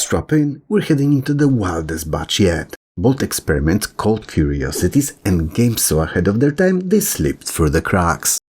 Strap in, we're heading into the wildest batch yet. Bold experiments, cold curiosities, and games so ahead of their time they slipped through the cracks.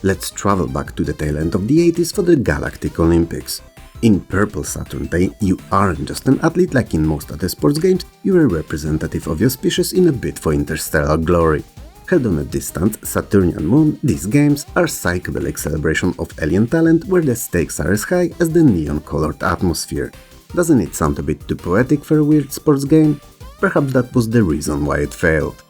Let's travel back to the tail end of the 80s for the Galactic Olympics. In Purple Saturn Day, you aren't just an athlete like in most other sports games, you're a representative of your species in a bid for interstellar glory. Held on a distant Saturnian moon, these games are a psychedelic celebration of alien talent where the stakes are as high as the neon-colored atmosphere. Doesn't it sound a bit too poetic for a weird sports game? Perhaps that was the reason why it failed.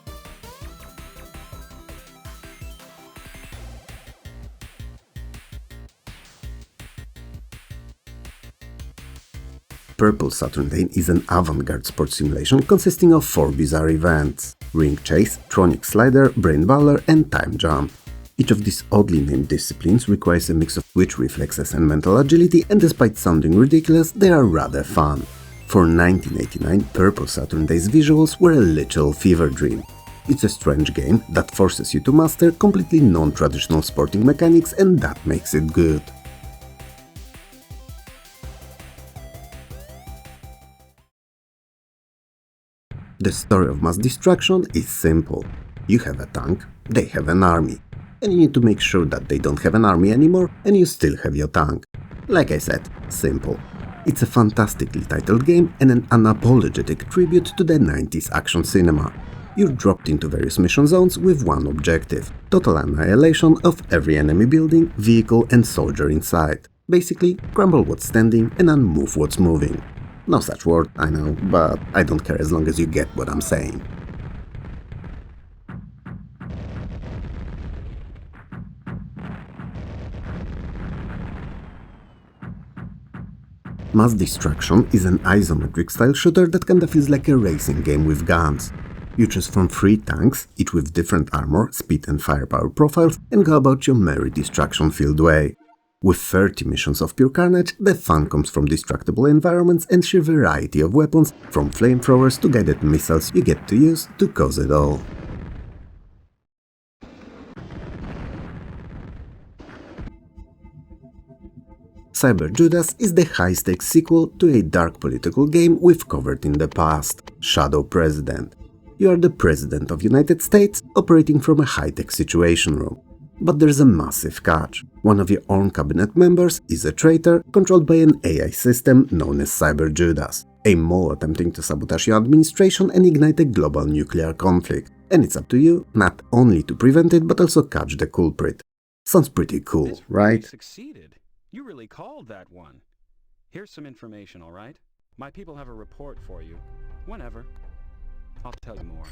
Purple Saturn Day is an avant-garde sports simulation consisting of 4 bizarre events: Ring Chase, Tronic Slider, Brain Bowler and Time Jump. Each of these oddly named disciplines requires a mix of twitch reflexes and mental agility, and despite sounding ridiculous, they are rather fun. For 1989, Purple Saturn Day's visuals were a literal fever dream. It's a strange game that forces you to master completely non-traditional sporting mechanics, and that makes it good. The story of mass destruction is simple. You have a tank, they have an army, and you need to make sure that they don't have an army anymore and you still have your tank. Like I said, simple. It's a fantastically titled game and an unapologetic tribute to the 90s action cinema. You're dropped into various mission zones with one objective: total annihilation of every enemy building, vehicle and soldier inside. Basically, crumble what's standing and unmove what's moving. No such word, I know, but I don't care as long as you get what I'm saying. Mass Destruction is an isometric style shooter that kinda feels like a racing game with guns. You choose from 3 tanks, each with different armor, speed and firepower profiles, and go about your merry destruction-filled way. With 30 missions of pure carnage, the fun comes from destructible environments and sheer variety of weapons, from flamethrowers to guided missiles you get to use to cause it all. Cyber Judas is the high-stakes sequel to a dark political game we've covered in the past, Shadow President. You are the President of United States, operating from a high-tech situation room. But there's a massive catch. One of your own cabinet members is a traitor controlled by an AI system known as Cyber Judas, a mole attempting to sabotage your administration and ignite a global nuclear conflict. And it's up to you not only to prevent it but also catch the culprit. Sounds pretty cool, right? Succeeded. You really called that one. Here's some information, all right? My people have a report for you. Whenever. I'll tell you more.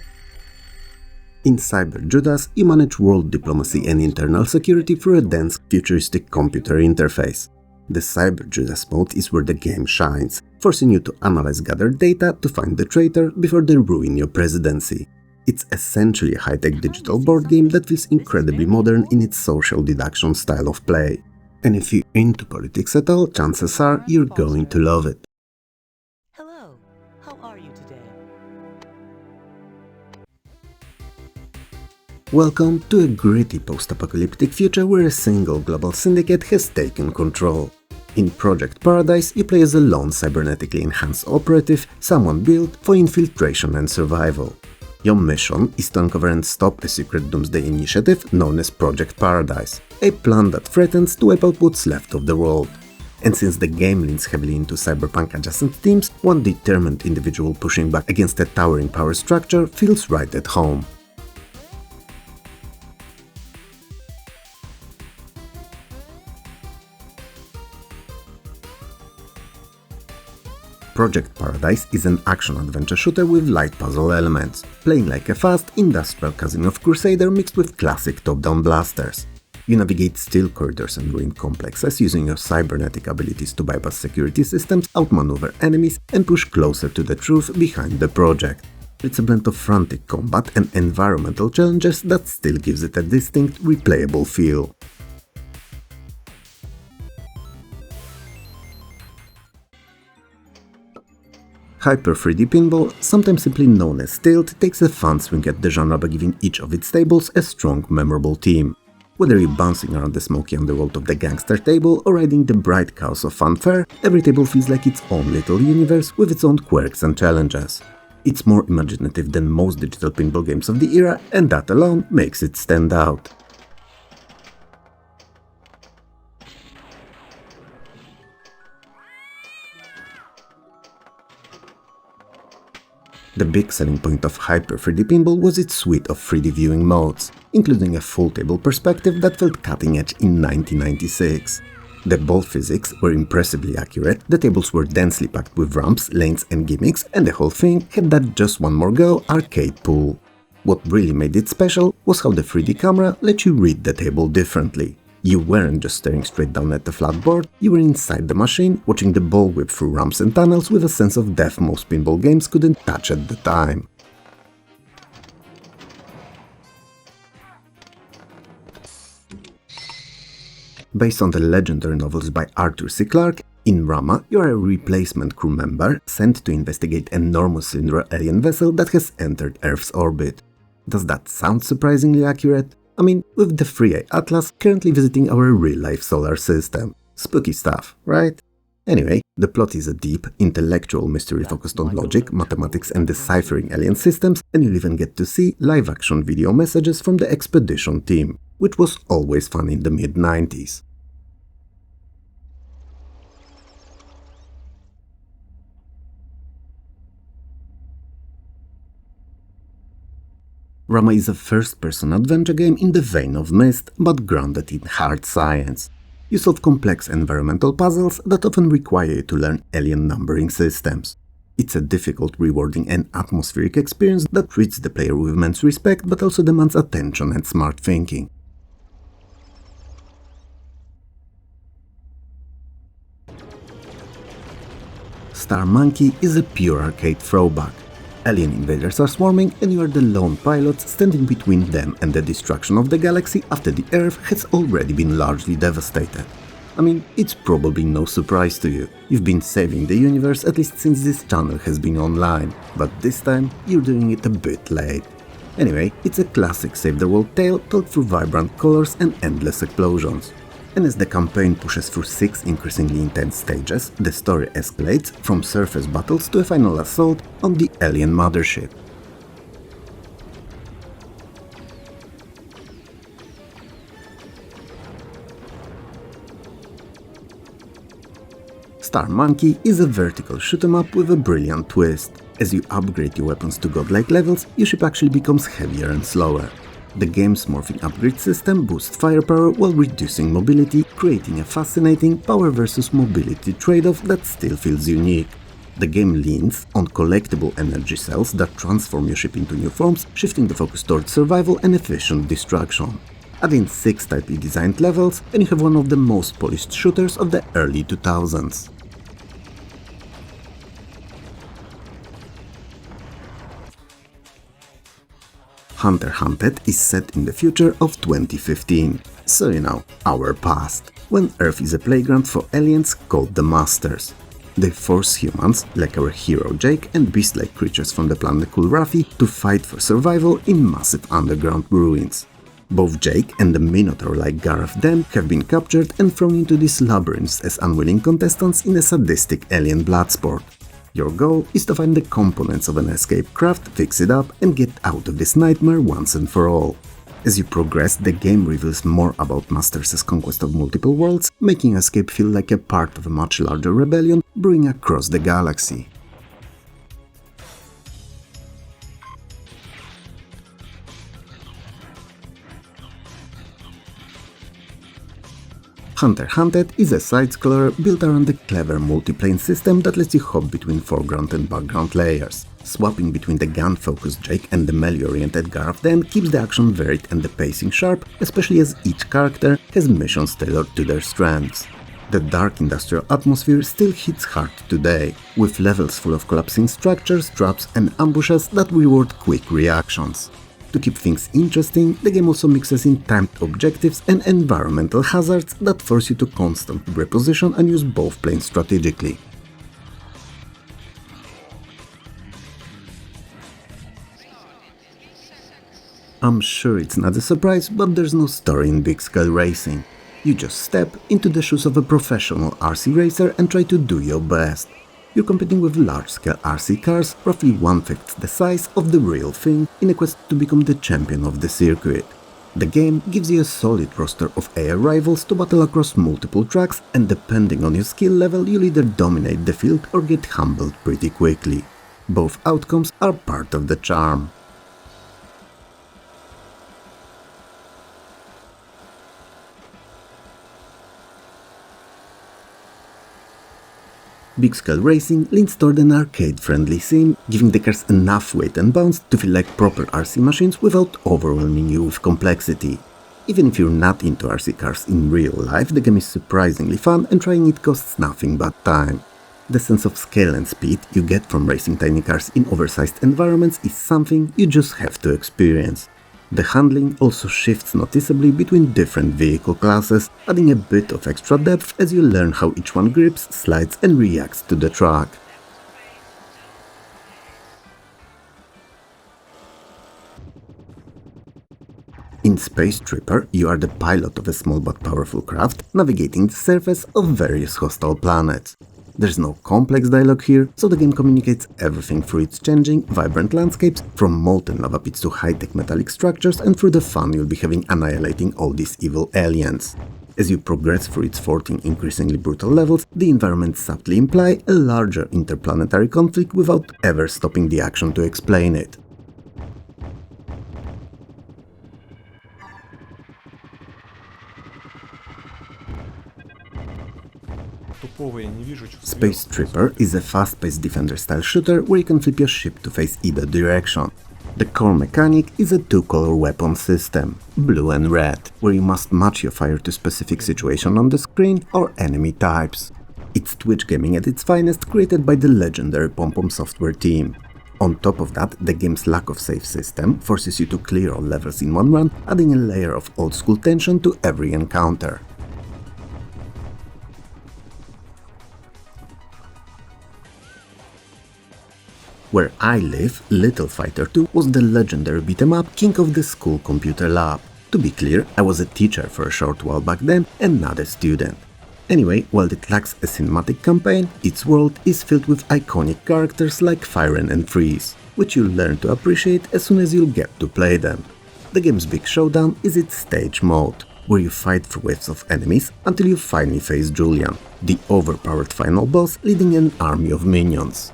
In Cyber Judas, you manage world diplomacy and internal security through a dense, futuristic computer interface. The Cyber Judas mode is where the game shines, forcing you to analyze gathered data to find the traitor before they ruin your presidency. It's essentially a high-tech digital board game that feels incredibly modern in its social deduction style of play. And if you're into politics at all, chances are you're going to love it. Hello, how are you today? Welcome to a gritty post-apocalyptic future where a single global syndicate has taken control. In Project Paradise, you play as a lone cybernetically enhanced operative, someone built for infiltration and survival. Your mission is to uncover and stop a secret doomsday initiative known as Project Paradise, a plan that threatens to wipe out what's left of the world. And since the game leans heavily into cyberpunk-adjacent themes, one determined individual pushing back against a towering power structure feels right at home. Project Paradise is an action-adventure shooter with light puzzle elements, playing like a fast, industrial cousin of Crusader mixed with classic top-down blasters. You navigate steel corridors and ruined complexes using your cybernetic abilities to bypass security systems, outmaneuver enemies, and push closer to the truth behind the project. It's a blend of frantic combat and environmental challenges that still gives it a distinct, replayable feel. Hyper 3D Pinball, sometimes simply known as Tilt, takes a fun swing at the genre by giving each of its tables a strong, memorable theme. Whether you're bouncing around the smoky underworld of the gangster table or riding the bright chaos of funfair, every table feels like its own little universe with its own quirks and challenges. It's more imaginative than most digital pinball games of the era, and that alone makes it stand out. The big selling point of Hyper 3D Pinball was its suite of 3D viewing modes, including a full table perspective that felt cutting edge in 1996. The ball physics were impressively accurate, the tables were densely packed with ramps, lanes and gimmicks, and the whole thing had that just one more go arcade pull. What really made it special was how the 3D camera let you read the table differently. You weren't just staring straight down at the flat board, you were inside the machine, watching the ball whip through ramps and tunnels with a sense of depth most pinball games couldn't touch at the time. Based on the legendary novels by Arthur C. Clarke, in Rama you are a replacement crew member sent to investigate an enormous cylindrical alien vessel that has entered Earth's orbit. Does that sound surprisingly accurate? I mean, with the 3i Atlas currently visiting our real-life solar system. Spooky stuff, right? Anyway, the plot is a deep, intellectual mystery focused on logic, mathematics and deciphering alien systems, and you'll even get to see live-action video messages from the expedition team, which was always fun in the mid-90s. Rama is a first-person adventure game in the vein of Myst, but grounded in hard science. You solve complex environmental puzzles that often require you to learn alien numbering systems. It's a difficult, rewarding and atmospheric experience that treats the player with immense respect but also demands attention and smart thinking. Star Monkey is a pure arcade throwback. Alien invaders are swarming and you are the lone pilots standing between them and the destruction of the galaxy after the Earth has already been largely devastated. I mean, it's probably no surprise to you. You've been saving the universe at least since this channel has been online, but this time you're doing it a bit late. Anyway, it's a classic save-the-world tale told through vibrant colors and endless explosions. And as the campaign pushes through 6 increasingly intense stages, the story escalates from surface battles to a final assault on the alien mothership. Star Monkey is a vertical shoot-'em-up with a brilliant twist. As you upgrade your weapons to godlike levels, your ship actually becomes heavier and slower. The game's morphing upgrade system boosts firepower while reducing mobility, creating a fascinating power versus mobility trade-off that still feels unique. The game leans on collectible energy cells that transform your ship into new forms, shifting the focus towards survival and efficient destruction. Add in 6 tightly designed levels, and you have one of the most polished shooters of the early 2000s. Hunter x Hunted is set in the future of 2015, so you know, our past, when Earth is a playground for aliens called the Masters. They force humans, like our hero Jake, and beast-like creatures from the planet Kulrafi to fight for survival in massive underground ruins. Both Jake and the Minotaur-like Gareth Den have been captured and thrown into these labyrinths as unwilling contestants in a sadistic alien bloodsport. Your goal is to find the components of an escape craft, fix it up, and get out of this nightmare once and for all. As you progress, the game reveals more about Masters' conquest of multiple worlds, making escape feel like a part of a much larger rebellion brewing across the galaxy. Hunter x Hunted is a side-scroller built around a clever multiplane system that lets you hop between foreground and background layers. Swapping between the gun-focused Jake and the melee-oriented Gareth Den keeps the action varied and the pacing sharp, especially as each character has missions tailored to their strengths. The dark industrial atmosphere still hits hard today, with levels full of collapsing structures, traps and ambushes that reward quick reactions. To keep things interesting, the game also mixes in timed objectives and environmental hazards that force you to constantly reposition and use both planes strategically. I'm sure it's not a surprise, but there's no story in big-scale racing. You just step into the shoes of a professional RC racer and try to do your best. You're competing with large-scale RC cars, roughly 1/5 the size of the real thing, in a quest to become the champion of the circuit. The game gives you a solid roster of AI rivals to battle across multiple tracks, and depending on your skill level, you'll either dominate the field or get humbled pretty quickly. Both outcomes are part of the charm. Big-scale racing leans toward an arcade-friendly sim, giving the cars enough weight and bounce to feel like proper RC machines without overwhelming you with complexity. Even if you're not into RC cars in real life, the game is surprisingly fun and trying it costs nothing but time. The sense of scale and speed you get from racing tiny cars in oversized environments is something you just have to experience. The handling also shifts noticeably between different vehicle classes, adding a bit of extra depth as you learn how each one grips, slides and reacts to the track. In Space Tripper, you are the pilot of a small but powerful craft, navigating the surface of various hostile planets. There's no complex dialogue here, so the game communicates everything through its changing, vibrant landscapes, from molten lava pits to high-tech metallic structures, and through the fun you'll be having annihilating all these evil aliens. As you progress through its 14 increasingly brutal levels, the environments subtly imply a larger interplanetary conflict without ever stopping the action to explain it. Space Tripper is a fast-paced defender-style shooter where you can flip your ship to face either direction. The core mechanic is a two-color weapon system, blue and red, where you must match your fire to specific situation on the screen or enemy types. It's Twitch gaming at its finest, created by the legendary Pom-Pom Software team. On top of that, the game's lack of save system forces you to clear all levels in one run, adding a layer of old-school tension to every encounter. Where I live, Little Fighter 2 was the legendary beat-em-up king of the school computer lab. To be clear, I was a teacher for a short while back then and not a student. Anyway, while it lacks a cinematic campaign, its world is filled with iconic characters like Firen and Freeze, which you'll learn to appreciate as soon as you'll get to play them. The game's big showdown is its stage mode, where you fight through waves of enemies until you finally face Julian, the overpowered final boss leading an army of minions.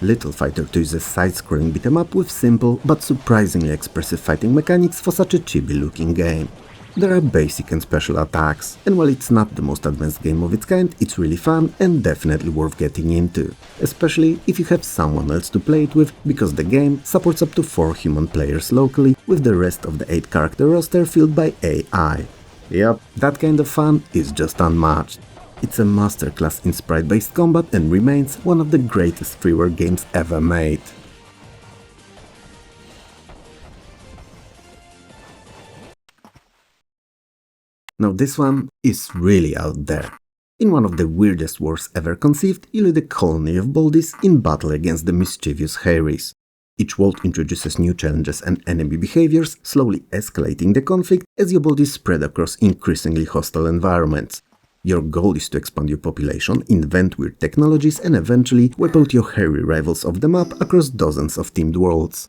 Little Fighter 2 is a side-scrolling beat-em-up with simple but surprisingly expressive fighting mechanics for such a chibi-looking game. There are basic and special attacks, and while it's not the most advanced game of its kind, it's really fun and definitely worth getting into, especially if you have someone else to play it with, because the game supports up to 4 human players locally, with the rest of the 8-character roster filled by AI. Yep, that kind of fun is just unmatched. It's a masterclass in sprite-based combat and remains one of the greatest freeware games ever made. Now this one is really out there. In one of the weirdest wars ever conceived, you lead a colony of Baldies in battle against the mischievous Harrys. Each world introduces new challenges and enemy behaviors, slowly escalating the conflict as your Baldies spread across increasingly hostile environments. Your goal is to expand your population, invent weird technologies and eventually wipe out your hairy rivals off the map across dozens of themed worlds.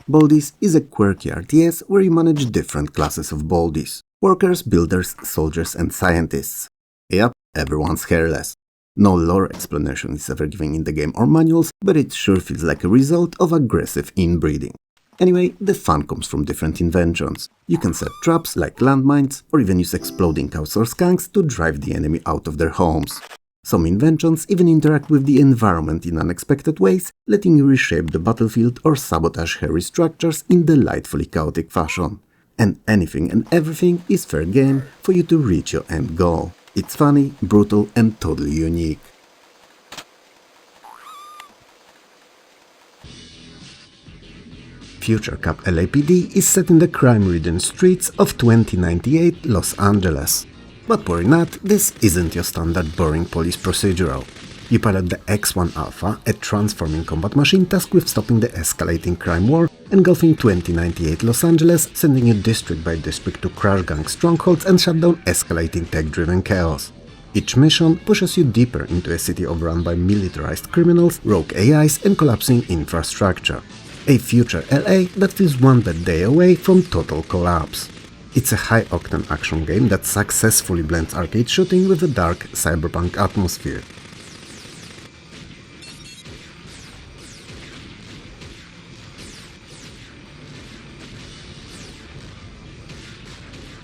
Baldies is a quirky RTS where you manage different classes of Baldies: workers, builders, soldiers and scientists. Yep, everyone's hairless. No lore explanation is ever given in the game or manuals, but it sure feels like a result of aggressive inbreeding. Anyway, the fun comes from different inventions. You can set traps like landmines, or even use exploding cows or skunks to drive the enemy out of their homes. Some inventions even interact with the environment in unexpected ways, letting you reshape the battlefield or sabotage hairy structures in delightfully chaotic fashion. And anything and everything is fair game for you to reach your end goal. It's funny, brutal and totally unique. Future Cup LAPD is set in the crime-ridden streets of 2098 Los Angeles. But worry not, this isn't your standard boring police procedural. You pilot the X1 Alpha, a transforming combat machine tasked with stopping the escalating crime war, engulfing 2098 Los Angeles, sending you district by district to crash gang strongholds and shut down escalating tech-driven chaos. Each mission pushes you deeper into a city overrun by militarized criminals, rogue AIs and collapsing infrastructure. A future LA that feels one bad day away from total collapse. It's a high-octane action game that successfully blends arcade shooting with a dark cyberpunk atmosphere.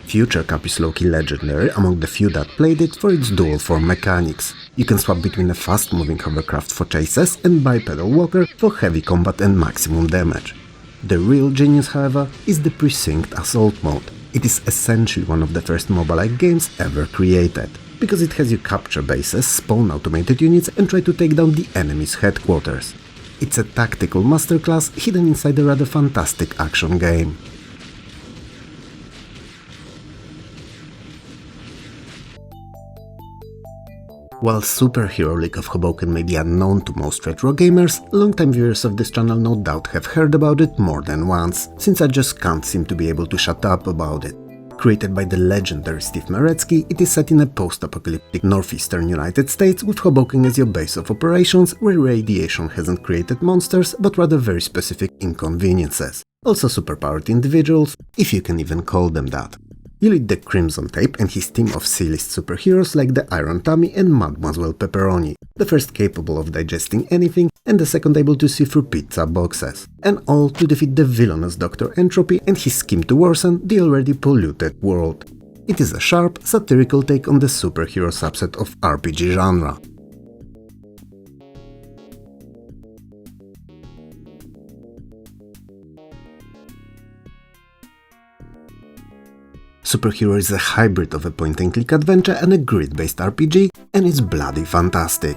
Future Cup is low-key legendary among the few that played it for its dual-form mechanics. You can swap between a fast-moving hovercraft for chases and bipedal walker for heavy combat and maximum damage. The real genius, however, is the Precinct Assault mode. It is essentially one of the first mobile-like games ever created, because it has you capture bases, spawn automated units and try to take down the enemy's headquarters. It's a tactical masterclass hidden inside a rather fantastic action game. While Superhero League of Hoboken may be unknown to most retro gamers, longtime viewers of this channel no doubt have heard about it more than once, since I just can't seem to be able to shut up about it. Created by the legendary Steve Maretsky, it is set in a post-apocalyptic northeastern United States with Hoboken as your base of operations, where radiation hasn't created monsters, but rather very specific inconveniences. Also superpowered individuals, if you can even call them that. You lead the Crimson Tape and his team of C-list superheroes like the Iron Tummy and Mademoiselle Pepperoni, the first capable of digesting anything and the second able to see through pizza boxes, and all to defeat the villainous Dr. Entropy and his scheme to worsen the already polluted world. It is a sharp, satirical take on the superhero subset of RPG genre. Superhero is a hybrid of a point-and-click adventure and a grid-based RPG, and it's bloody fantastic.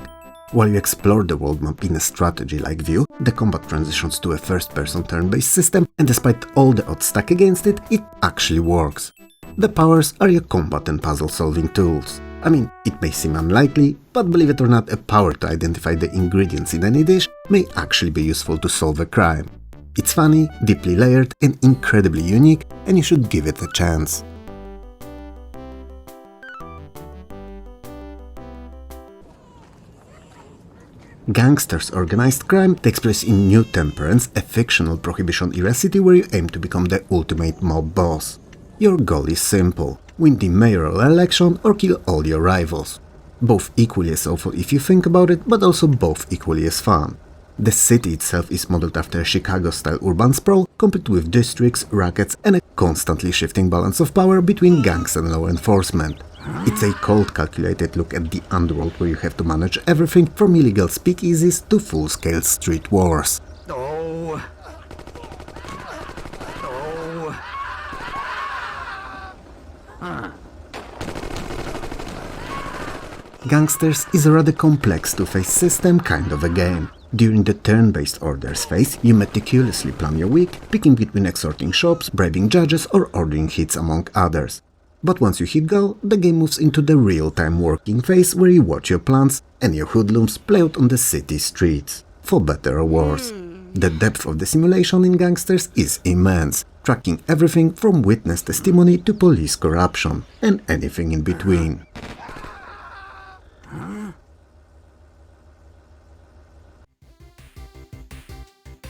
While you explore the world map in a strategy-like view, the combat transitions to a first-person turn-based system, and despite all the odds stacked against it, it actually works. The powers are your combat and puzzle-solving tools. I mean, it may seem unlikely, but believe it or not, a power to identify the ingredients in any dish may actually be useful to solve a crime. It's funny, deeply layered, and incredibly unique, and you should give it a chance. Gangsters' Organized Crime takes place in New Temperance, a fictional Prohibition-era city where you aim to become the ultimate mob boss. Your goal is simple: win the mayoral election or kill all your rivals. Both equally as awful if you think about it, but also both equally as fun. The city itself is modeled after a Chicago-style urban sprawl, complete with districts, rackets, and a constantly shifting balance of power between gangs and law enforcement. It's a cold, calculated look at the underworld where you have to manage everything from illegal speakeasies to full-scale street wars. No. No. Gangsters is a rather complex two-phase system kind of a game. During the turn-based orders phase, you meticulously plan your week, picking between extorting shops, bribing judges or ordering hits among others. But once you hit go, the game moves into the real-time working phase where you watch your plans and your hoodlums play out on the city streets, for better or worse. The depth of the simulation in Gangsters is immense, tracking everything from witness testimony to police corruption, and anything in between.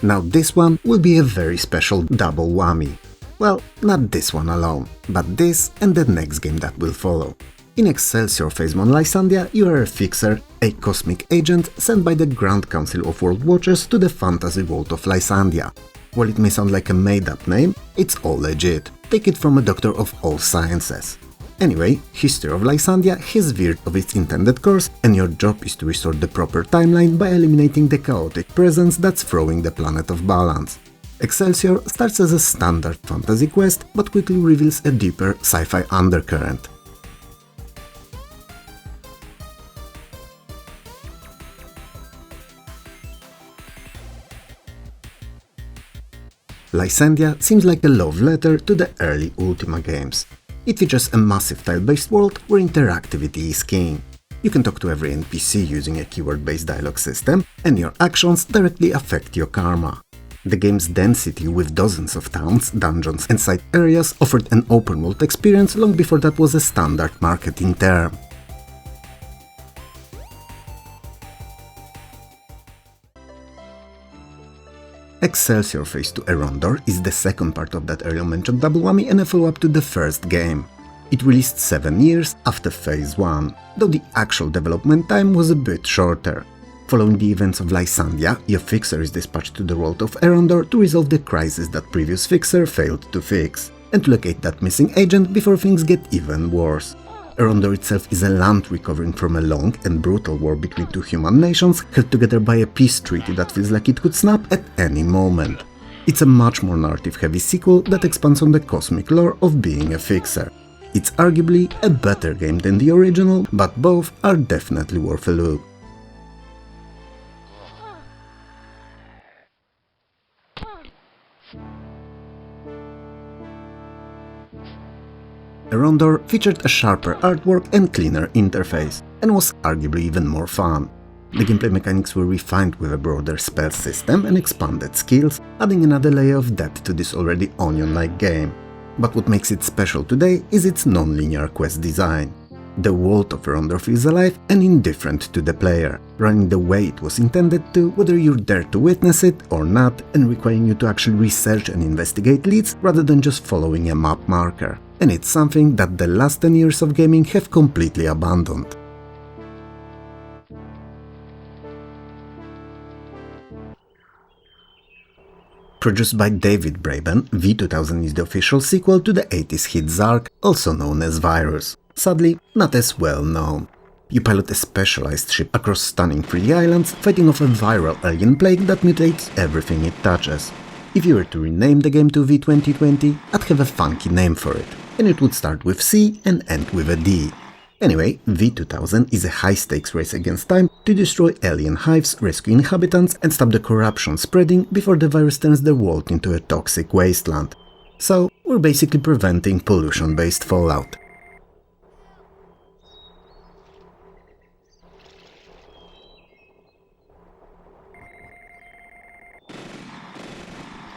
Now this one will be a very special double whammy. Well, not this one alone, but this and the next game that will follow. In Excelsior Phasemon Lysandia, you are a fixer, a cosmic agent sent by the Grand Council of World Watchers to the fantasy world of Lysandia. While it may sound like a made-up name, it's all legit. Take it from a doctor of all sciences. Anyway, history of Lysandia has veered of its intended course, and your job is to restore the proper timeline by eliminating the chaotic presence that's throwing the planet off balance. Excelsior starts as a standard fantasy quest, but quickly reveals a deeper sci-fi undercurrent. Lysandia seems like a love letter to the early Ultima games. It features a massive tile-based world where interactivity is king. You can talk to every NPC using a keyword-based dialogue system, and your actions directly affect your karma. The game's density with dozens of towns, dungeons and side areas offered an open-world experience long before that was a standard marketing term. Excelsior Phase 2 Erondor is the second part of that earlier mentioned double whammy and a follow-up to the first game. It released 7 years after Phase 1, though the actual development time was a bit shorter. Following the events of Lysandia, your fixer is dispatched to the world of Erondor to resolve the crisis that previous fixer failed to fix, and to locate that missing agent before things get even worse. Erondor itself is a land recovering from a long and brutal war between two human nations held together by a peace treaty that feels like it could snap at any moment. It's a much more narrative-heavy sequel that expands on the cosmic lore of being a fixer. It's arguably a better game than the original, but both are definitely worth a look. Erondor featured a sharper artwork and cleaner interface, and was arguably even more fun. The gameplay mechanics were refined with a broader spell system and expanded skills, adding another layer of depth to this already onion-like game. But what makes it special today is its non-linear quest design. The world of Erondor feels alive and indifferent to the player, running the way it was intended to, whether you're there to witness it or not, and requiring you to actually research and investigate leads rather than just following a map marker. And it's something that the last 10 years of gaming have completely abandoned. Produced by David Braben, V2000 is the official sequel to the 80s hit Zark, also known as Virus. Sadly, not as well known. You pilot a specialized ship across stunning 3D islands, fighting off a viral alien plague that mutates everything it touches. If you were to rename the game to V2020, I'd have a funky name for it, and it would start with C and end with a D. Anyway, V2000 is a high-stakes race against time to destroy alien hives, rescue inhabitants and stop the corruption spreading before the virus turns the world into a toxic wasteland. So, we're basically preventing pollution-based fallout.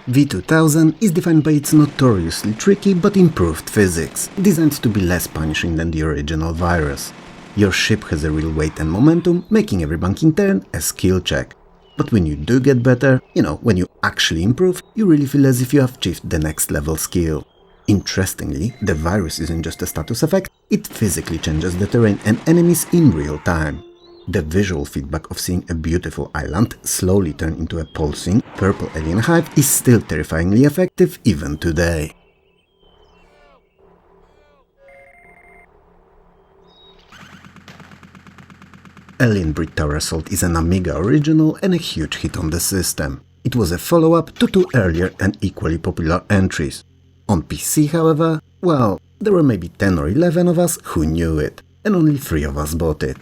V2000 is defined by its notoriously tricky but improved physics, designed to be less punishing than the original Virus. Your ship has a real weight and momentum, making every banking turn a skill check. But when you do get better, when you actually improve, you really feel as if you have achieved the next level skill. Interestingly, the Virus isn't just a status effect, it physically changes the terrain and enemies in real time. The visual feedback of seeing a beautiful island slowly turn into a pulsing, purple alien hive is still terrifyingly effective even today. Alien Breed Tower Assault is an Amiga original and a huge hit on the system. It was a follow-up to two earlier and equally popular entries. On PC, however, well, there were maybe 10 or 11 of us who knew it, and only 3 of us bought it.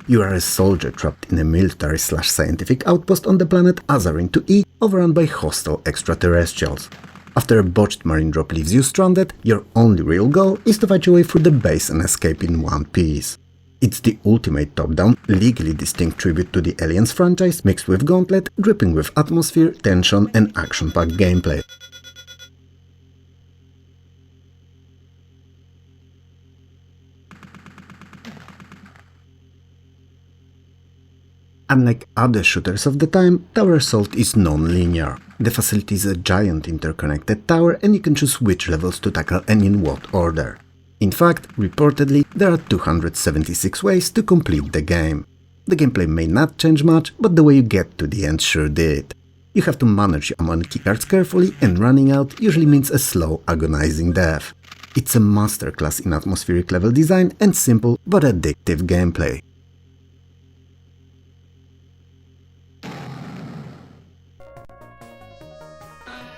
You are a soldier trapped in a military/scientific outpost on the planet Azarin 2E, overrun by hostile extraterrestrials. After a botched marine drop leaves you stranded, your only real goal is to fight your way through the base and escape in one piece. It's the ultimate top-down, legally distinct tribute to the Aliens franchise, mixed with Gauntlet, dripping with atmosphere, tension and action-packed gameplay. Unlike other shooters of the time, Tower Assault is non-linear. The facility is a giant interconnected tower and you can choose which levels to tackle and in what order. In fact, reportedly, there are 276 ways to complete the game. The gameplay may not change much, but the way you get to the end sure did. You have to manage your ammo and keycards carefully, and running out usually means a slow, agonizing death. It's a masterclass in atmospheric level design and simple but addictive gameplay.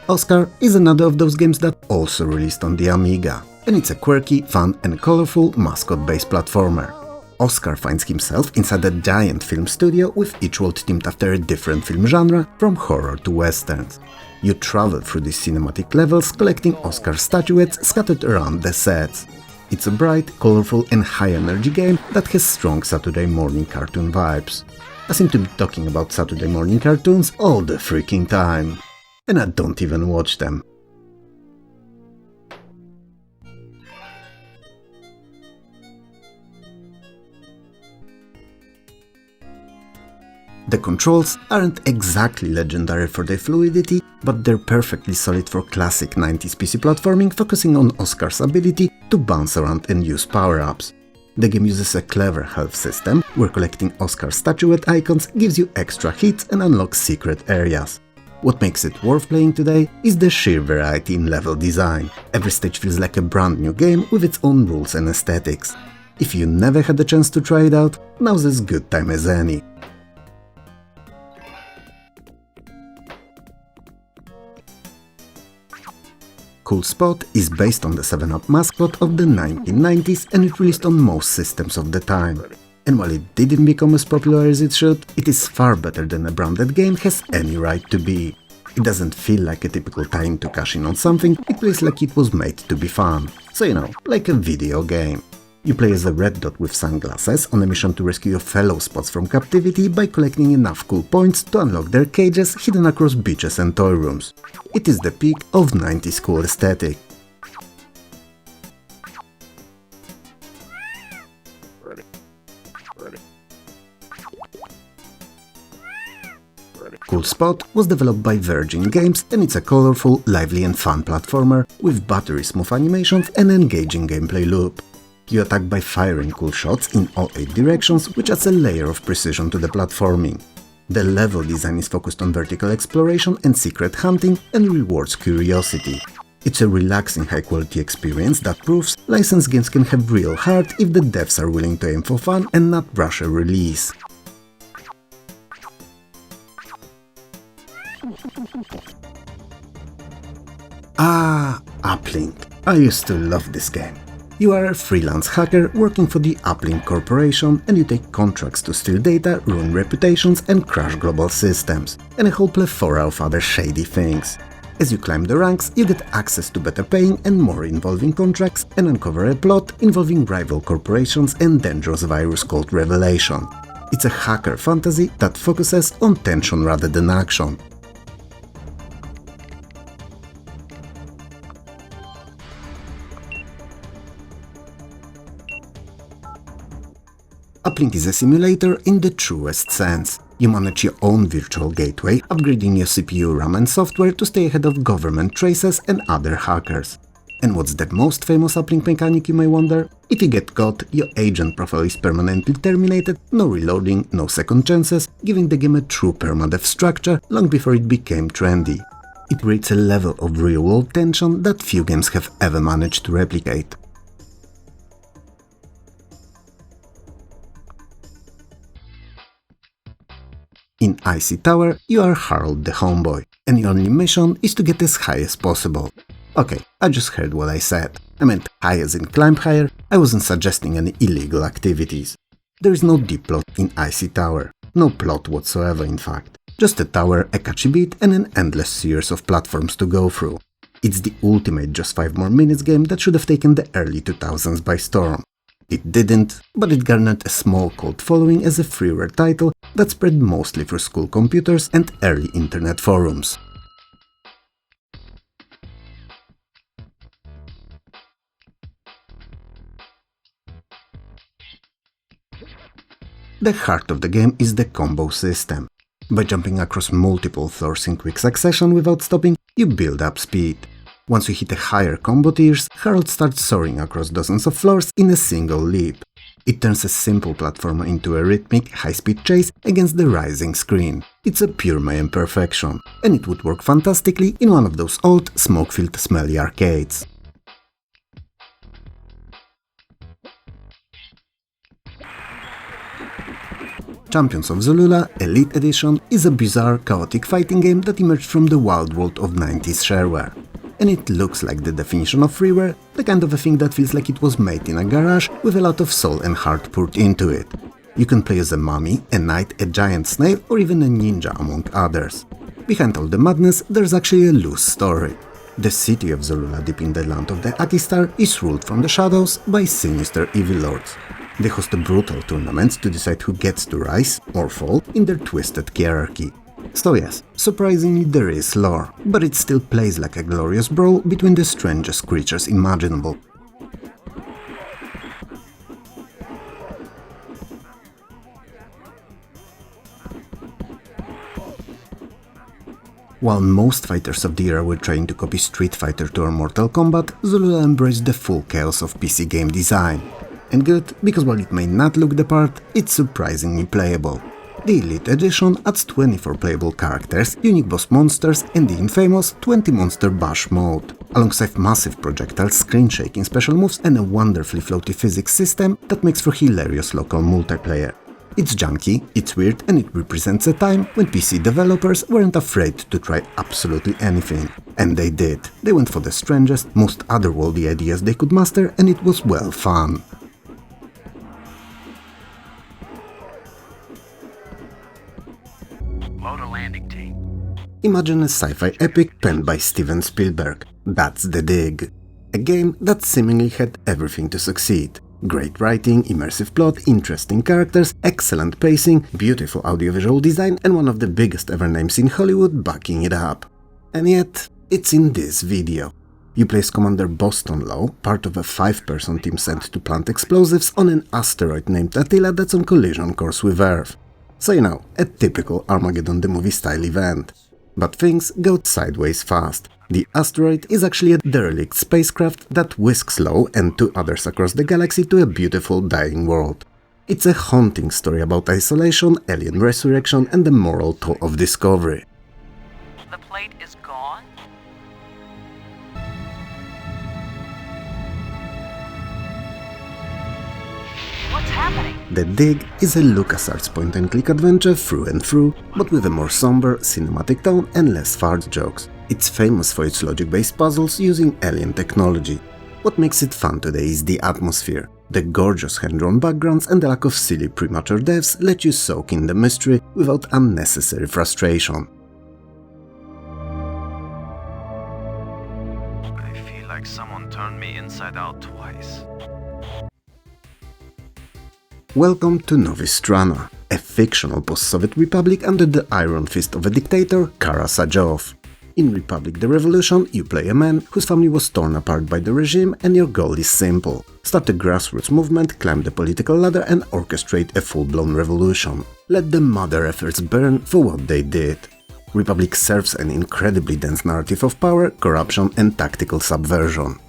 Oscar is another of those games that also released on the Amiga, and it's a quirky, fun and colorful mascot-based platformer. Oscar finds himself inside a giant film studio with each world themed after a different film genre, from horror to westerns. You travel through these cinematic levels collecting Oscar statuettes scattered around the sets. It's a bright, colorful and high-energy game that has strong Saturday morning cartoon vibes. I seem to be talking about Saturday morning cartoons all the freaking time. And I don't even watch them. The controls aren't exactly legendary for their fluidity, but they're perfectly solid for classic 90s PC platforming, focusing on Oscar's ability to bounce around and use power-ups. The game uses a clever health system, where collecting Oscar statuette icons gives you extra hits and unlocks secret areas. What makes it worth playing today is the sheer variety in level design. Every stage feels like a brand new game with its own rules and aesthetics. If you never had the chance to try it out, now's as good time as any. Cool Spot is based on the 7-Up mascot of the 1990s and it released on most systems of the time. And while it didn't become as popular as it should, it is far better than a branded game has any right to be. It doesn't feel like a typical time to cash in on something, it plays like it was made to be fun. So you know, like a video game. You play as a red dot with sunglasses on a mission to rescue your fellow spots from captivity by collecting enough cool points to unlock their cages hidden across beaches and toy rooms. It is the peak of 90s cool aesthetic. Cool Spot was developed by Virgin Games and it's a colorful, lively and fun platformer with buttery-smooth animations and engaging gameplay loop. You attack by firing cool shots in all 8 directions, which adds a layer of precision to the platforming. The level design is focused on vertical exploration and secret hunting and rewards curiosity. It's a relaxing high-quality experience that proves licensed games can have real heart if the devs are willing to aim for fun and not rush a release. Uplink. I used to love this game. You are a freelance hacker working for the Uplink Corporation and you take contracts to steal data, ruin reputations and crash global systems, and a whole plethora of other shady things. As you climb the ranks, you get access to better paying and more involving contracts and uncover a plot involving rival corporations and dangerous virus called Revelation. It's a hacker fantasy that focuses on tension rather than action. Uplink is a simulator in the truest sense. You manage your own virtual gateway, upgrading your CPU, RAM and software to stay ahead of government traces and other hackers. And what's the most famous Uplink mechanic, you may wonder? If you get caught, your agent profile is permanently terminated, no reloading, no second chances, giving the game a true permadeath structure long before it became trendy. It creates a level of real-world tension that few games have ever managed to replicate. In Icy Tower, you are Harold the Homeboy, and your only mission is to get as high as possible. Okay, I just heard what I said. I meant high as in climb higher, I wasn't suggesting any illegal activities. There is no deep plot in Icy Tower. No plot whatsoever, in fact. Just a tower, a catchy beat, and an endless series of platforms to go through. It's the ultimate just 5 more minutes game that should have taken the early 2000s by storm. It didn't, but it garnered a small cult following as a freeware title that spread mostly through school computers and early internet forums. The heart of the game is the combo system. By jumping across multiple floors in quick succession without stopping, you build up speed. Once you hit the higher combo tiers, Harold starts soaring across dozens of floors in a single leap. It turns a simple platformer into a rhythmic, high-speed chase against the rising screen. It's a pure mayhem perfection, and it would work fantastically in one of those old, smoke-filled, smelly arcades. Champions of Zulula Elite Edition is a bizarre, chaotic fighting game that emerged from the wild world of 90s shareware. and it looks like the definition of freeware, the kind of a thing that feels like it was made in a garage with a lot of soul and heart poured into it. You can play as a mummy, a knight, a giant snail, or even a ninja, among others. Behind all the madness, there's actually a loose story. The city of Zorula, deep in the land of the Akistar, is ruled from the shadows by sinister evil lords. They host a brutal tournament to decide who gets to rise or fall in their twisted hierarchy. So yes, surprisingly there is lore, but it still plays like a glorious brawl between the strangest creatures imaginable. While most fighters of the era were trying to copy Street Fighter 2 or Mortal Kombat, Zorula embraced the full chaos of PC game design. And good, because while it may not look the part, it's surprisingly playable. The Elite Edition adds 24 playable characters, unique boss monsters, and the infamous 20-monster bash mode, alongside massive projectile screen-shaking special moves and a wonderfully floaty physics system that makes for hilarious local multiplayer. It's junky, it's weird, and it represents a time when PC developers weren't afraid to try absolutely anything. And they did. They went for the strangest, most otherworldly ideas they could master, and it was well fun. Load a landing team. Imagine a sci-fi epic penned by Steven Spielberg. That's The Dig. A game that seemingly had everything to succeed. Great writing, immersive plot, interesting characters, excellent pacing, beautiful audiovisual design, and one of the biggest ever names in Hollywood backing it up. And yet, it's in this video. You play as Commander Boston Lowe, part of a 5-person team sent to plant explosives on an asteroid named Attila that's on collision course with Earth. So you know, a typical Armageddon the Movie style event. But things go sideways fast. The asteroid is actually a derelict spacecraft that whisks Lowe and 2 others across the galaxy to a beautiful dying world. It's a haunting story about isolation, alien resurrection, and the moral toll of discovery. The plate is gone? What's happening? The Dig is a LucasArts point-and-click adventure through and through, but with a more somber, cinematic tone and less fart jokes. It's famous for its logic-based puzzles using alien technology. What makes it fun today is the atmosphere. The gorgeous hand-drawn backgrounds and the lack of silly premature deaths let you soak in the mystery without unnecessary frustration. I feel like someone turned me inside out twice. Welcome to Novistrana, a fictional post-Soviet republic under the iron fist of a dictator, Karasajov. In Republic the Revolution, you play a man whose family was torn apart by the regime, and your goal is simple. Start a grassroots movement, climb the political ladder and orchestrate a full-blown revolution. Let the mother efforts burn for what they did. Republic serves an incredibly dense narrative of power, corruption and tactical subversion.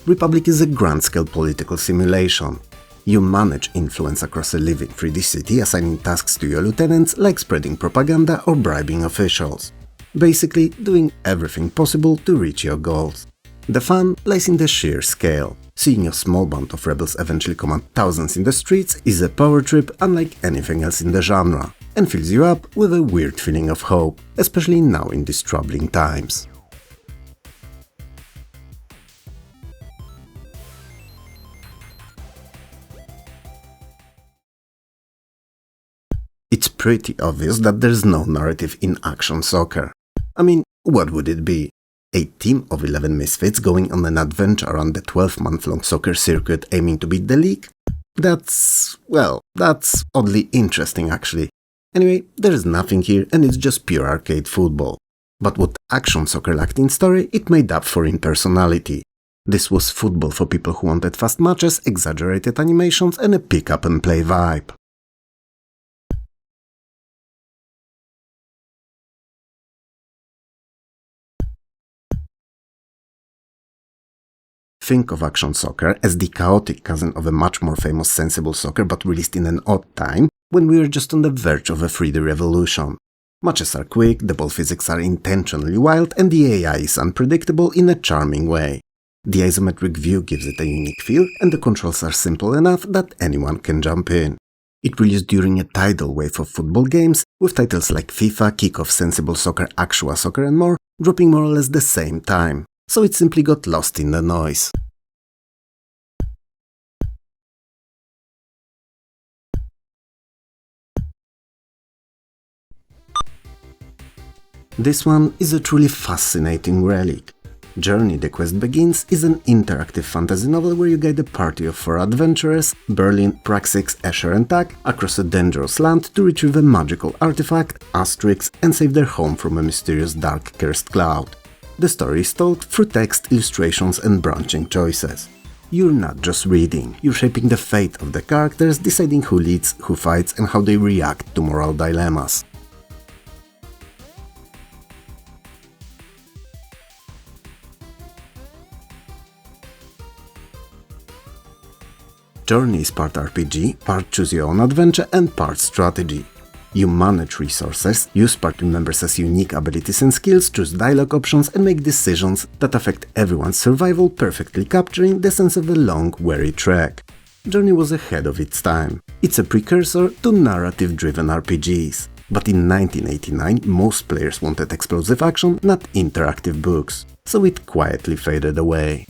Republic is a grand-scale political simulation. You manage influence across a living 3D city, assigning tasks to your lieutenants like spreading propaganda or bribing officials. Basically, doing everything possible to reach your goals. The fun lies in the sheer scale. Seeing a small band of rebels eventually command thousands in the streets is a power trip unlike anything else in the genre, and fills you up with a weird feeling of hope, especially now in these troubling times. It's pretty obvious that there's no narrative in action soccer. I mean, what would it be? A team of 11 misfits going on an adventure around the 12-month-long soccer circuit aiming to beat the league? That's oddly interesting actually. Anyway, there's nothing here and it's just pure arcade football. But what action soccer lacked in story, it made up for in personality. This was football for people who wanted fast matches, exaggerated animations and a pick-up-and-play vibe. Think of action soccer as the chaotic cousin of a much more famous sensible soccer but released in an odd time, when we were just on the verge of a 3D revolution. Matches are quick, the ball physics are intentionally wild, and the AI is unpredictable in a charming way. The isometric view gives it a unique feel, and the controls are simple enough that anyone can jump in. It released during a tidal wave of football games, with titles like FIFA, Kickoff, Sensible Soccer, Actual Soccer and more, dropping more or less the same time, so it simply got lost in the noise. This one is a truly fascinating relic. Journey the Quest Begins is an interactive fantasy novel where you guide a party of 4 adventurers, Berlin, Praxis, Escher and Tak, across a dangerous land to retrieve a magical artifact, Asterix, and save their home from a mysterious dark cursed cloud. The story is told through text, illustrations and branching choices. You're not just reading, you're shaping the fate of the characters, deciding who leads, who fights and how they react to moral dilemmas. Journey is part RPG, part choose-your-own-adventure and part strategy. You manage resources, use party members' unique abilities and skills, choose dialogue options and make decisions that affect everyone's survival, perfectly capturing the sense of a long, weary trek. Journey was ahead of its time. It's a precursor to narrative-driven RPGs. But in 1989, most players wanted explosive action, not interactive books, so it quietly faded away.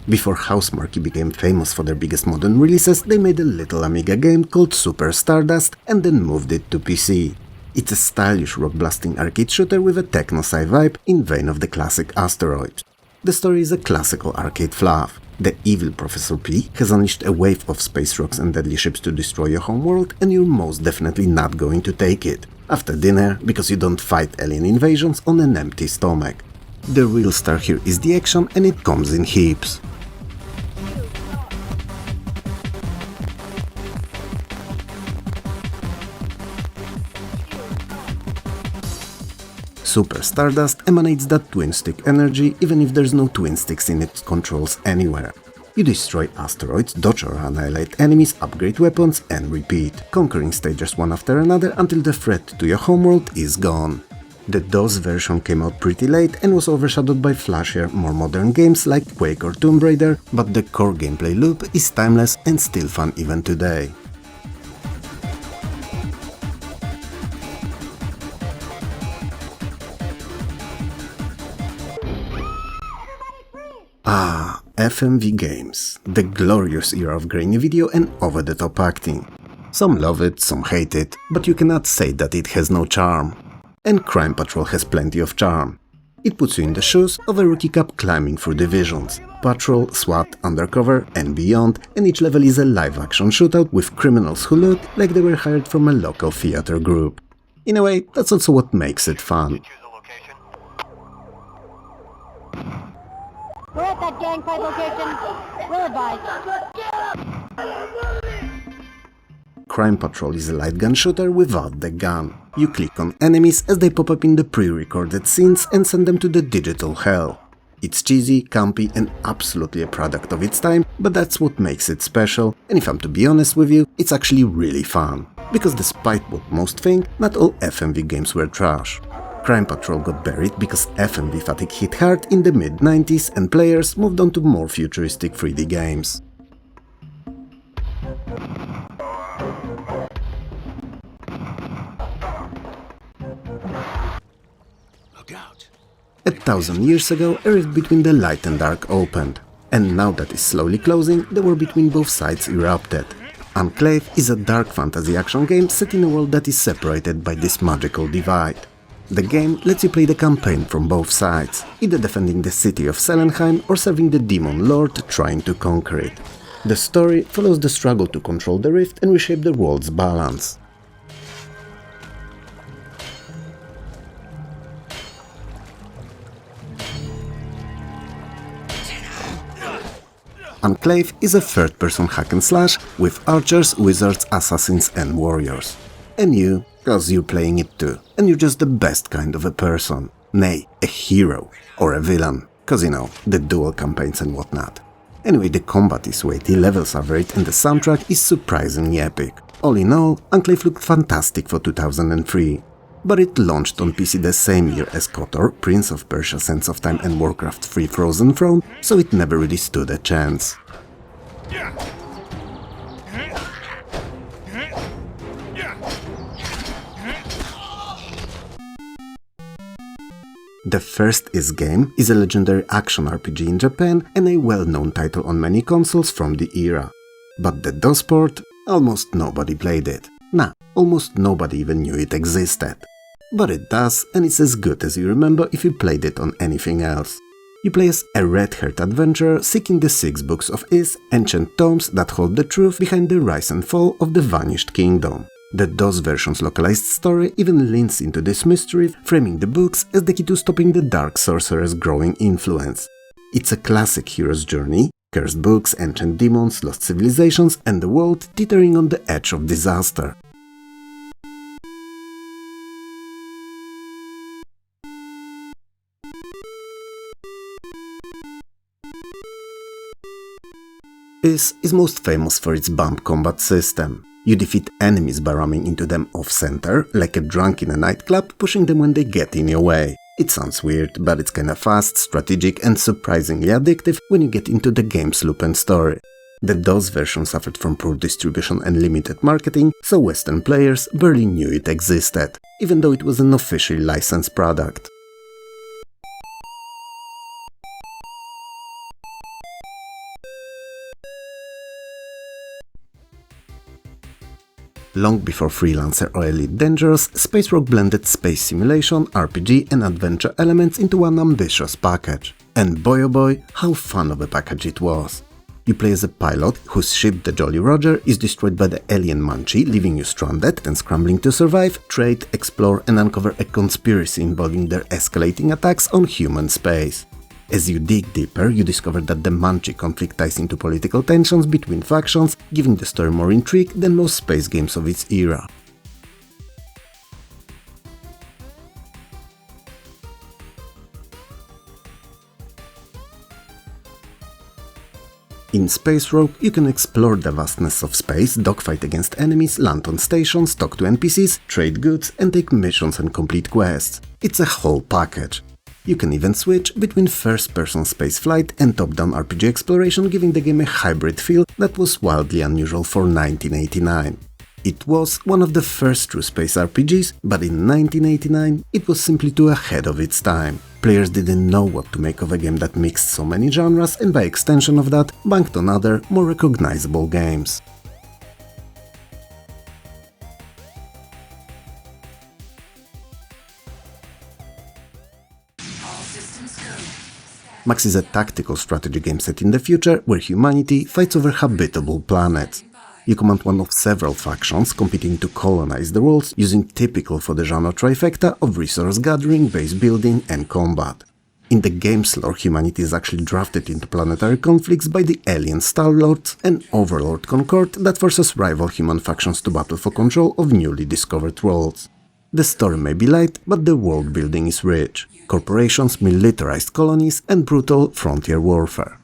Before Housemarque became famous for their biggest modern releases, they made a little Amiga game called Super Stardust and then moved it to PC. It's a stylish rock-blasting arcade shooter with a techno-sci vibe in vein of the classic Asteroid. The story is a classical arcade fluff. The evil Professor P has unleashed a wave of space rocks and deadly ships to destroy your homeworld, and you're most definitely not going to take it after dinner because you don't fight alien invasions on an empty stomach. The real star here is the action, and it comes in heaps. Super Stardust emanates that twin-stick energy even if there's no twin sticks in its controls anywhere. You destroy asteroids, dodge or annihilate enemies, upgrade weapons and repeat, conquering stages one after another until the threat to your homeworld is gone. The DOS version came out pretty late and was overshadowed by flashier, more modern games like Quake or Tomb Raider, but the core gameplay loop is timeless and still fun even today. Ah, FMV games, the glorious era of grainy video and over-the-top acting. Some love it, some hate it, but you cannot say that it has no charm. And Crime Patrol has plenty of charm. It puts you in the shoes of a rookie cop climbing through divisions, Patrol, SWAT, Undercover and beyond, and each level is a live-action shootout with criminals who look like they were hired from a local theater group. In a way, that's also what makes it fun. We're at that gang fight location. We'll advise. Crime Patrol is a light gun shooter without the gun. You click on enemies as they pop up in the pre-recorded scenes and send them to the digital hell. It's cheesy, campy and absolutely a product of its time, but that's what makes it special, and if I'm to be honest with you, it's actually really fun. Because despite what most think, not all FMV games were trash. Crime Patrol got buried because FMV fatigue hit hard in the mid-90s and players moved on to more futuristic 3D games. Look out. 1,000 years ago, a rift between the light and dark opened, and now that is slowly closing, the war between both sides erupted. Enclave is a dark fantasy action game set in a world that is separated by this magical divide. The game lets you play the campaign from both sides, either defending the city of Selenheim or serving the demon lord trying to conquer it. The story follows the struggle to control the rift and reshape the world's balance. Enclave is a third-person hack-and-slash with archers, wizards, assassins and warriors. And you, cause you're playing it too, and you're just the best kind of a person. Nay, a hero, or a villain, cause you know, the dual campaigns and whatnot. Anyway, the combat is weighty, levels are varied and the soundtrack is surprisingly epic. All in all, Enclave looked fantastic for 2003. But it launched on PC the same year as KOTOR, Prince of Persia: Sands of Time and Warcraft 3: Frozen Throne, so it never really stood a chance. The First Is game is a legendary action RPG in Japan and a well-known title on many consoles from the era. But the DOS port, almost nobody played it. Nah, almost nobody even knew it existed. But it does, and it's as good as you remember if you played it on anything else. You play as a red-haired adventurer seeking the 6 books of Is, ancient tomes that hold the truth behind the rise and fall of the vanished kingdom. The DOS version's localized story even leans into this mystery, framing the books as the key to stopping the Dark Sorcerer's growing influence. It's a classic hero's journey, cursed books, ancient demons, lost civilizations, and the world teetering on the edge of disaster. Is most famous for its bump combat system. You defeat enemies by ramming into them off-center, like a drunk in a nightclub, pushing them when they get in your way. It sounds weird, but it's kinda fast, strategic and surprisingly addictive when you get into the game's loop and story. The DOS version suffered from poor distribution and limited marketing, so Western players barely knew it existed, even though it was an officially licensed product. Long before Freelancer or Elite Dangerous, Space Rogue blended space simulation, RPG and adventure elements into one ambitious package. And boy oh boy, how fun of a package it was. You play as a pilot whose ship, the Jolly Roger, is destroyed by the alien Munchie, leaving you stranded and scrambling to survive, trade, explore and uncover a conspiracy involving their escalating attacks on human space. As you dig deeper, you discover that the Munchie conflict ties into political tensions between factions, giving the story more intrigue than most space games of its era. In Space Rogue, you can explore the vastness of space, dogfight against enemies, land on stations, talk to NPCs, trade goods and take missions and complete quests. It's a whole package. You can even switch between first-person spaceflight and top-down RPG exploration, giving the game a hybrid feel that was wildly unusual for 1989. It was one of the first true space RPGs, but in 1989 it was simply too ahead of its time. Players didn't know what to make of a game that mixed so many genres and by extension of that, banked on other, more recognizable games. Max is a tactical strategy game set in the future where humanity fights over habitable planets. You command one of several factions competing to colonize the world using typical for the genre trifecta of resource gathering, base building and combat. In the game's lore, humanity is actually drafted into planetary conflicts by the alien Star-Lords and Overlord Concord that forces rival human factions to battle for control of newly discovered worlds. The story may be light, but the world building is rich. Corporations, militarized colonies and brutal frontier warfare.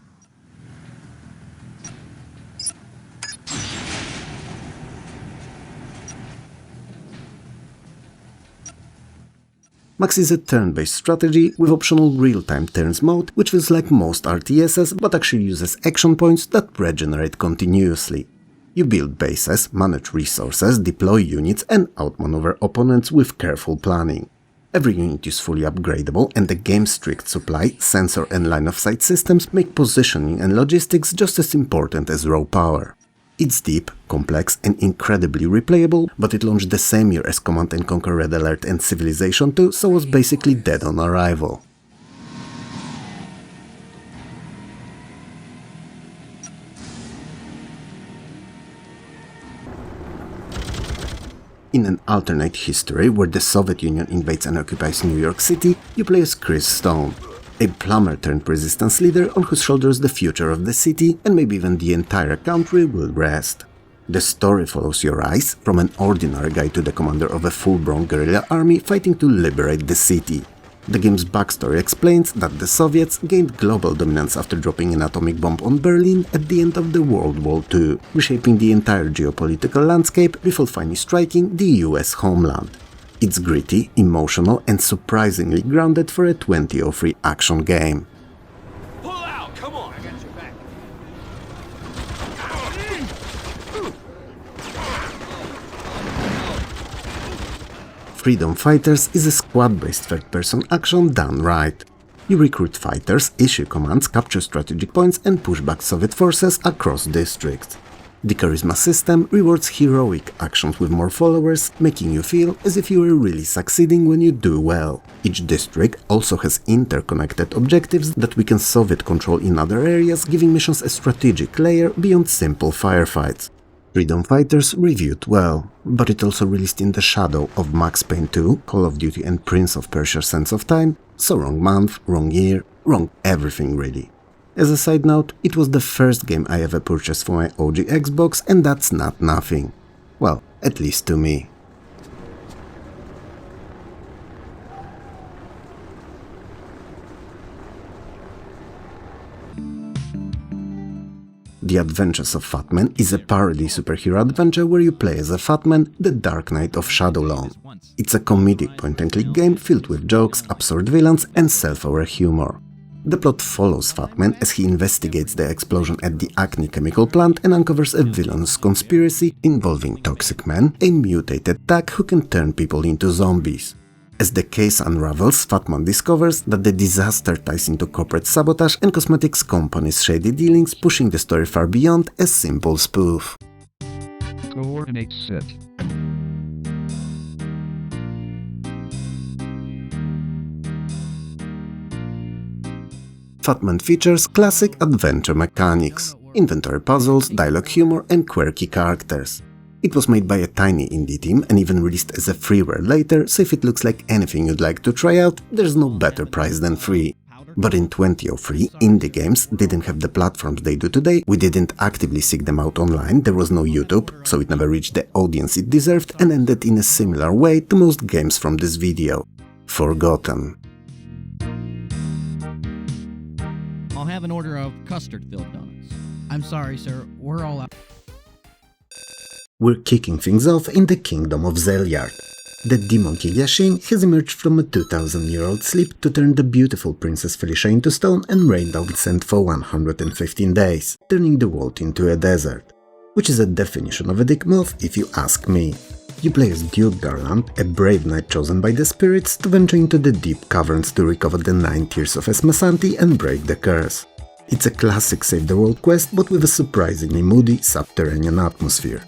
Max is a turn-based strategy with optional real-time turns mode, which feels like most RTSs but actually uses action points that regenerate continuously. You build bases, manage resources, deploy units and outmaneuver opponents with careful planning. Every unit is fully upgradable and the game's strict supply, sensor and line-of-sight systems make positioning and logistics just as important as raw power. It's deep, complex and incredibly replayable, but it launched the same year as Command & Conquer Red Alert and Civilization 2, so was basically dead on arrival. In an alternate history where the Soviet Union invades and occupies New York City, you play as Chris Stone, a plumber-turned-resistance leader on whose shoulders the future of the city, and maybe even the entire country, will rest. The story follows your rise from an ordinary guy to the commander of a full-blown guerrilla army fighting to liberate the city. The game's backstory explains that the Soviets gained global dominance after dropping an atomic bomb on Berlin at the end of the World War II, reshaping the entire geopolitical landscape before finally striking the US homeland. It's gritty, emotional, and surprisingly grounded for a 2003 action game. Pull out! Come on! I got your back. Freedom Fighters is a squad-based third-person action done right. You recruit fighters, issue commands, capture strategic points, and push back Soviet forces across districts. The charisma system rewards heroic actions with more followers, making you feel as if you are really succeeding when you do well. Each district also has interconnected objectives that weaken Soviet control in other areas, giving missions a strategic layer beyond simple firefights. Freedom Fighters reviewed well, but it also released in the shadow of Max Payne 2, Call of Duty and Prince of Persia: Sands of Time, so wrong month, wrong year, wrong everything really. As a side note, it was the first game I ever purchased for my OG Xbox, and that's not nothing. Well, at least to me. The Adventures of Fat Man is a parody superhero adventure where you play as a Fat Man, the Dark Knight of Shadowlawn. It's a comedic point-and-click game filled with jokes, absurd villains, and self-aware humor. The plot follows Fat Man as he investigates the explosion at the Acne chemical plant and uncovers a villainous conspiracy involving Toxic Man, a mutated tag who can turn people into zombies. As the case unravels, Fat Man discovers that the disaster ties into corporate sabotage and cosmetics companies' shady dealings, pushing the story far beyond a simple spoof. Coordinates set. Fat Man features classic adventure mechanics, inventory puzzles, dialogue humor, and quirky characters. It was made by a tiny indie team and even released as a freeware later, so if it looks like anything you'd like to try out, there's no better price than free. But in 2003, indie games didn't have the platforms they do today, we didn't actively seek them out online, there was no YouTube, so it never reached the audience it deserved and ended in a similar way to most games from this video. Forgotten. I'll have an order of custard-filled donuts. I'm sorry, sir. We're all out. We're kicking things off in the kingdom of Zelyard. The demon king Yashin has emerged from a 2000-year-old sleep to turn the beautiful princess Felicia into stone and rain down sand for 115 days, turning the world into a desert. Which is a definition of a dick move if you ask me. You play as Duke Garland, a brave knight chosen by the spirits to venture into the deep caverns to recover the 9 tears of Esmasanti and break the curse. It's a classic save the world quest, but with a surprisingly moody subterranean atmosphere.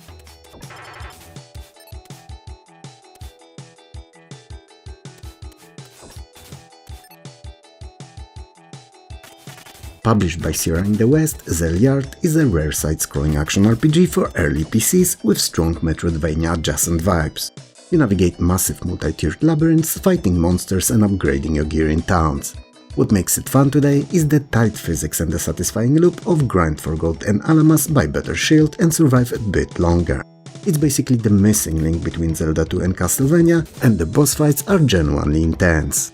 Published by Sierra in the West, Zelyard is a rare side-scrolling action RPG for early PCs with strong Metroidvania adjacent vibes. You navigate massive multi-tiered labyrinths, fighting monsters and upgrading your gear in towns. What makes it fun today is the tight physics and the satisfying loop of grind for gold and alamas, buy better shield and survive a bit longer. It's basically the missing link between Zelda 2 and Castlevania, and the boss fights are genuinely intense.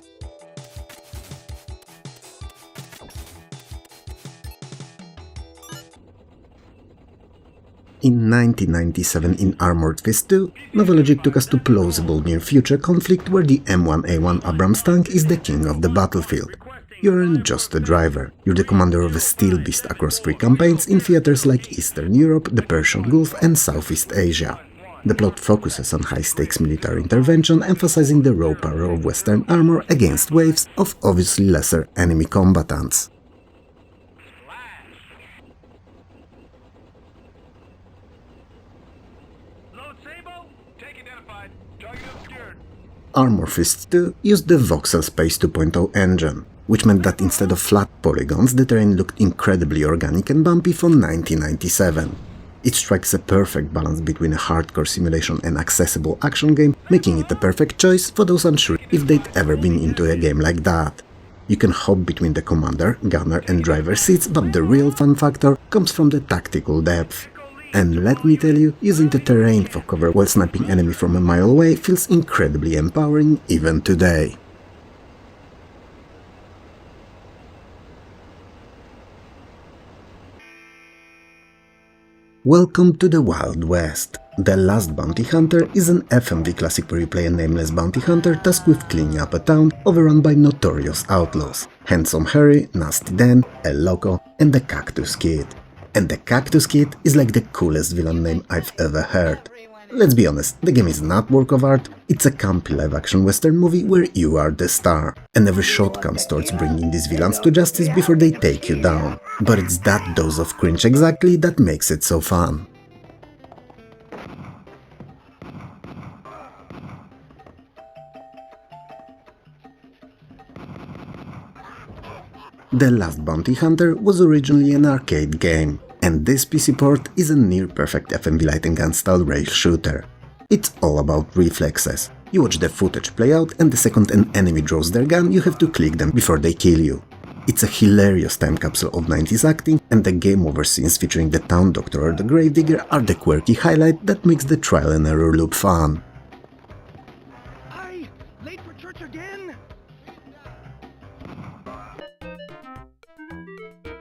In 1997 in Armored Fist 2, Novologic took us to plausible near-future conflict where the M1A1 Abrams tank is the king of the battlefield. You aren't just a driver, you're the commander of a steel beast across 3 campaigns in theaters like Eastern Europe, the Persian Gulf and Southeast Asia. The plot focuses on high-stakes military intervention, emphasizing the raw power of Western armor against waves of obviously lesser enemy combatants. Armor Fist 2 used the Voxel Space 2.0 engine, which meant that instead of flat polygons, the terrain looked incredibly organic and bumpy from 1997. It strikes a perfect balance between a hardcore simulation and accessible action game, making it a perfect choice for those unsure if they'd ever been into a game like that. You can hop between the commander, gunner and driver seats, but the real fun factor comes from the tactical depth. And let me tell you, using the terrain for cover while sniping enemy from a mile away feels incredibly empowering even today. Welcome to the Wild West. The Last Bounty Hunter is an FMV classic where you play a nameless bounty hunter tasked with cleaning up a town overrun by notorious outlaws. Handsome Harry, Nasty Dan, El Loco, and the Cactus Kid. And the Cactus Kid is like the coolest villain name I've ever heard. Let's be honest, the game is not work of art, it's a campy live-action western movie where you are the star, and every shot comes towards bringing these villains to justice before they take you down. But it's that dose of cringe exactly that makes it so fun. The Last Bounty Hunter was originally an arcade game, and this PC port is a near-perfect FMV light and gun style rail shooter. It's all about reflexes. You watch the footage play out, and the second an enemy draws their gun, you have to click them before they kill you. It's a hilarious time capsule of 90s acting, and the game over scenes featuring the town doctor or the gravedigger are the quirky highlight that makes the trial and error loop fun. Late for church again?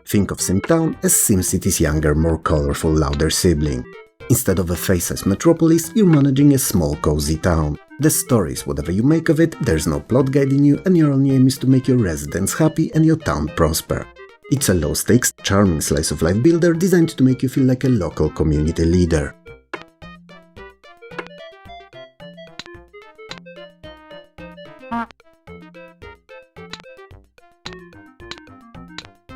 Think of SimTown as SimCity's younger, more colorful, louder sibling. Instead of a face-sized metropolis, you're managing a small, cozy town. The story is whatever you make of it, there's no plot guiding you, and your only aim is to make your residents happy and your town prosper. It's a low-stakes, charming slice-of-life builder designed to make you feel like a local community leader.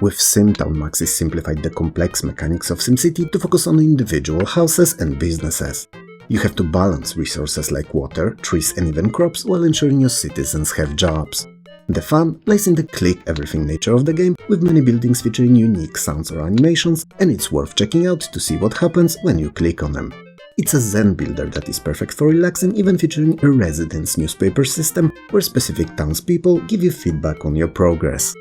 With SimTown, Maxis simplified the complex mechanics of SimCity to focus on individual houses and businesses. You have to balance resources like water, trees and even crops while ensuring your citizens have jobs. The fun lies in the click-everything nature of the game, with many buildings featuring unique sounds or animations, and it's worth checking out to see what happens when you click on them. It's a zen builder that is perfect for relaxing, even featuring a residence newspaper system where specific townspeople give you feedback on your progress.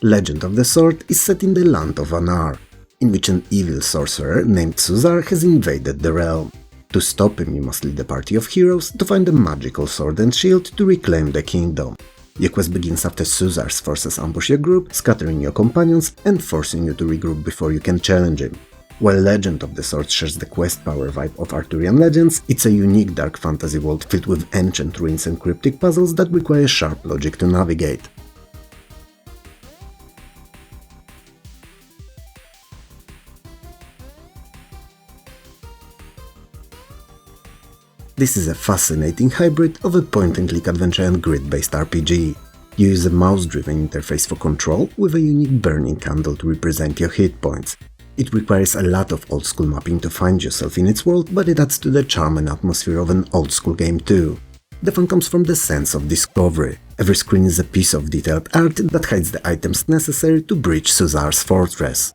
Legend of the Sword is set in the land of Anar, in which an evil sorcerer named Suzar has invaded the realm. To stop him, you must lead a party of heroes to find a magical sword and shield to reclaim the kingdom. Your quest begins after Suzar's forces ambush your group, scattering your companions and forcing you to regroup before you can challenge him. While Legend of the Sword shares the quest power vibe of Arthurian legends, it's a unique dark fantasy world filled with ancient ruins and cryptic puzzles that require sharp logic to navigate. This is a fascinating hybrid of a point-and-click adventure and grid-based RPG. You use a mouse-driven interface for control, with a unique burning candle to represent your hit points. It requires a lot of old-school mapping to find yourself in its world, but it adds to the charm and atmosphere of an old-school game too. The fun comes from the sense of discovery. Every screen is a piece of detailed art that hides the items necessary to breach Suzar's fortress.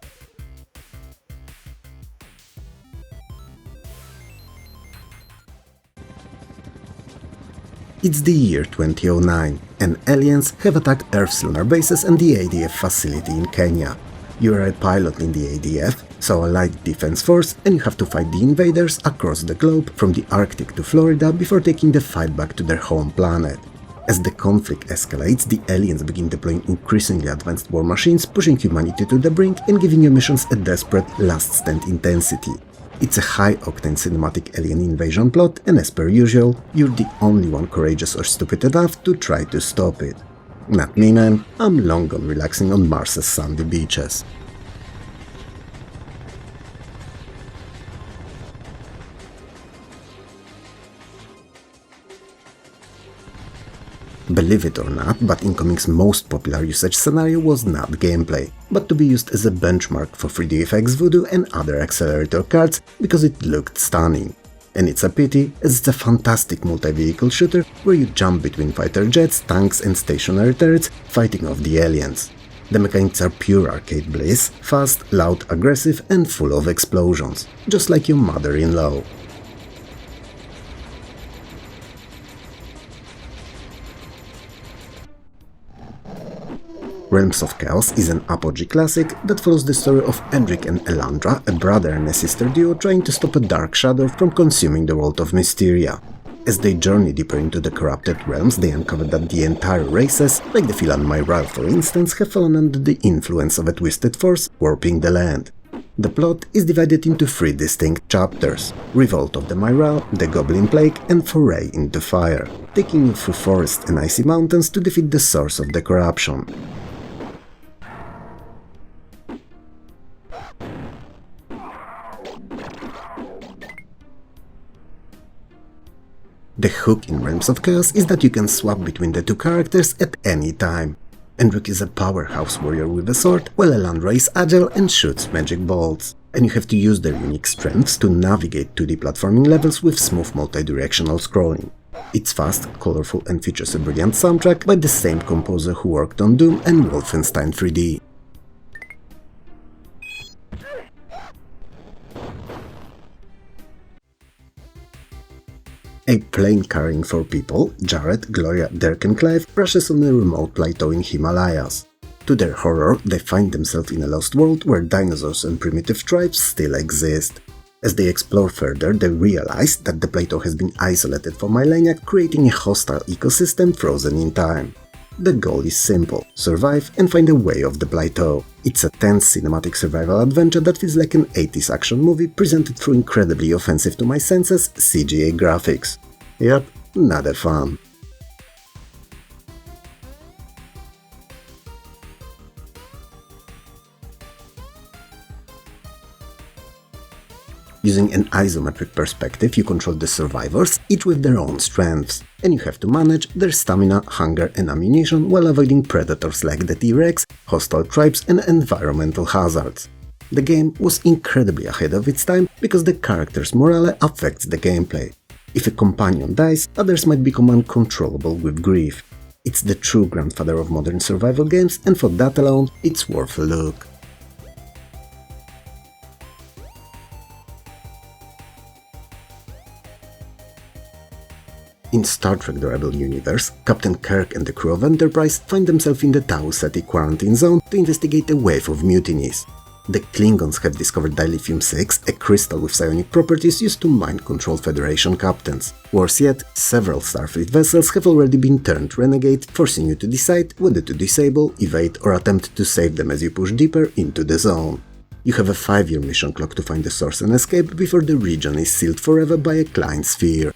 It's the year 2009, and aliens have attacked Earth's lunar bases and the ADF facility in Kenya. You are a pilot in the ADF, so a light defense force, and you have to fight the invaders across the globe, from the Arctic to Florida, before taking the fight back to their home planet. As the conflict escalates, the aliens begin deploying increasingly advanced war machines, pushing humanity to the brink and giving your missions a desperate last-stand intensity. It's a high-octane cinematic alien invasion plot, and as per usual, you're the only one courageous or stupid enough to try to stop it. Not me, man, I'm long gone relaxing on Mars's sandy beaches. Believe it or not, but Incoming's most popular usage scenario was not gameplay, but to be used as a benchmark for 3DFX Voodoo and other accelerator cards because it looked stunning. And it's a pity, as it's a fantastic multi-vehicle shooter where you jump between fighter jets, tanks and stationary turrets, fighting off the aliens. The mechanics are pure arcade bliss, fast, loud, aggressive and full of explosions, just like your mother-in-law. Realms of Chaos is an apogee classic that follows the story of Edric and Elandra, a brother and a sister duo trying to stop a dark shadow from consuming the world of Mysteria. As they journey deeper into the corrupted realms, they uncover that the entire races, like the Philan Myral for instance, have fallen under the influence of a twisted force warping the land. The plot is divided into 3 distinct chapters: Revolt of the Myral, the Goblin Plague, and Foray into Fire, taking you through forests and icy mountains to defeat the source of the corruption. The hook in Realms of Chaos is that you can swap between the 2 characters at any time. Enric is a powerhouse warrior with a sword, while Elandra is agile and shoots magic bolts, and you have to use their unique strengths to navigate 2D platforming levels with smooth multi-directional scrolling. It's fast, colorful and features a brilliant soundtrack by the same composer who worked on Doom and Wolfenstein 3D. A plane carrying 4 people, Jared, Gloria, Dirk and Clive, crashes on a remote plateau in Himalayas. To their horror, they find themselves in a lost world where dinosaurs and primitive tribes still exist. As they explore further, they realize that the plateau has been isolated for millennia, creating a hostile ecosystem frozen in time. The goal is simple: survive and find a way off the plateau. It's a tense cinematic survival adventure that feels like an 80s action movie presented through incredibly offensive to my senses CGI graphics. Yep, nada fun. Using an isometric perspective, you control the survivors, each with their own strengths, and you have to manage their stamina, hunger and ammunition while avoiding predators like the T-Rex, hostile tribes and environmental hazards. The game was incredibly ahead of its time because the character's morale affects the gameplay. If a companion dies, others might become uncontrollable with grief. It's the true grandfather of modern survival games, and for that alone, it's worth a look. In Star Trek The Rebel Universe, Captain Kirk and the crew of Enterprise find themselves in the Tau Ceti quarantine zone to investigate a wave of mutinies. The Klingons have discovered dilithium-6, a crystal with psionic properties used to mind-control Federation captains. Worse yet, several Starfleet vessels have already been turned renegade, forcing you to decide whether to disable, evade or attempt to save them as you push deeper into the zone. You have a 5-year mission clock to find the source and escape before the region is sealed forever by a Klein sphere.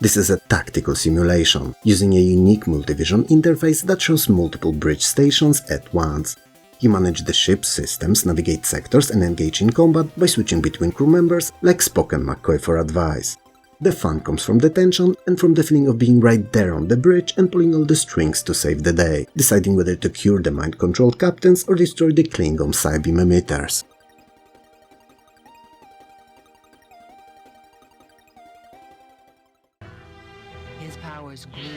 This is a tactical simulation, using a unique multivision interface that shows multiple bridge stations at once. You manage the ship's systems, navigate sectors and engage in combat by switching between crew members like Spock and McCoy for advice. The fun comes from the tension and from the feeling of being right there on the bridge and pulling all the strings to save the day, deciding whether to cure the mind-controlled captains or destroy the Klingon psi-beam emitters.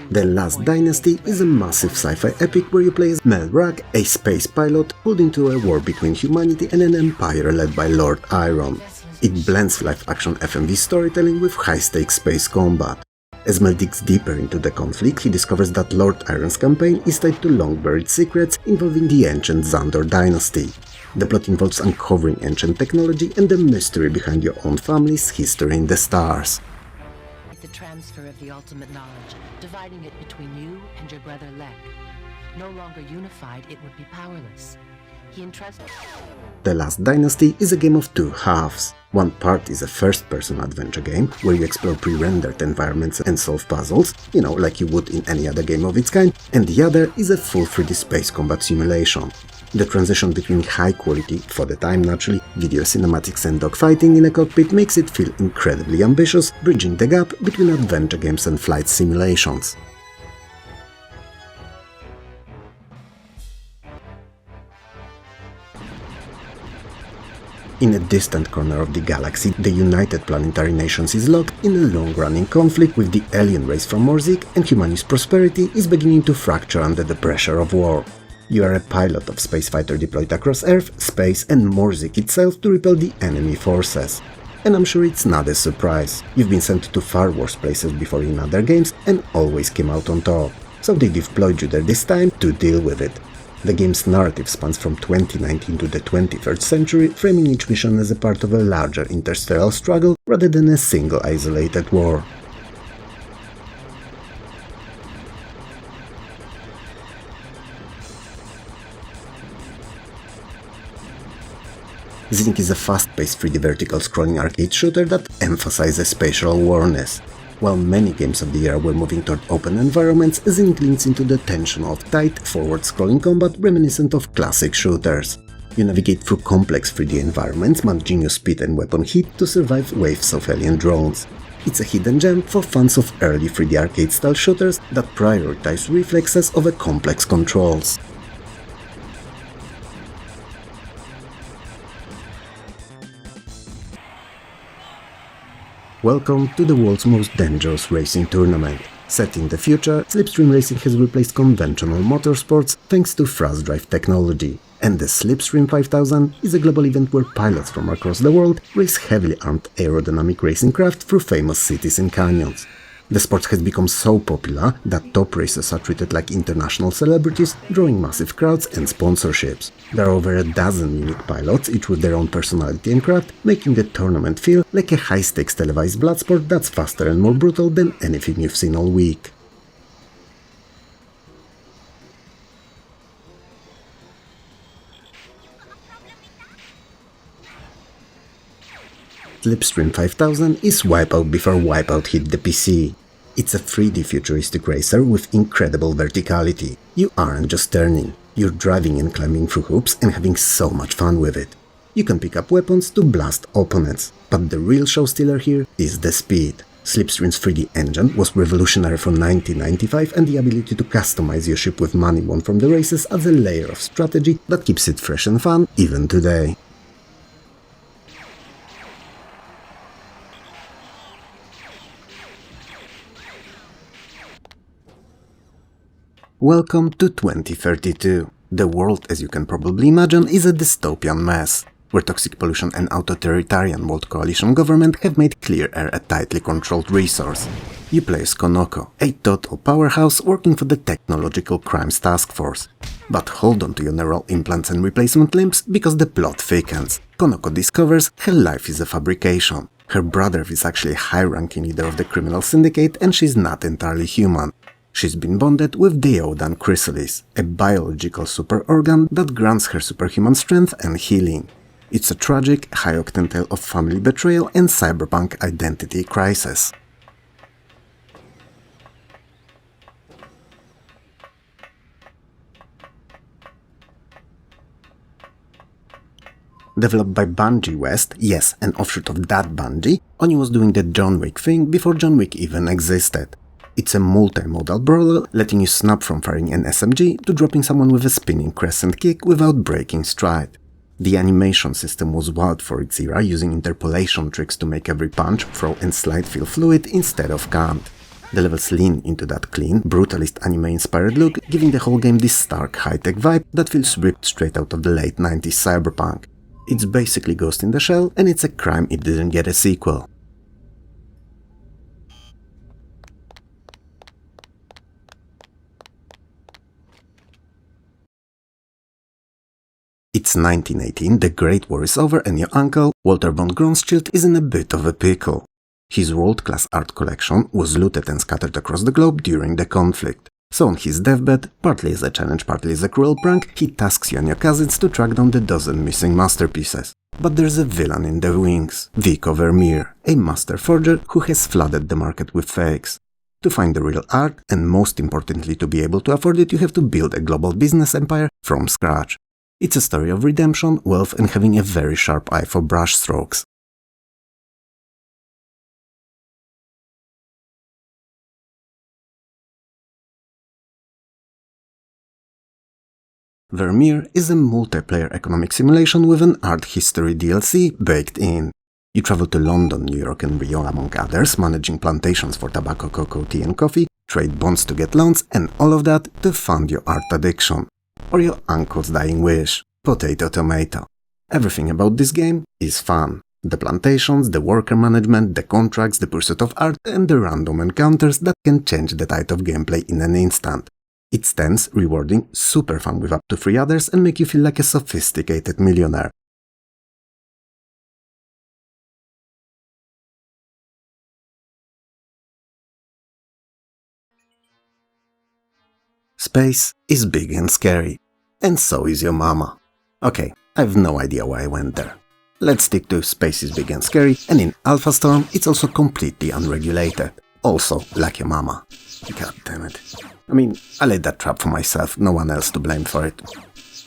The Last Dynasty is a massive sci-fi epic where you play as Mel Rag, a space pilot pulled into a war between humanity and an empire led by Lord Iron. It blends live-action FMV storytelling with high-stakes space combat. As Mel digs deeper into the conflict, he discovers that Lord Iron's campaign is tied to long-buried secrets involving the ancient Xandor dynasty. The plot involves uncovering ancient technology and the mystery behind your own family's history in the stars. The transfer of the ultimate knowledge, dividing it between you and your brother Lek. No longer unified, it would be powerless. He entrusted... The Last Dynasty is a game of 2 halves. One part is a first-person adventure game, where you explore pre-rendered environments and solve puzzles, like you would in any other game of its kind, and the other is a full 3D space combat simulation. The transition between high-quality, for the time naturally, video cinematics and dogfighting in a cockpit makes it feel incredibly ambitious, bridging the gap between adventure games and flight simulations. In a distant corner of the galaxy, the United Planetary Nations is locked in a long-running conflict with the alien race from Morzik, and humanity's prosperity is beginning to fracture under the pressure of war. You are a pilot of spacefighter deployed across Earth, space and Morzik itself to repel the enemy forces. And I'm sure it's not a surprise. You've been sent to far worse places before in other games and always came out on top. So they deployed you there this time to deal with it. The game's narrative spans from 2019 to the 23rd century, framing each mission as a part of a larger interstellar struggle rather than a single isolated war. Zinc is a fast-paced 3D vertical-scrolling arcade shooter that emphasizes spatial awareness. While many games of the era were moving toward open environments, Zinc leans into the tension of tight, forward-scrolling combat reminiscent of classic shooters. You navigate through complex 3D environments, managing your speed and weapon heat to survive waves of alien drones. It's a hidden gem for fans of early 3D arcade-style shooters that prioritize reflexes over complex controls. Welcome to the world's most dangerous racing tournament. Set in the future, slipstream racing has replaced conventional motorsports thanks to thrust drive technology. And the Slipstream 5000 is a global event where pilots from across the world race heavily armed aerodynamic racing craft through famous cities and canyons. The sport has become so popular that top racers are treated like international celebrities, drawing massive crowds and sponsorships. There are over a dozen unique pilots, each with their own personality and craft, making the tournament feel like a high-stakes televised blood sport that's faster and more brutal than anything you've seen all week. Slipstream 5000 is Wipeout before Wipeout hit the PC. It's a 3D futuristic racer with incredible verticality. You aren't just turning, you're driving and climbing through hoops and having so much fun with it. You can pick up weapons to blast opponents, but the real show stealer here is the speed. Slipstream's 3D engine was revolutionary from 1995, and the ability to customize your ship with money won from the races adds a layer of strategy that keeps it fresh and fun even today. Welcome to 2032. The world, as you can probably imagine, is a dystopian mess, where toxic pollution and authoritarian world coalition government have made clear air a tightly controlled resource. You play as Konoko, a total powerhouse working for the Technological Crimes Task Force. But hold on to your neural implants and replacement limbs, because the plot thickens. Konoko discovers her life is a fabrication. Her brother is actually a high-ranking leader of the criminal syndicate, and she's not entirely human. She's been bonded with the Deodan chrysalis, a biological superorgan that grants her superhuman strength and healing. It's a tragic, high-octane tale of family betrayal and cyberpunk identity crisis. Developed by Bungie West, yes, an offshoot of that Bungie, Oni was doing the John Wick thing before John Wick even existed. It's a multi-modal brawler, letting you snap from firing an SMG to dropping someone with a spinning crescent kick without breaking stride. The animation system was wild for its era, using interpolation tricks to make every punch, throw and slide feel fluid instead of canned. The levels lean into that clean, brutalist anime-inspired look, giving the whole game this stark high-tech vibe that feels ripped straight out of the late 90s cyberpunk. It's basically Ghost in the Shell, and it's a crime it didn't get a sequel. It's 1918, the Great War is over, and your uncle, Walter von Gronschild, is in a bit of a pickle. His world-class art collection was looted and scattered across the globe during the conflict. So on his deathbed, partly as a challenge, partly as a cruel prank, he tasks you and your cousins to track down the dozen missing masterpieces. But there's a villain in the wings, Vico Vermeer, a master forger who has flooded the market with fakes. To find the real art, and most importantly to be able to afford it, you have to build a global business empire from scratch. It's a story of redemption, wealth, and having a very sharp eye for brushstrokes. Vermeer is a multiplayer economic simulation with an art history DLC baked in. You travel to London, New York, and Rio among others, managing plantations for tobacco, cocoa, tea, and coffee, trade bonds to get loans, and all of that to fund your art addiction. Or your uncle's dying wish. Potato tomato. Everything about this game is fun. The plantations, the worker management, the contracts, the pursuit of art, and the random encounters that can change the tide of gameplay in an instant. It's tense, rewarding, super fun with up to 3 others and make you feel like a sophisticated millionaire. Space is big and scary. And so is your mama. Okay, I have no idea why I went there. Let's stick to space is big and scary, and in Alpha Storm it's also completely unregulated. Also, like your mama. God damn it. I mean, I laid that trap for myself, no one else to blame for it.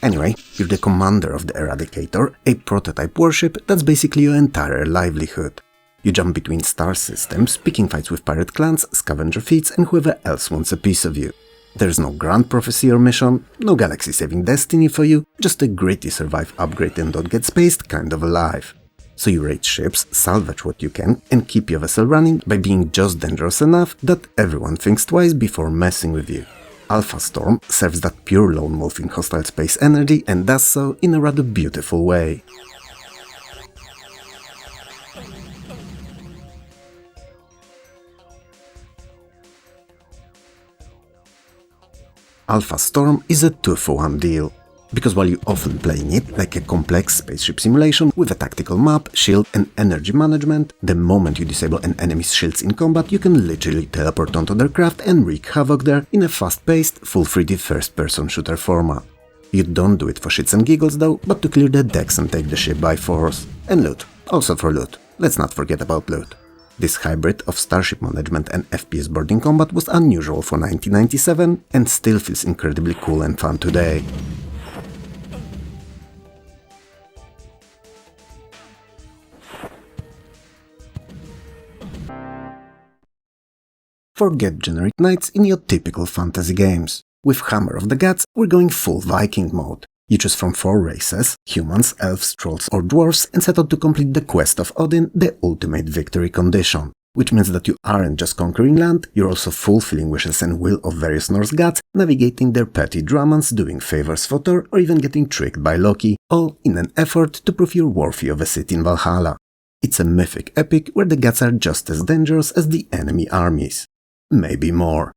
Anyway, you're the commander of the Eradicator, a prototype warship that's basically your entire livelihood. You jump between star systems, picking fights with pirate clans, scavenger feats, and whoever else wants a piece of you. There's no grand prophecy or mission, no galaxy-saving destiny for you, just a gritty survive, upgrade and don't get spaced kind of a life. So you raid ships, salvage what you can, and keep your vessel running by being just dangerous enough that everyone thinks twice before messing with you. Alpha Storm serves that pure lone wolf in hostile space energy and does so in a rather beautiful way. Alpha Storm is a 2-for-1 deal, because while you often playing it like a complex spaceship simulation with a tactical map, shield and energy management, the moment you disable an enemy's shields in combat you can literally teleport onto their craft and wreak havoc there in a fast-paced, full 3D first-person shooter format. You don't do it for shits and giggles though, but to clear the decks and take the ship by force. And loot, also for loot, let's not forget about loot. This hybrid of starship management and FPS boarding combat was unusual for 1997 and still feels incredibly cool and fun today. Forget generic knights in your typical fantasy games. With Hammer of the Gods, we're going full Viking mode. You choose from 4 races, humans, elves, trolls or dwarves, and set out to complete the quest of Odin, the ultimate victory condition. Which means that you aren't just conquering land, you're also fulfilling wishes and will of various Norse gods, navigating their petty dramas, doing favors for Thor, or even getting tricked by Loki, all in an effort to prove you're worthy of a seat in Valhalla. It's a mythic epic where the gods are just as dangerous as the enemy armies. Maybe more.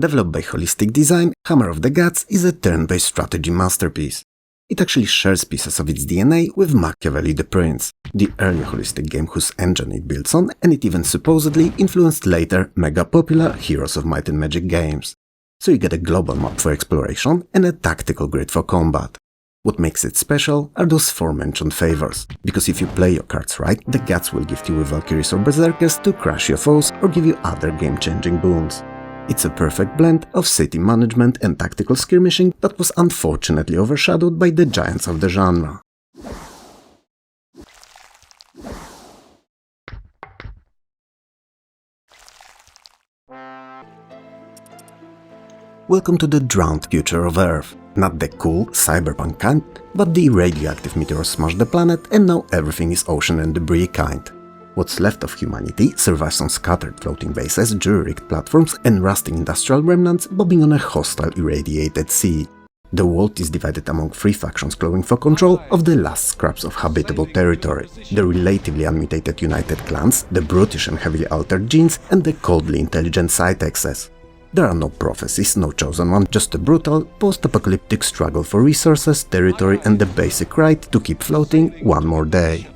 Developed by Holistic Design, Hammer of the Gods is a turn-based strategy masterpiece. It actually shares pieces of its DNA with Machiavelli the Prince, the early Holistic game whose engine it builds on, and it even supposedly influenced later mega-popular Heroes of Might and Magic games. So you get a global map for exploration and a tactical grid for combat. What makes it special are those 4 mentioned favors, because if you play your cards right, the gods will gift you with Valkyries or Berserkers to crush your foes or give you other game-changing boons. It's a perfect blend of city management and tactical skirmishing that was unfortunately overshadowed by the giants of the genre. Welcome to the drowned future of Earth. Not the cool, cyberpunk kind, but the radioactive meteor smashed the planet and now everything is ocean and debris kind. What's left of humanity survives on scattered floating bases, jury-rigged platforms and rusting industrial remnants bobbing on a hostile irradiated sea. The world is divided among 3 factions clawing for control of the last scraps of habitable territory. The relatively unmutated United Clans, the brutish and heavily altered genes, and the coldly intelligent Cytexes. There are no prophecies, no chosen one, just a brutal, post-apocalyptic struggle for resources, territory and the basic right to keep floating one more day.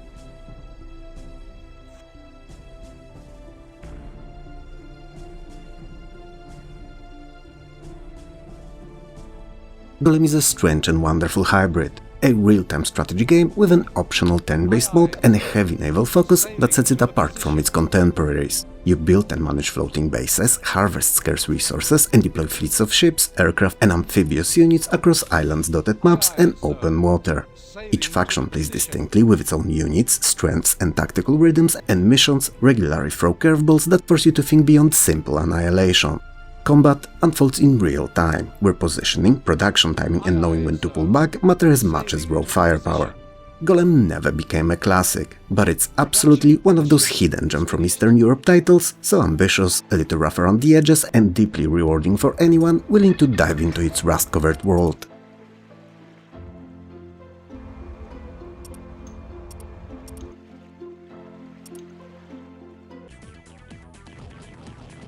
Golem is a strange and wonderful hybrid, a real-time strategy game with an optional turn-based mode and a heavy naval focus that sets it apart from its contemporaries. You build and manage floating bases, harvest scarce resources and deploy fleets of ships, aircraft and amphibious units across islands, dotted maps and open water. Each faction plays distinctly with its own units, strengths and tactical rhythms, and missions regularly throw curveballs that force you to think beyond simple annihilation. Combat unfolds in real time, where positioning, production timing and knowing when to pull back matter as much as raw firepower. Golem never became a classic, but it's absolutely one of those hidden gems from Eastern Europe titles, so ambitious, a little rough around the edges and deeply rewarding for anyone willing to dive into its rust-covered world.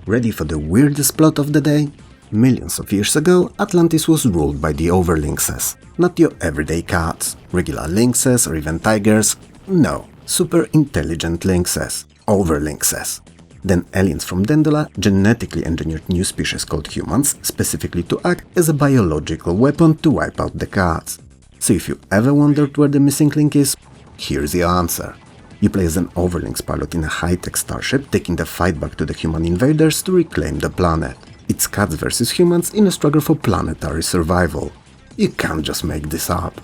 Ready for the weirdest plot of the day? Millions of years ago, Atlantis was ruled by the overlynxes. Not your everyday cats, regular lynxes or even tigers. No, super intelligent lynxes. Overlynxes. Then aliens from Dendola genetically engineered new species called humans, specifically to act as a biological weapon to wipe out the cats. So if you ever wondered where the missing link is, here's the answer. You play as an overlynx pilot in a high-tech starship, taking the fight back to the human invaders to reclaim the planet. It's cats versus humans in a struggle for planetary survival. You can't just make this up.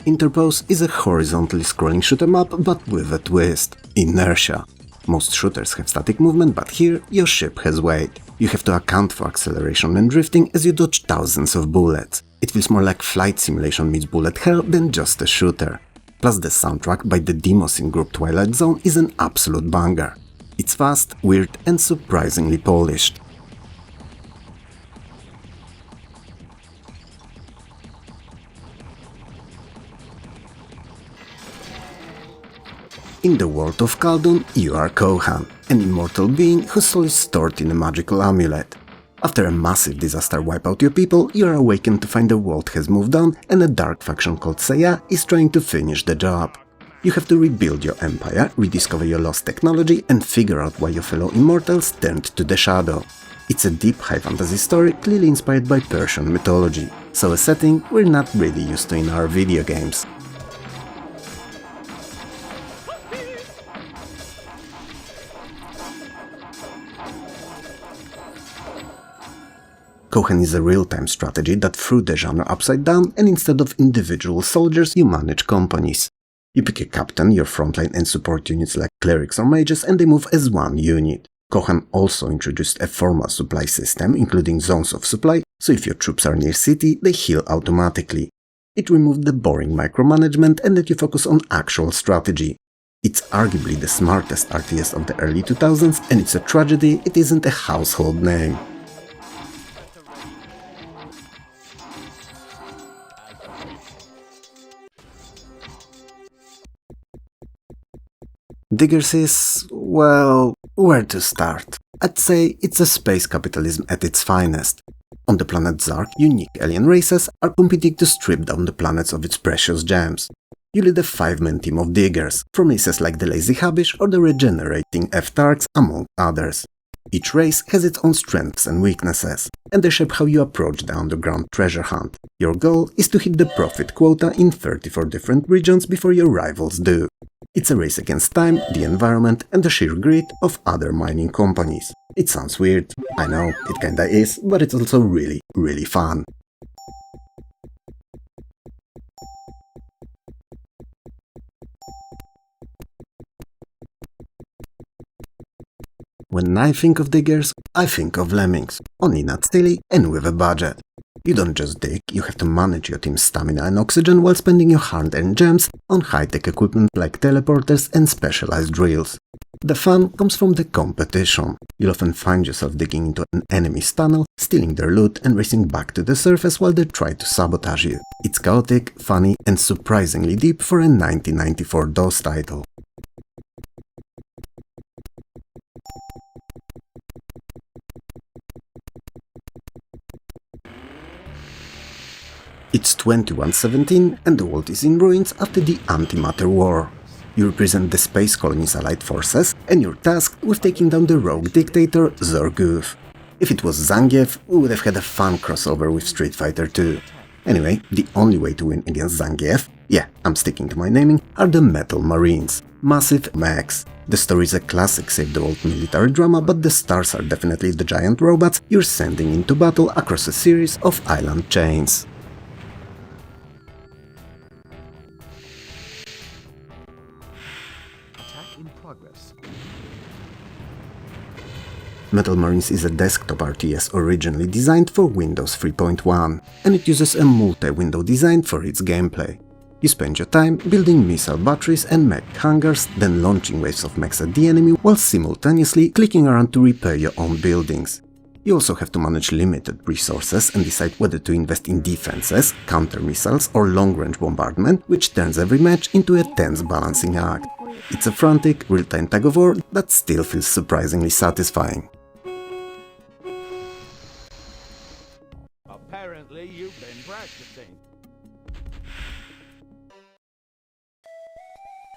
Interpose is a horizontally scrolling shoot-'em-up, but with a twist. Inertia. Most shooters have static movement, but here your ship has weight. You have to account for acceleration and drifting as you dodge thousands of bullets. It feels more like flight simulation meets bullet hell than just a shooter. Plus the soundtrack by the demoscene group Twilight Zone is an absolute banger. It's fast, weird and surprisingly polished. In the world of Khaldun, you are Kohan, an immortal being whose soul is stored in a magical amulet. After a massive disaster wipe out your people, you are awakened to find the world has moved on and a dark faction called Saya is trying to finish the job. You have to rebuild your empire, rediscover your lost technology and figure out why your fellow immortals turned to the shadow. It's a deep high fantasy story clearly inspired by Persian mythology, so a setting we're not really used to in our video games. Kohan is a real-time strategy that threw the genre upside down, and instead of individual soldiers, you manage companies. You pick a captain, your frontline and support units like clerics or mages, and they move as one unit. Kohan also introduced a formal supply system, including zones of supply, so if your troops are near city, they heal automatically. It removed the boring micromanagement and let you focus on actual strategy. It's arguably the smartest RTS of the early 2000s, and it's a tragedy it isn't a household name. Diggers is, well, where to start? I'd say it's a space capitalism at its finest. On the planet Zark, unique alien races are competing to strip down the planets of its precious gems. You lead a 5-man team of diggers, from races like the Lazy Habish or the regenerating F-Tarks, among others. Each race has its own strengths and weaknesses, and they shape how you approach the underground treasure hunt. Your goal is to hit the profit quota in 34 different regions before your rivals do. It's a race against time, the environment, and the sheer greed of other mining companies. It sounds weird, I know, it kinda is, but it's also really, really fun. When I think of diggers, I think of lemmings, only not silly and with a budget. You don't just dig, you have to manage your team's stamina and oxygen while spending your hard-earned gems on high-tech equipment like teleporters and specialized drills. The fun comes from the competition. You'll often find yourself digging into an enemy's tunnel, stealing their loot and racing back to the surface while they try to sabotage you. It's chaotic, funny and surprisingly deep for a 1994 DOS title. It's 2117 and the world is in ruins after the Antimatter War. You represent the Space Colony's allied forces and you're tasked with taking down the rogue dictator Zorgoof. If it was Zangief, we would have had a fun crossover with Street Fighter 2. Anyway, the only way to win against Zangief, yeah, I'm sticking to my naming, are the Metal Marines. Massive mechs. The story is a classic Save the World military drama, but the stars are definitely the giant robots you're sending into battle across a series of island chains. Metal Marines is a desktop RTS originally designed for Windows 3.1, and it uses a multi-window design for its gameplay. You spend your time building missile batteries and mech hangars, then launching waves of mechs at the enemy while simultaneously clicking around to repair your own buildings. You also have to manage limited resources and decide whether to invest in defenses, counter-missiles or long-range bombardment, which turns every match into a tense balancing act. It's a frantic, real-time tug-of-war that still feels surprisingly satisfying. Apparently you've been practicing.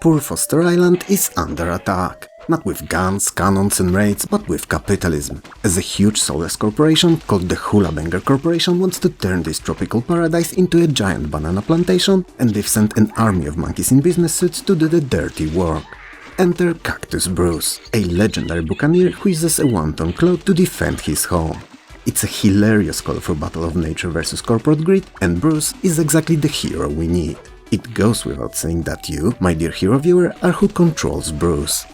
Poor Foster Island is under attack. Not with guns, cannons and raids, but with capitalism. As a huge soulless corporation called the Hula Banger Corporation wants to turn this tropical paradise into a giant banana plantation, and they've sent an army of monkeys in business suits to do the dirty work. Enter Cactus Bruce, a legendary buccaneer who uses a one-ton cloak to defend his home. It's a hilarious colorful battle of nature versus corporate greed, and Bruce is exactly the hero we need. It goes without saying that you, my dear hero viewer, are who controls Bruce.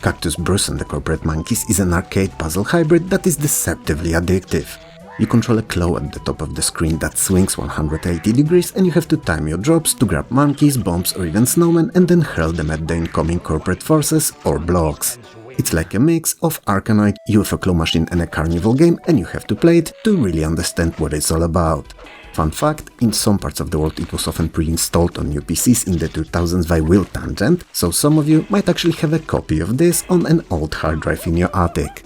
Cactus Bruce and the Corporate Monkeys is an arcade puzzle hybrid that is deceptively addictive. You control a claw at the top of the screen that swings 180 degrees and you have to time your drops to grab monkeys, bombs or even snowmen and then hurl them at the incoming corporate forces or blocks. It's like a mix of Arkanoid, UFO claw machine and a carnival game, and you have to play it to really understand what it's all about. Fun fact, in some parts of the world it was often pre-installed on new PCs in the 2000s via Will Tangent, so some of you might actually have a copy of this on an old hard drive in your attic.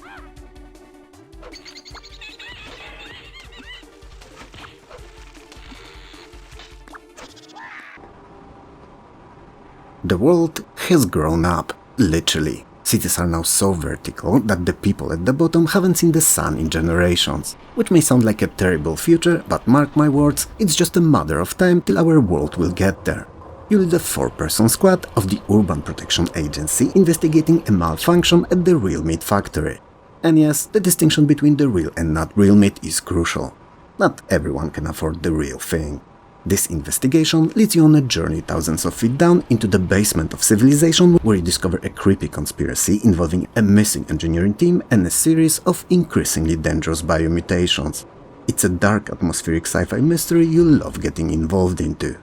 The world has grown up, literally. Cities are now so vertical that the people at the bottom haven't seen the sun in generations. Which may sound like a terrible future, but mark my words, it's just a matter of time till our world will get there. You lead a 4-person squad of the Urban Protection Agency investigating a malfunction at the real meat factory. And yes, the distinction between the real and not real meat is crucial. Not everyone can afford the real thing. This investigation leads you on a journey thousands of feet down into the basement of civilization, where you discover a creepy conspiracy involving a missing engineering team and a series of increasingly dangerous biomutations. It's a dark atmospheric sci-fi mystery you'll love getting involved into.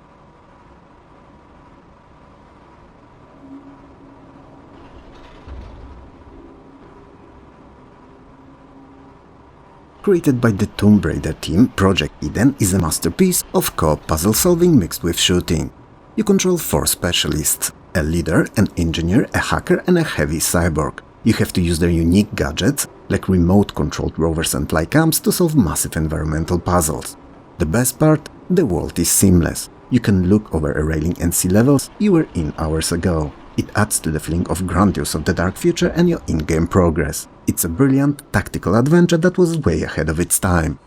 Created by the Tomb Raider team, Project Eden is a masterpiece of co-op puzzle solving mixed with shooting. You control 4 specialists, a leader, an engineer, a hacker and a heavy cyborg. You have to use their unique gadgets, like remote-controlled rovers and flycams, to solve massive environmental puzzles. The best part? The world is seamless. You can look over a railing and see levels you were in hours ago. It adds to the feeling of grandiose of the dark future and your in-game progress. It's a brilliant, tactical adventure that was way ahead of its time.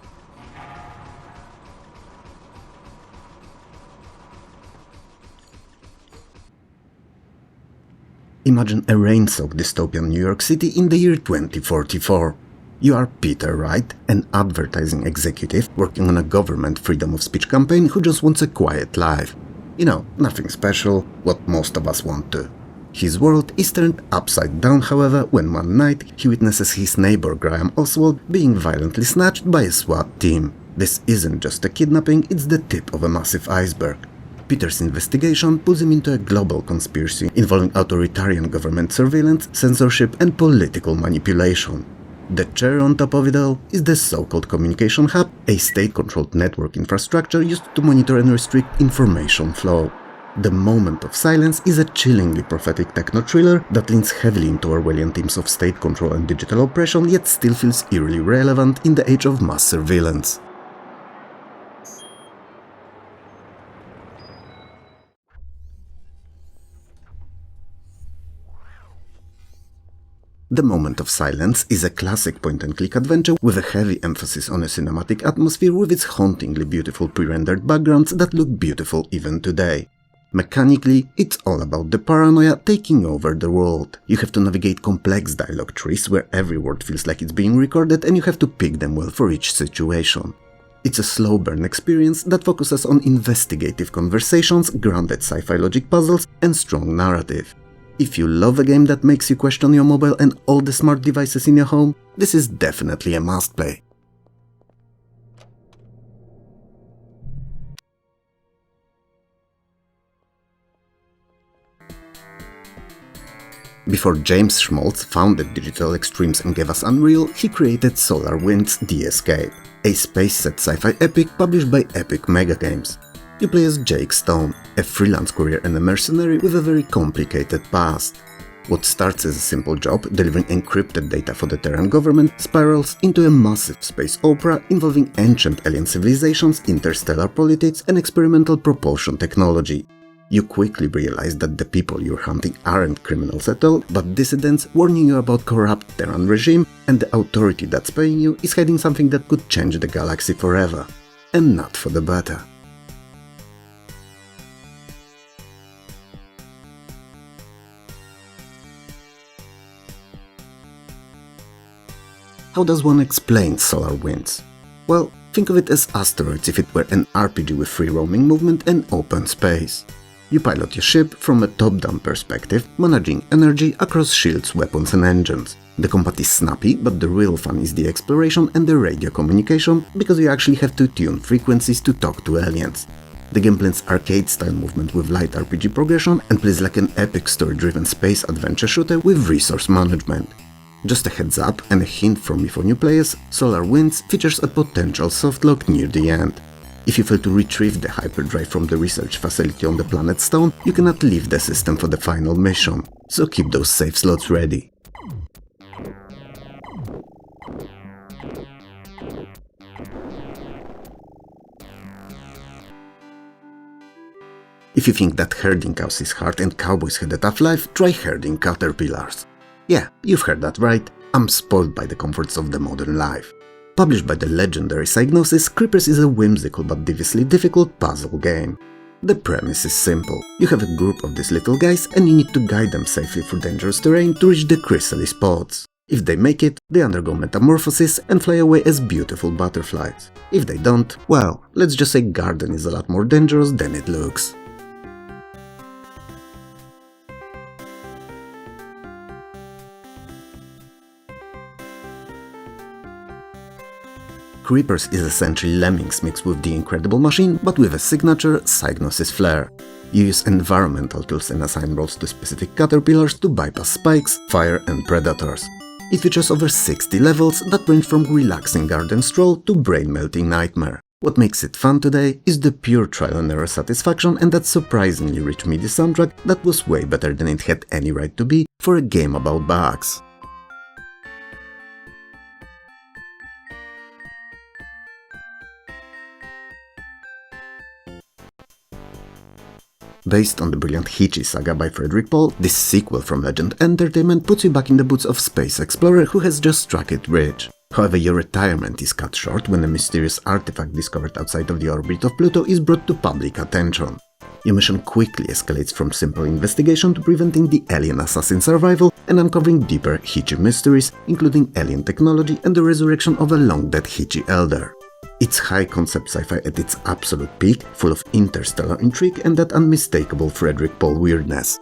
Imagine a rain-soaked dystopian New York City in the year 2044. You are Peter Wright, an advertising executive working on a government freedom of speech campaign who just wants a quiet life. You know, nothing special, what most of us want to. His world is turned upside down, however, when one night he witnesses his neighbor Graham Oswald being violently snatched by a SWAT team. This isn't just a kidnapping, it's the tip of a massive iceberg. Peter's investigation pulls him into a global conspiracy involving authoritarian government surveillance, censorship and political manipulation. The cherry on top of it all is the so-called communication hub, a state-controlled network infrastructure used to monitor and restrict information flow. The Moment of Silence is a chillingly prophetic techno-thriller that leans heavily into Orwellian themes of state control and digital oppression, yet still feels eerily relevant in the age of mass surveillance. The Moment of Silence is a classic point-and-click adventure with a heavy emphasis on a cinematic atmosphere with its hauntingly beautiful pre-rendered backgrounds that look beautiful even today. Mechanically, it's all about the paranoia taking over the world. You have to navigate complex dialogue trees where every word feels like it's being recorded and you have to pick them well for each situation. It's a slow burn experience that focuses on investigative conversations, grounded sci-fi logic puzzles, and strong narrative. If you love a game that makes you question your mobile and all the smart devices in your home, this is definitely a must-play. Before James Schmaltz founded Digital Extremes and gave us Unreal, he created SolarWinds: The Escape, a space-set sci-fi epic published by Epic Megagames. You play as Jake Stone, a freelance courier and a mercenary with a very complicated past. What starts as a simple job, delivering encrypted data for the Terran government, spirals into a massive space opera involving ancient alien civilizations, interstellar politics, and experimental propulsion technology. You quickly realize that the people you're hunting aren't criminals at all, but dissidents warning you about corrupt Terran regime, and the authority that's paying you is hiding something that could change the galaxy forever. And not for the better. How does one explain SolarWinds? Well, think of it as Asteroids if it were an RPG with free roaming movement and open space. You pilot your ship from a top-down perspective, managing energy across shields, weapons and engines. The combat is snappy, but the real fun is the exploration and the radio communication, because you actually have to tune frequencies to talk to aliens. The game blends arcade-style movement with light RPG progression and plays like an epic story-driven space adventure shooter with resource management. Just a heads up and a hint from me for new players, SolarWinds features a potential softlock near the end. If you fail to retrieve the hyperdrive from the research facility on the planet Stone, you cannot leave the system for the final mission, so keep those save slots ready. If you think that herding cows is hard and cowboys had a tough life, try herding caterpillars. Yeah, you've heard that right, I'm spoiled by the comforts of the modern life. Published by the legendary Psygnosis, Creepers is a whimsical but deviously difficult puzzle game. The premise is simple. You have a group of these little guys and you need to guide them safely through dangerous terrain to reach the chrysalis pods. If they make it, they undergo metamorphosis and fly away as beautiful butterflies. If they don't, well, let's just say garden is a lot more dangerous than it looks. Creepers is essentially Lemmings mixed with The Incredible Machine, but with a signature Psygnosis flair. You use environmental tools and assign roles to specific caterpillars to bypass spikes, fire and predators. It features over 60 levels that range from relaxing garden stroll to brain-melting nightmare. What makes it fun today is the pure trial and error satisfaction and that surprisingly rich MIDI soundtrack that was way better than it had any right to be for a game about bugs. Based on the brilliant Hitchy saga by Frederick Paul, this sequel from Legend Entertainment puts you back in the boots of space explorer who has just struck it rich. However, your retirement is cut short when a mysterious artifact discovered outside of the orbit of Pluto is brought to public attention. Your mission quickly escalates from simple investigation to preventing the alien assassin's survival and uncovering deeper Hitchy mysteries, including alien technology and the resurrection of a long-dead Hitchy elder. It's high-concept sci-fi at its absolute peak, full of interstellar intrigue and that unmistakable Frederick Paul weirdness.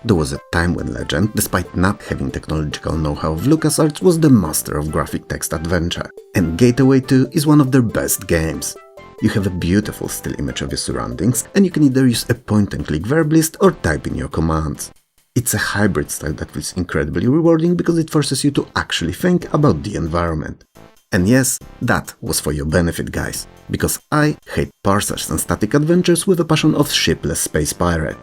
There was a time when Legend, despite not having technological know-how of LucasArts, was the master of graphic text adventure, and Gateway 2 is one of their best games. You have a beautiful still image of your surroundings, and you can either use a point-and-click verb list or type in your commands. It's a hybrid style that feels incredibly rewarding because it forces you to actually think about the environment. And yes, that was for your benefit, guys, because I hate parsers and static adventures with a passion of shipless space pirate.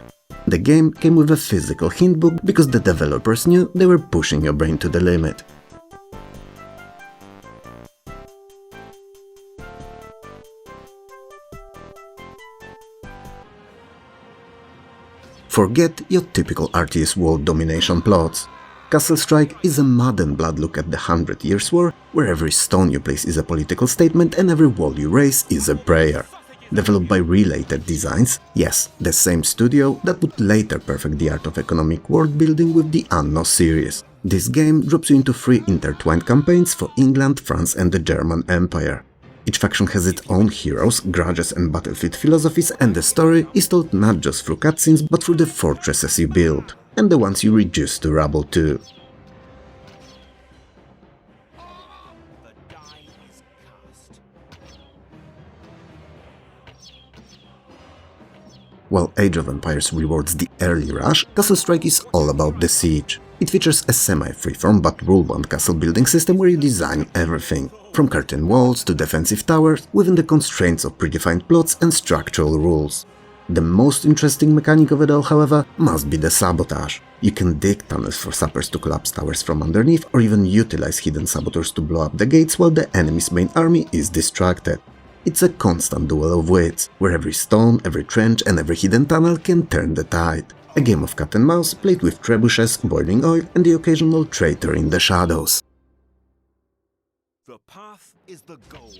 The game came with a physical hint book because the developers knew they were pushing your brain to the limit. Forget your typical RTS world domination plots. Castle Strike is a mud and blood look at the 100 Years' War, where every stone you place is a political statement and every wall you raise is a prayer. Developed by Related Designs, yes, the same studio that would later perfect the art of economic world building with the Anno series. This game drops you into 3 intertwined campaigns for England, France and the German Empire. Each faction has its own heroes, grudges and battlefield philosophies, and the story is told not just through cutscenes but through the fortresses you build, and the ones you reduce to rubble too. While Age of Empires rewards the early rush, Castle Strike is all about the siege. It features a semi-freeform but rule-bound castle building system where you design everything, from curtain walls to defensive towers, within the constraints of predefined plots and structural rules. The most interesting mechanic of it all, however, must be the sabotage. You can dig tunnels for sappers to collapse towers from underneath, or even utilize hidden saboteurs to blow up the gates while the enemy's main army is distracted. It's a constant duel of wits, where every stone, every trench and every hidden tunnel can turn the tide. A game of cat and mouse played with trebuchets, boiling oil and the occasional traitor in the shadows. The path is the goal.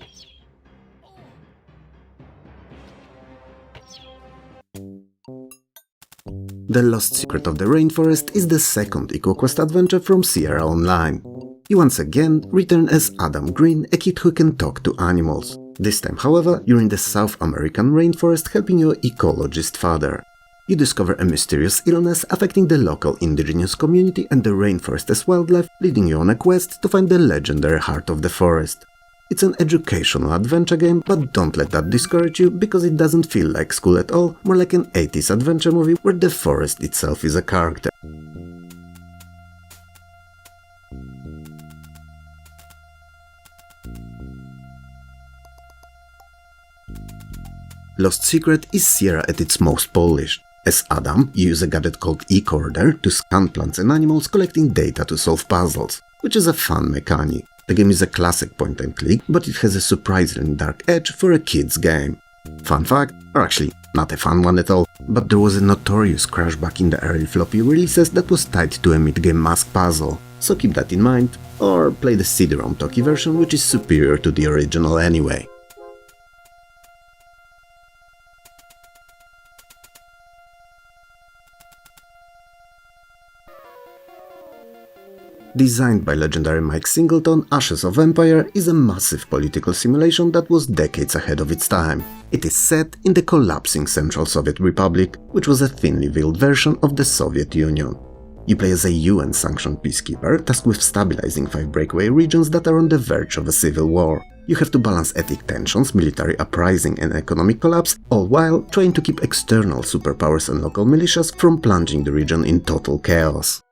The Lost Secret of the Rainforest is the second EcoQuest adventure from Sierra Online. You once again return as Adam Green, a kid who can talk to animals. This time, however, you're in the South American rainforest helping your ecologist father. You discover a mysterious illness affecting the local indigenous community and the rainforest as wildlife, leading you on a quest to find the legendary heart of the forest. It's an educational adventure game, but don't let that discourage you, because it doesn't feel like school at all, more like an 80s adventure movie where the forest itself is a character. Lost Secret is Sierra at its most polished. As Adam, you use a gadget called Ecorder to scan plants and animals, collecting data to solve puzzles, which is a fun mechanic. The game is a classic point-and-click, but it has a surprisingly dark edge for a kid's game. Fun fact, or actually not a fun one at all, but there was a notorious crashback in the early floppy releases that was tied to a mid-game mask puzzle, so keep that in mind, or play the CD-ROM Toki version, which is superior to the original anyway. Designed by legendary Mike Singleton, Ashes of Empire is a massive political simulation that was decades ahead of its time. It is set in the collapsing Central Soviet Republic, which was a thinly veiled version of the Soviet Union. You play as a UN-sanctioned peacekeeper tasked with stabilizing 5 breakaway regions that are on the verge of a civil war. You have to balance ethnic tensions, military uprising and economic collapse, all while trying to keep external superpowers and local militias from plunging the region in total chaos.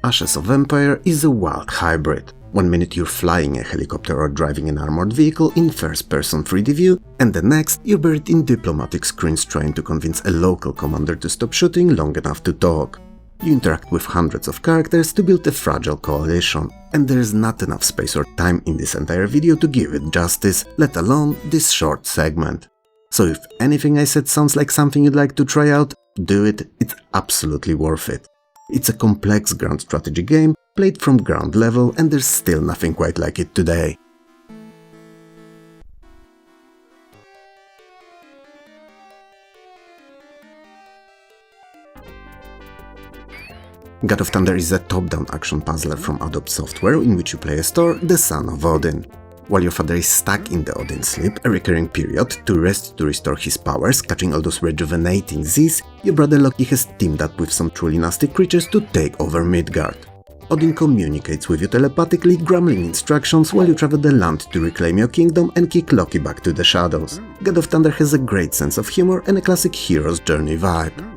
Ashes of Empire is a wild hybrid. One minute you're flying a helicopter or driving an armored vehicle in first-person 3D view, and the next you're buried in diplomatic screens trying to convince a local commander to stop shooting long enough to talk. You interact with hundreds of characters to build a fragile coalition, and there's not enough space or time in this entire video to give it justice, let alone this short segment. So if anything I said sounds like something you'd like to try out, do it, it's absolutely worth it. It's a complex ground strategy game, played from ground level, and there's still nothing quite like it today. God of Thunder is a top-down action puzzler from Adobe Software in which you play as Thor, the son of Odin. While your father is stuck in the Odin sleep, a recurring period, to rest to restore his powers, catching all those rejuvenating Z's, your brother Loki has teamed up with some truly nasty creatures to take over Midgard. Odin communicates with you telepathically, grumbling instructions while you travel the land to reclaim your kingdom and kick Loki back to the shadows. God of Thunder has a great sense of humor and a classic hero's journey vibe.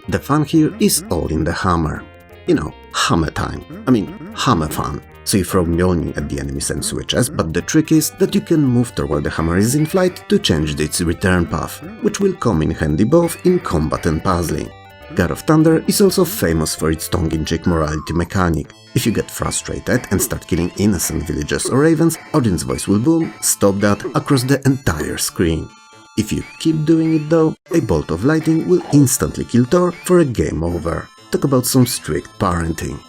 The fun here is all in the hammer. You know, hammer time. I mean, hammer fun. So you throw Mjolnir at the enemies and switches, but the trick is that you can move toward the hammer is in flight to change its return path, which will come in handy both in combat and puzzling. God of Thunder is also famous for its tongue-in-cheek morality mechanic. If you get frustrated and start killing innocent villagers or ravens, Odin's voice will boom, "Stop that," across the entire screen. If you keep doing it though, a bolt of lightning will instantly kill Thor for a game over. Talk about some strict parenting.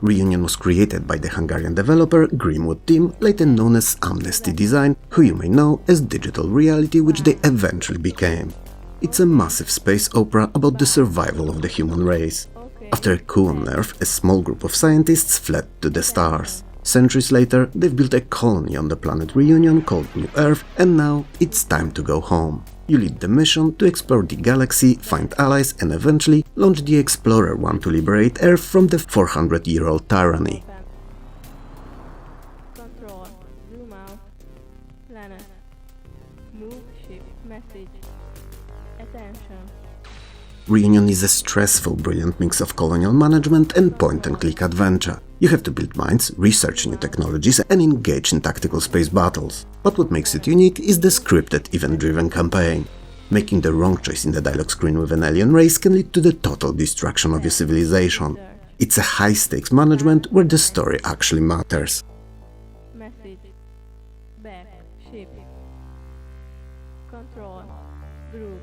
Reunion was created by the Hungarian developer Grimwood Team, later known as Amnesty Design, who you may know as Digital Reality, which they eventually became. It's a massive space opera about the survival of the human race. After a coup on Earth, a small group of scientists fled to the stars. Centuries later, they've built a colony on the planet Reunion called New Earth, and now it's time to go home. You lead the mission to explore the galaxy, find allies, and eventually launch the Explorer 1 to liberate Earth from the 400-year-old tyranny. Control. Zoom out. Planet. Move ship. Message. Attention. Reunion is a stressful, brilliant mix of colonial management and point-and-click adventure. You have to build mines, research new technologies, and engage in tactical space battles. But what makes it unique is the scripted, event-driven campaign. Making the wrong choice in the dialogue screen with an alien race can lead to the total destruction of your civilization. It's a high-stakes management where the story actually matters. Message. Back. Ship. Control. Group.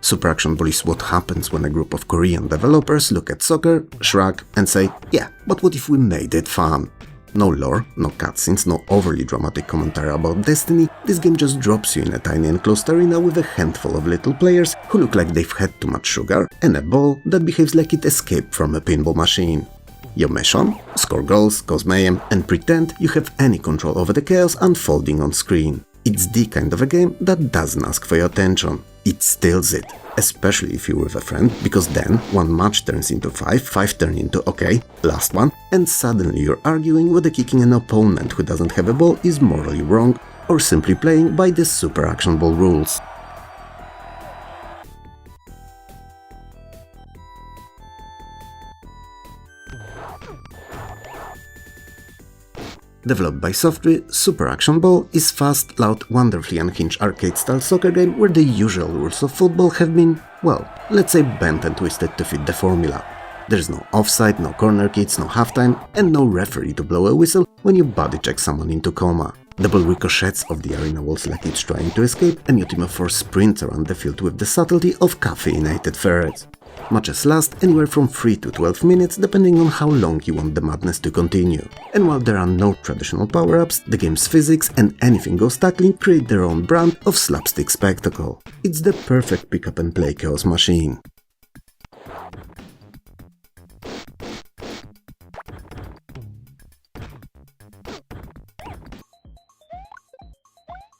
Super Action Ball is what happens when a group of Korean developers look at soccer, shrug, and say, yeah, but what if we made it fun? No lore, no cutscenes, no overly dramatic commentary about destiny, this game just drops you in a tiny enclosed arena with a handful of little players who look like they've had too much sugar, and a ball that behaves like it escaped from a pinball machine. Your mission? Score goals, cause mayhem, and pretend you have any control over the chaos unfolding on screen. It's the kind of a game that doesn't ask for your attention. It steals it, especially if you're with a friend, because then one match turns into five turn into okay, last one, and suddenly you're arguing whether kicking an opponent who doesn't have a ball is morally wrong or simply playing by the Super Action Ball rules. Developed by Software, Super Action Ball is fast, loud, wonderfully unhinged arcade-style soccer game where the usual rules of football have been, well, let's say bent and twisted to fit the formula. There's no offside, no corner kicks, no halftime, and no referee to blow a whistle when you body check someone into coma. The ball ricochets off the arena walls like it's trying to escape, and your team of 4 sprints around the field with the subtlety of caffeinated ferrets. Matches last anywhere from 3 to 12 minutes depending on how long you want the madness to continue. And while there are no traditional power-ups, the game's physics and anything goes tackling create their own brand of slapstick spectacle. It's the perfect pick-up-and-play chaos machine.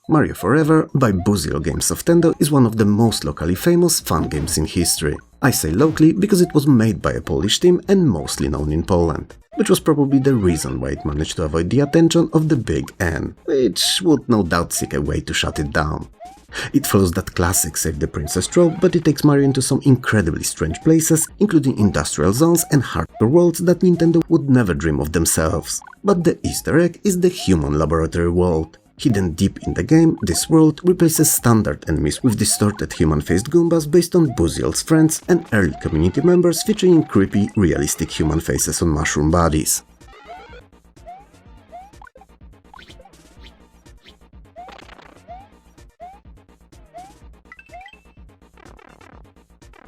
Mario Forever by Buzio Games of Tendo is one of the most locally famous fun games in history. I say locally because it was made by a Polish team and mostly known in Poland, which was probably the reason why it managed to avoid the attention of the Big N, which would no doubt seek a way to shut it down. It follows that classic Save the Princess trope, but it takes Mario into some incredibly strange places, including industrial zones and hardcore worlds that Nintendo would never dream of themselves. But the Easter egg is the human laboratory world. Hidden deep in the game, this world replaces standard enemies with distorted human-faced Goombas based on Buziel's friends and early community members featuring creepy, realistic human faces on mushroom bodies.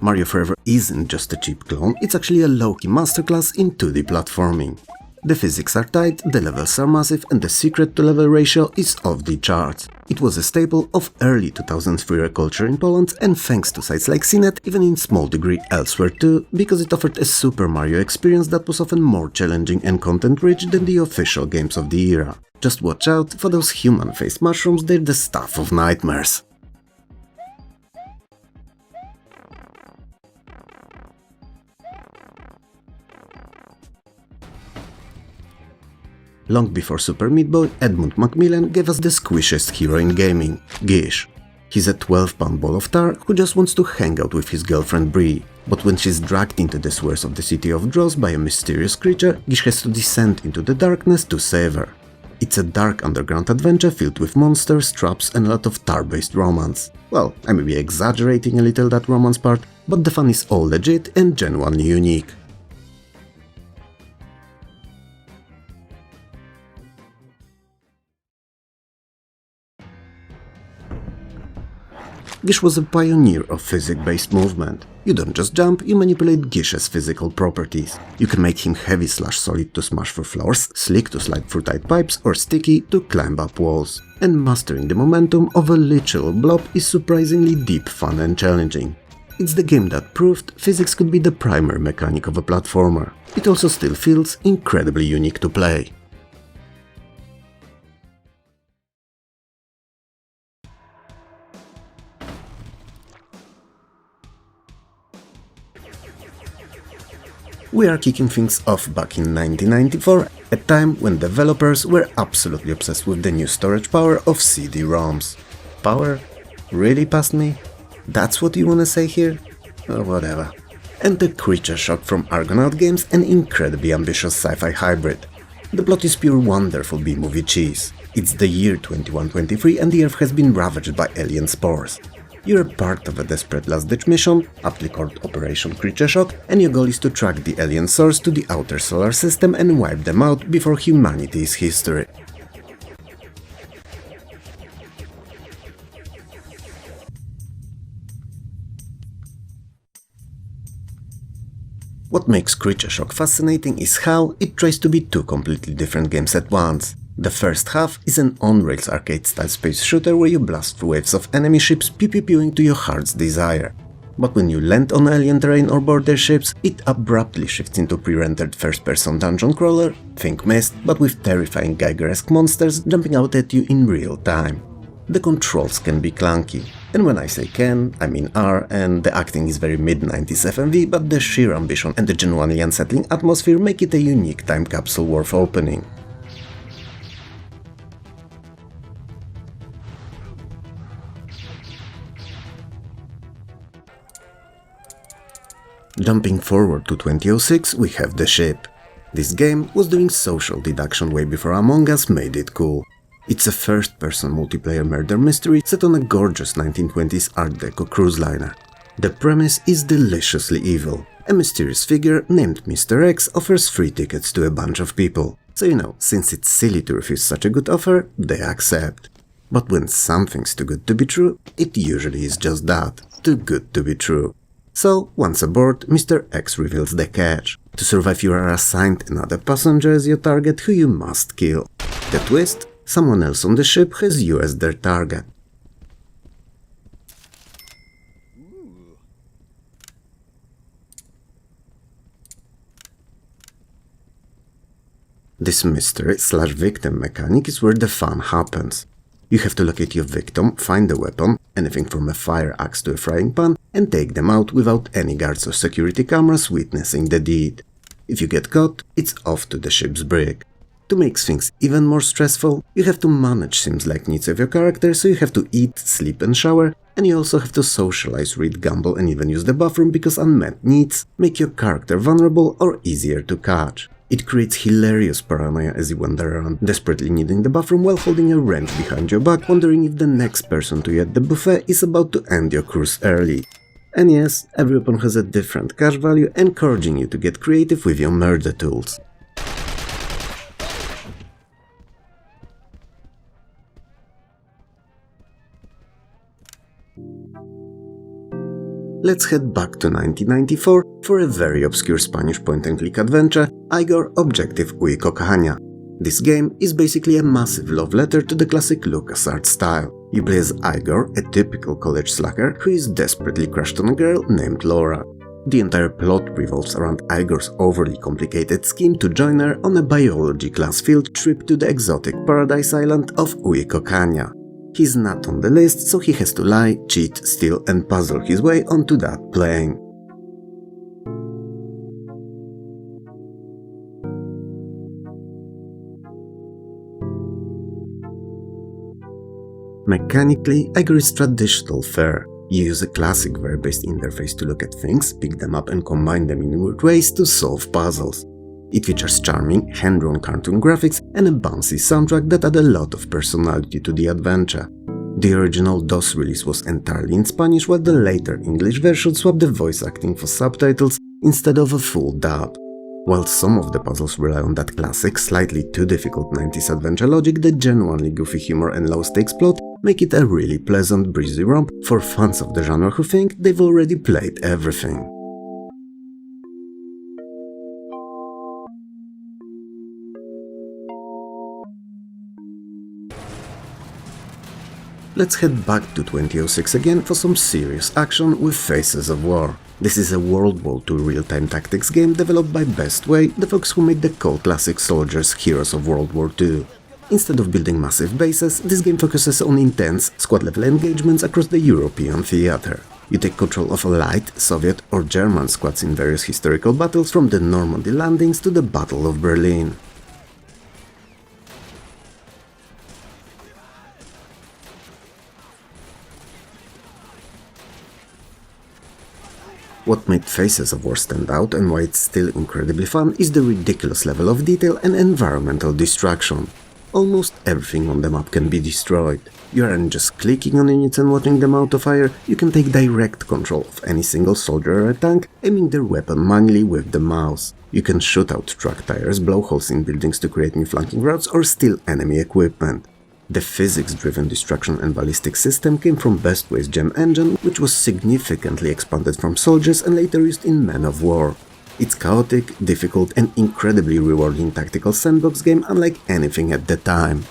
Mario Forever isn't just a cheap clone, it's actually a low-key masterclass in 2D platforming. The physics are tight, the levels are massive, and the secret to level ratio is off the charts. It was a staple of early 2000s freeware culture in Poland, and thanks to sites like CNET, even in small degree elsewhere too, because it offered a Super Mario experience that was often more challenging and content-rich than the official games of the era. Just watch out for those human-faced mushrooms, they're the stuff of nightmares. Long before Super Meat Boy, Edmund Macmillan gave us the squishiest hero in gaming, Gish. He's a 12-pound ball of tar who just wants to hang out with his girlfriend Bree. But when she's dragged into the sewers of the city of Dross by a mysterious creature, Gish has to descend into the darkness to save her. It's a dark underground adventure filled with monsters, traps, and a lot of tar-based romance. Well, I may be exaggerating a little that romance part, but the fun is all legit and genuinely unique. Gish was a pioneer of physics-based movement. You don't just jump, you manipulate Gish's physical properties. You can make him heavy/solid to smash through floors, slick to slide through tight pipes, or sticky to climb up walls. And mastering the momentum of a literal blob is surprisingly deep, fun and challenging. It's the game that proved physics could be the primary mechanic of a platformer. It also still feels incredibly unique to play. We are kicking things off back in 1994, a time when developers were absolutely obsessed with the new storage power of CD-ROMs. Power? Really past me? That's what you wanna say here? Or whatever. And the Creature Shock from Argonaut Games, an incredibly ambitious sci-fi hybrid. The plot is pure wonderful B-movie cheese. It's the year 2123 and the Earth has been ravaged by alien spores. You're a part of a desperate last-ditch mission, aptly called Operation Creature Shock, and your goal is to track the alien source to the outer solar system and wipe them out before humanity is history. What makes Creature Shock fascinating is how it tries to be two completely different games at once. The first half is an on-rails arcade-style space shooter where you blast through waves of enemy ships pew-pew-pewing to your heart's desire. But when you land on alien terrain or board their ships, it abruptly shifts into pre-rendered first-person dungeon crawler, think Myst, but with terrifying Geiger-esque monsters jumping out at you in real time. The controls can be clunky, and when I say can, I mean are, and the acting is very mid-90s FMV, but the sheer ambition and the genuinely unsettling atmosphere make it a unique time capsule worth opening. Jumping forward to 2006, we have The Ship. This game was doing social deduction way before Among Us made it cool. It's a first-person multiplayer murder mystery set on a gorgeous 1920s Art Deco cruise liner. The premise is deliciously evil. A mysterious figure named Mr. X offers free tickets to a bunch of people. So you know, since it's silly to refuse such a good offer, they accept. But when something's too good to be true, it usually is just that, too good to be true. So, once aboard, Mr. X reveals the catch. To survive, you are assigned another passenger as your target who you must kill. The twist? Someone else on the ship has you as their target. This mystery/victim mechanic is where the fun happens. You have to locate your victim, find the weapon, anything from a fire axe to a frying pan, and take them out without any guards or security cameras witnessing the deed. If you get caught, it's off to the ship's brig. To make things even more stressful, you have to manage Sims-like needs of your character, so you have to eat, sleep and shower, and you also have to socialize, read, gamble and even use the bathroom because unmet needs make your character vulnerable or easier to catch. It creates hilarious paranoia as you wander around, desperately needing the bathroom while holding a wrench behind your back, wondering if the next person to you at the buffet is about to end your cruise early. And yes, every weapon has a different cash value, encouraging you to get creative with your murder tools. Let's head back to 1994 for a very obscure Spanish point-and-click adventure, Igor Objective y Cocaña. This game is basically a massive love letter to the classic LucasArts style. You play as Igor, a typical college slacker who is desperately crushed on a girl named Laura. The entire plot revolves around Igor's overly complicated scheme to join her on a biology class field trip to the exotic paradise island of y Cocaña. He's not on the list, so he has to lie, cheat, steal and puzzle his way onto that plane. Mechanically, Igor is traditional fare. You use a classic verb-based interface to look at things, pick them up and combine them in weird ways to solve puzzles. It features charming, hand-drawn cartoon graphics and a bouncy soundtrack that add a lot of personality to the adventure. The original DOS release was entirely in Spanish, while the later English version swapped the voice acting for subtitles instead of a full dub. While some of the puzzles rely on that classic, slightly too difficult 90s adventure logic, the genuinely goofy humor and low-stakes plot make it a really pleasant, breezy romp for fans of the genre who think they've already played everything. Let's head back to 2006 again for some serious action with Faces of War. This is a World War II real-time tactics game developed by Bestway, the folks who made the cult classic Soldiers Heroes of World War II. Instead of building massive bases, this game focuses on intense, squad-level engagements across the European theater. You take control of Allied, Soviet or German squads in various historical battles from the Normandy landings to the Battle of Berlin. What made Faces of War stand out and why it's still incredibly fun is the ridiculous level of detail and environmental destruction. Almost everything on the map can be destroyed. You aren't just clicking on units and watching them auto-fire, you can take direct control of any single soldier or a tank, aiming their weapon manually with the mouse. You can shoot out truck tires, blow holes in buildings to create new flanking routes, or steal enemy equipment. The physics-driven destruction and ballistic system came from Bestway's gem engine, which was significantly expanded from Soldiers and later used in Men of War. It's chaotic, difficult and incredibly rewarding tactical sandbox game unlike anything at the time.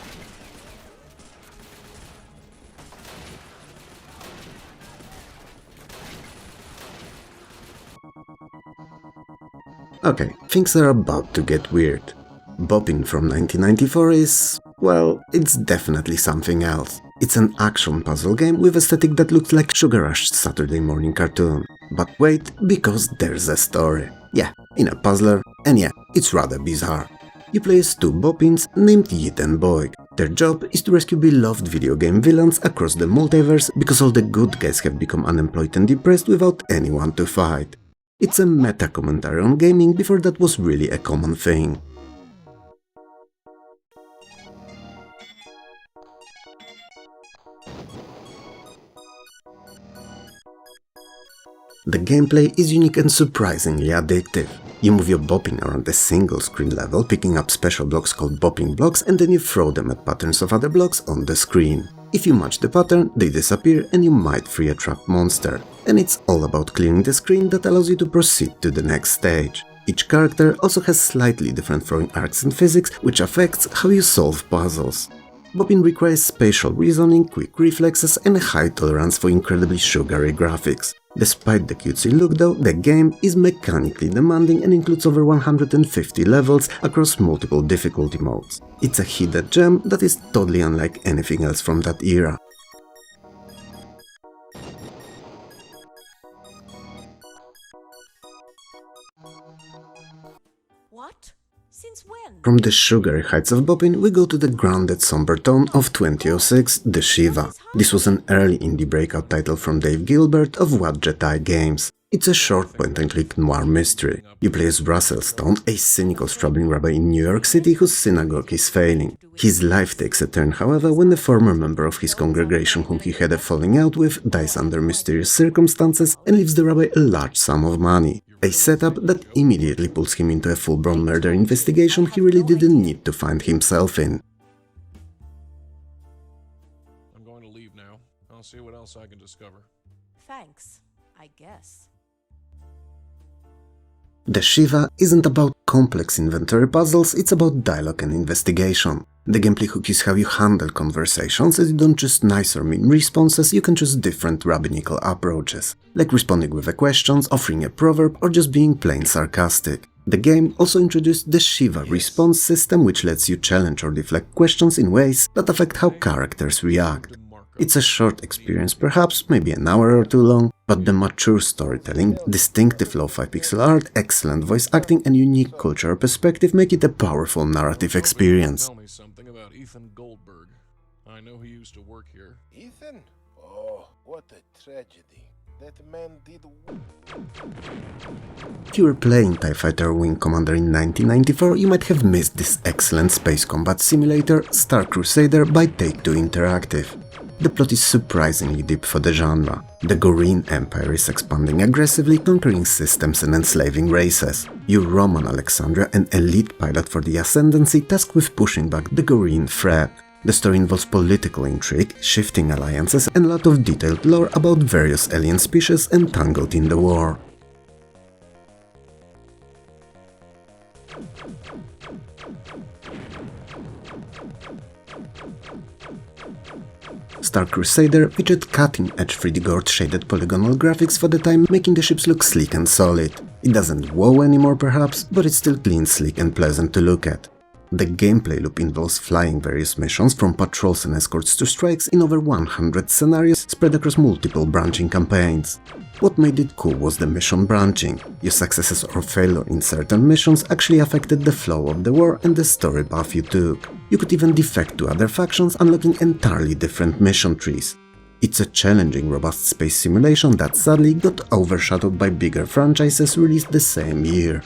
Okay, things are about to get weird. Boppin from 1994 is... well, it's definitely something else. It's an action puzzle game with aesthetic that looks like Sugar Rush's Saturday morning cartoon. But wait, because there's a story. Yeah, in a puzzler, and yeah, it's rather bizarre. You play as two Boppins named Yit and Boig. Their job is to rescue beloved video game villains across the multiverse because all the good guys have become unemployed and depressed without anyone to fight. It's a meta-commentary on gaming before that was really a common thing. The gameplay is unique and surprisingly addictive. You move your bopping around a single screen level, picking up special blocks called bopping blocks, and then you throw them at patterns of other blocks on the screen. If you match the pattern, they disappear and you might free a trapped monster. And it's all about clearing the screen that allows you to proceed to the next stage. Each character also has slightly different throwing arcs and physics, which affects how you solve puzzles. Bopping requires spatial reasoning, quick reflexes and a high tolerance for incredibly sugary graphics. Despite the cutesy look though, the game is mechanically demanding and includes over 150 levels across multiple difficulty modes. It's a hidden gem that is totally unlike anything else from that era. What? Since when? From the sugary heights of bopping, we go to the grounded somber tone of 2006, The Shiva. This was an early indie breakout title from Dave Gilbert of What Jedi Games. It's a short point-and-click noir mystery. You play as Russell Stone, a cynical struggling rabbi in New York City whose synagogue is failing. His life takes a turn, however, when a former member of his congregation whom he had a falling out with dies under mysterious circumstances and leaves the rabbi a large sum of money. A setup that immediately pulls him into a full-blown murder investigation he really didn't need to find himself in. I'm going to leave now. I'll see what else I can discover. Thanks, I guess. The Shiva isn't about complex inventory puzzles, it's about dialogue and investigation. The gameplay hook is how you handle conversations, as you don't choose nice or mean responses, you can choose different rabbinical approaches, like responding with a question, offering a proverb, or just being plain sarcastic. The game also introduced the Shiva response system, which lets you challenge or deflect questions in ways that affect how characters react. It's a short experience, perhaps, maybe an hour or two long, but the mature storytelling, distinctive lo-fi pixel art, excellent voice acting and unique cultural perspective make it a powerful narrative experience. Tell me something about Ethan Goldberg. I know he used to work here. Ethan? Oh, what a tragedy. That man did... If you were playing TIE Fighter Wing Commander in 1994, you might have missed this excellent space combat simulator, Star Crusader by Take-Two Interactive. The plot is surprisingly deep for the genre. The Gorean Empire is expanding aggressively, conquering systems and enslaving races. You roam on Alexandria, an elite pilot for the Ascendancy tasked with pushing back the Gorean threat. The story involves political intrigue, shifting alliances, and a lot of detailed lore about various alien species entangled in the war. Star Crusader featured cutting-edge 3D gourd-shaded polygonal graphics for the time, making the ships look sleek and solid. It doesn't wow anymore perhaps, but it's still clean, sleek and pleasant to look at. The gameplay loop involves flying various missions from patrols and escorts to strikes in over 100 scenarios spread across multiple branching campaigns. What made it cool was the mission branching. Your successes or failure in certain missions actually affected the flow of the war and the story path you took. You could even defect to other factions, unlocking entirely different mission trees. It's a challenging, robust space simulation that sadly got overshadowed by bigger franchises released the same year.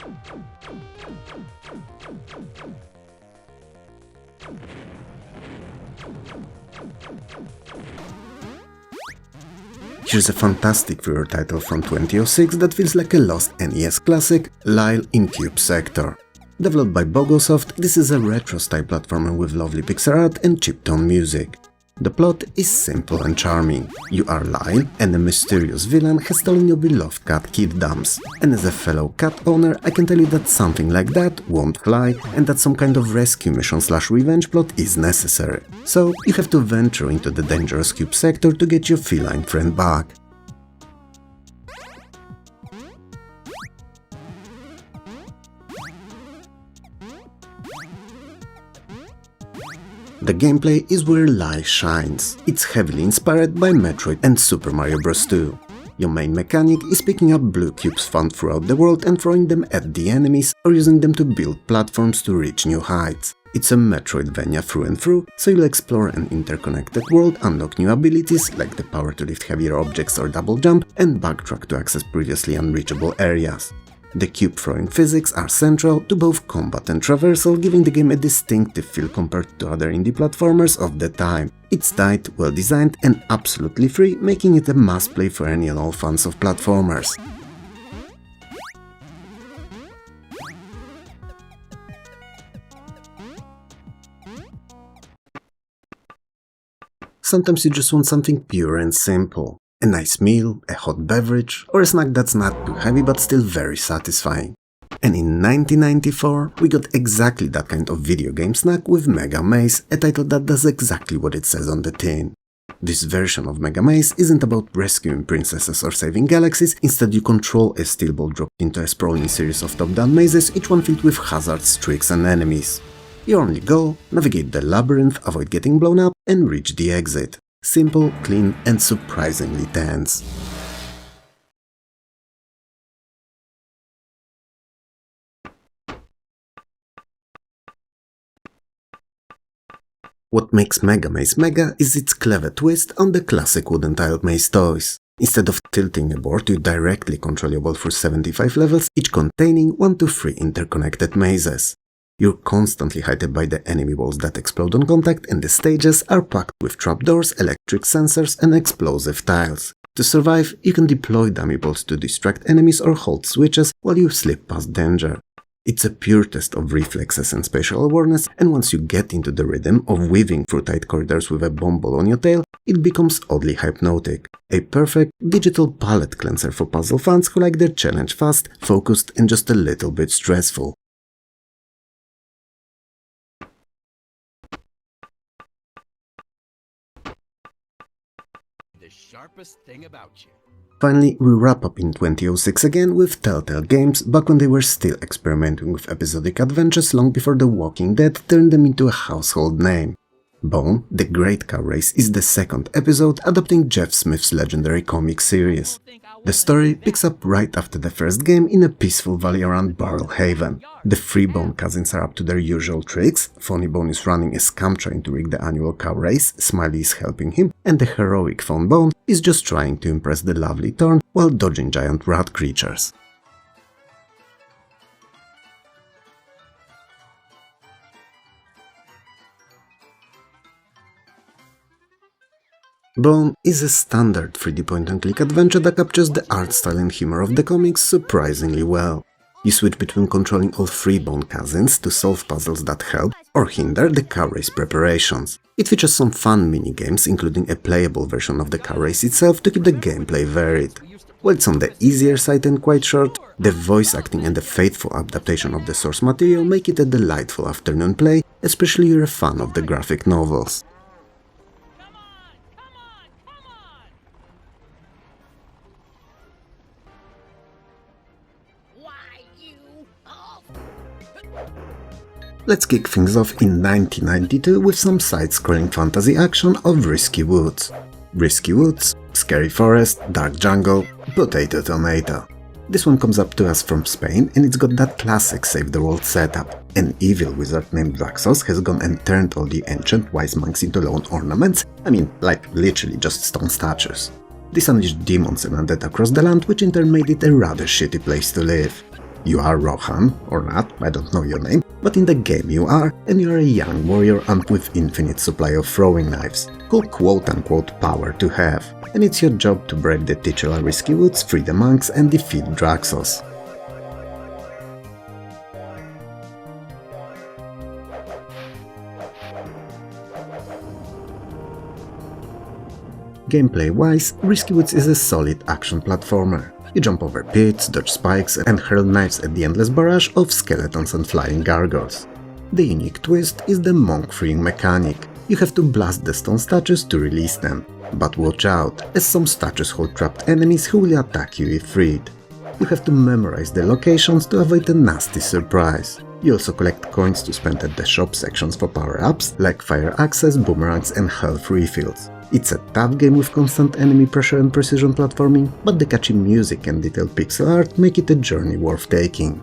Here's a fantastic VR title from 2006 that feels like a lost NES classic, Lyle in Cube Sector. Developed by Bogosoft, this is a retro-style platformer with lovely pixel art and chiptune music. The plot is simple and charming. You are Lyle, and a mysterious villain has stolen your beloved cat Kid Dams. And as a fellow cat owner, I can tell you that something like that won't fly, and that some kind of rescue mission/revenge plot is necessary. So you have to venture into the dangerous Cube Sector to get your feline friend back. The gameplay is where Lyle shines. It's heavily inspired by Metroid and Super Mario Bros. 2. Your main mechanic is picking up blue cubes found throughout the world and throwing them at the enemies or using them to build platforms to reach new heights. It's a Metroidvania through and through, so you'll explore an interconnected world, unlock new abilities like the power to lift heavier objects or double jump, and backtrack to access previously unreachable areas. The cube-throwing physics are central to both combat and traversal, giving the game a distinctive feel compared to other indie platformers of the time. It's tight, well-designed and absolutely free, making it a must-play for any and all fans of platformers. Sometimes you just want something pure and simple. A nice meal, a hot beverage, or a snack that's not too heavy but still very satisfying. And in 1994, we got exactly that kind of video game snack with Mega Maze, a title that does exactly what it says on the tin. This version of Mega Maze isn't about rescuing princesses or saving galaxies, instead you control a steel ball dropped into a sprawling series of top-down mazes, each one filled with hazards, tricks and enemies. Your only goal? Navigate the labyrinth, avoid getting blown up, and reach the exit. Simple, clean, and surprisingly tense. What makes Mega Maze Mega is its clever twist on the classic wooden tiled maze toys. Instead of tilting a board, you directly control your ball through 75 levels, each containing 1 to 3 interconnected mazes. You're constantly hit by the enemy balls that explode on contact, and the stages are packed with trapdoors, electric sensors and explosive tiles. To survive, you can deploy dummy balls to distract enemies or hold switches while you slip past danger. It's a pure test of reflexes and spatial awareness, and once you get into the rhythm of weaving through tight corridors with a bomb ball on your tail, it becomes oddly hypnotic. A perfect digital palate cleanser for puzzle fans who like their challenge fast, focused and just a little bit stressful. Sharpest thing about you. Finally, we wrap up in 2006 again with Telltale Games, back when they were still experimenting with episodic adventures long before The Walking Dead turned them into a household name. Bone, the Great Cow Race is the second episode adapting Jeff Smith's legendary comic series. The story picks up right after the first game in a peaceful valley around Barrel Haven. The three Bone cousins are up to their usual tricks. Funny Bone is running a scam trying to rig the annual cow race, Smiley is helping him, and the heroic Phone Bone is just trying to impress the lovely Thorn while dodging giant rat creatures. Bone is a standard 3D point-and-click adventure that captures the art style and humor of the comics surprisingly well. You switch between controlling all three Bond cousins to solve puzzles that help or hinder the car race preparations. It features some fun minigames, including a playable version of the car race itself to keep the gameplay varied. While it's on the easier side and quite short, the voice acting and the faithful adaptation of the source material make it a delightful afternoon play, especially if you're a fan of the graphic novels. Let's kick things off in 1992 with some side-scrolling fantasy action of Risky Woods. Risky Woods, Scary Forest, Dark Jungle, Potato Tomato. This one comes up to us from Spain and it's got that classic save the world setup. An evil wizard named Draxos has gone and turned all the ancient wise monks into lawn ornaments, I mean, like literally just stone statues. This unleashed demons and undead across the land, which in turn made it a rather shitty place to live. You are Rohan, or not, I don't know your name, but in the game you are, and you are a young warrior armed with infinite supply of throwing knives. Cool quote-unquote power to have. And it's your job to break the titular Risky Woods, free the monks and defeat Draxos. Gameplay-wise, Risky Woods is a solid action platformer. You jump over pits, dodge spikes and hurl knives at the endless barrage of skeletons and flying gargoyles. The unique twist is the monk freeing mechanic. You have to blast the stone statues to release them. But watch out, as some statues hold trapped enemies who will attack you if freed. You have to memorize the locations to avoid a nasty surprise. You also collect coins to spend at the shop sections for power-ups like fire axes, boomerangs and health refills. It's a tough game with constant enemy pressure and precision platforming, but the catchy music and detailed pixel art make it a journey worth taking.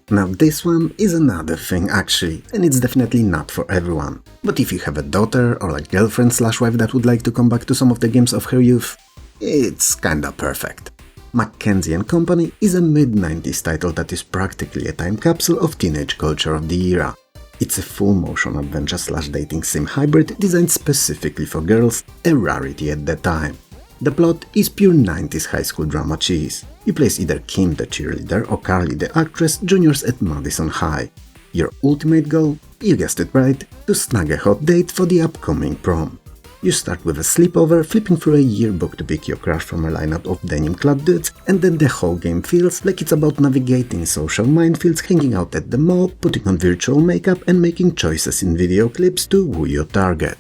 Now this one is another thing actually, and it's definitely not for everyone. But if you have a daughter or a girlfriend/wife that would like to come back to some of the games of her youth, it's kinda perfect. Mackenzie & Company is a mid-90s title that is practically a time capsule of teenage culture of the era. It's a full-motion adventure/dating sim hybrid designed specifically for girls, a rarity at the time. The plot is pure 90s high school drama cheese. You play as either Kim the cheerleader or Carly the actress, juniors at Madison High. Your ultimate goal? You guessed it right, to snag a hot date for the upcoming prom. You start with a sleepover, flipping through a yearbook to pick your crush from a lineup of denim-clad dudes, and then the whole game feels like it's about navigating social minefields, hanging out at the mall, putting on virtual makeup and making choices in video clips to woo your target.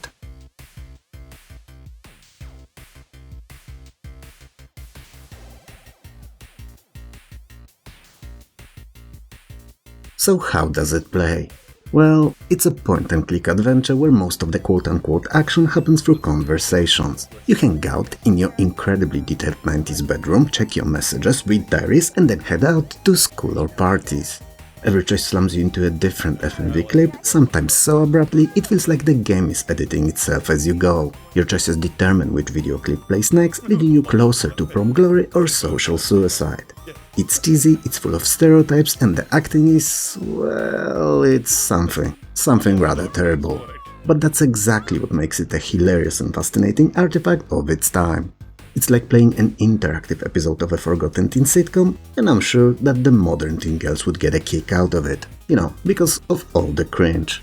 So how does it play? Well, it's a point-and-click adventure where most of the quote-unquote action happens through conversations. You hang out in your incredibly detailed 90s bedroom, check your messages, read diaries and then head out to school or parties. Every choice slams you into a different FMV clip, sometimes so abruptly it feels like the game is editing itself as you go. Your choices determine which video clip plays next, leading you closer to prom glory or social suicide. It's cheesy, it's full of stereotypes, and the acting is, well, it's something rather terrible. But that's exactly what makes it a hilarious and fascinating artifact of its time. It's like playing an interactive episode of a forgotten teen sitcom, and I'm sure that the modern teen girls would get a kick out of it, you know, because of all the cringe.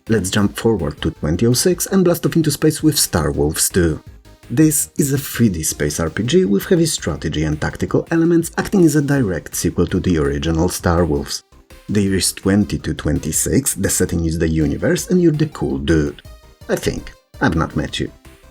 Let's jump forward to 2006 and blast off into space with Star Wolves 2. This is a 3D space RPG with heavy strategy and tactical elements, acting as a direct sequel to the original Star Wolves. The year is 2026, the setting is the universe and you're the cool dude. I think. I've not met you.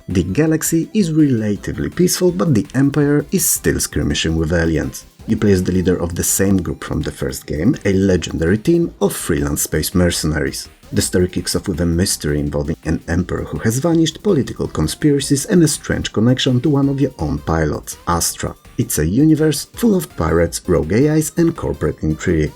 The galaxy is relatively peaceful, but the Empire is still skirmishing with aliens. You play as the leader of the same group from the first game, a legendary team of freelance space mercenaries. The story kicks off with a mystery involving an emperor who has vanished, political conspiracies and a strange connection to one of your own pilots, Astra. It's a universe full of pirates, rogue AIs and corporate intrigue.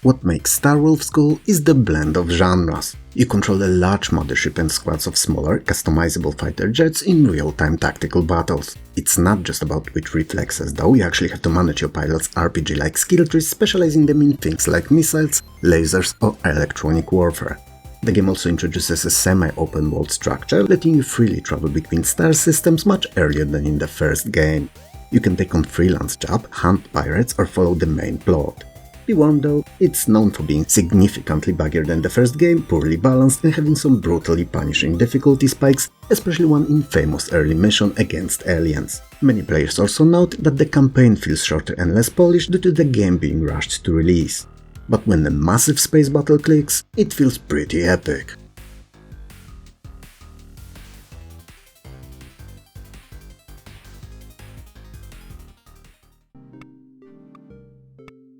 What makes Starwolf cool is the blend of genres. You control a large mothership and squads of smaller, customizable fighter jets in real-time tactical battles. It's not just about quick reflexes though, you actually have to manage your pilot's RPG-like skill trees, specializing them in things like missiles, lasers or electronic warfare. The game also introduces a semi-open world structure, letting you freely travel between star systems much earlier than in the first game. You can take on freelance job, hunt pirates or follow the main plot. Be warned though, it's known for being significantly buggier than the first game, poorly balanced and having some brutally punishing difficulty spikes, especially one infamous early mission against aliens. Many players also note that the campaign feels shorter and less polished due to the game being rushed to release. But when a massive space battle clicks, it feels pretty epic.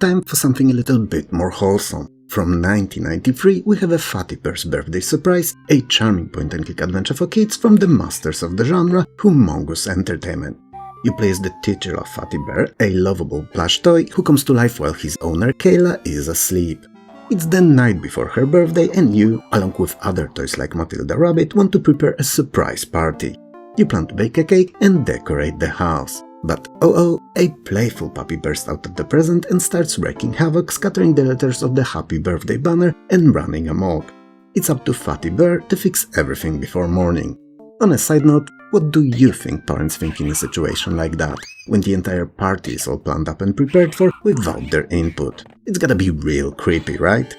Time for something a little bit more wholesome. From 1993 we have a Fatty Bear's Birthday Surprise, a charming point-and-click adventure for kids from the masters of the genre, Humongous Entertainment. You play as the titular Fatty Bear, a lovable plush toy who comes to life while his owner Kayla is asleep. It's the night before her birthday and you, along with other toys like Matilda Rabbit, want to prepare a surprise party. You plan to bake a cake and decorate the house. But a playful puppy bursts out of the present and starts wreaking havoc, scattering the letters of the happy birthday banner and running amok. It's up to Fatty Bear to fix everything before morning. On a side note, what do you think parents think in a situation like that, when the entire party is all planned up and prepared for without their input? It's gotta be real creepy, right?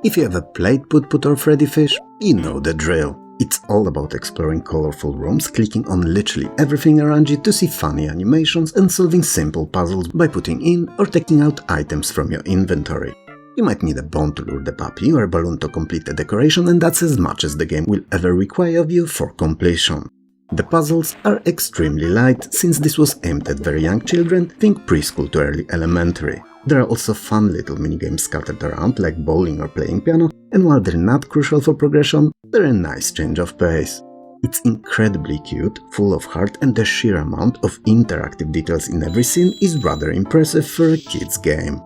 If you ever played Put Put or Freddy Fish, you know the drill. It's all about exploring colorful rooms, clicking on literally everything around you to see funny animations and solving simple puzzles by putting in or taking out items from your inventory. You might need a bone to lure the puppy or a balloon to complete the decoration, and that's as much as the game will ever require of you for completion. The puzzles are extremely light, since this was aimed at very young children, think preschool to early elementary. There are also fun little minigames scattered around, like bowling or playing piano, and while they're not crucial for progression, they're a nice change of pace. It's incredibly cute, full of heart, and the sheer amount of interactive details in every scene is rather impressive for a kid's game.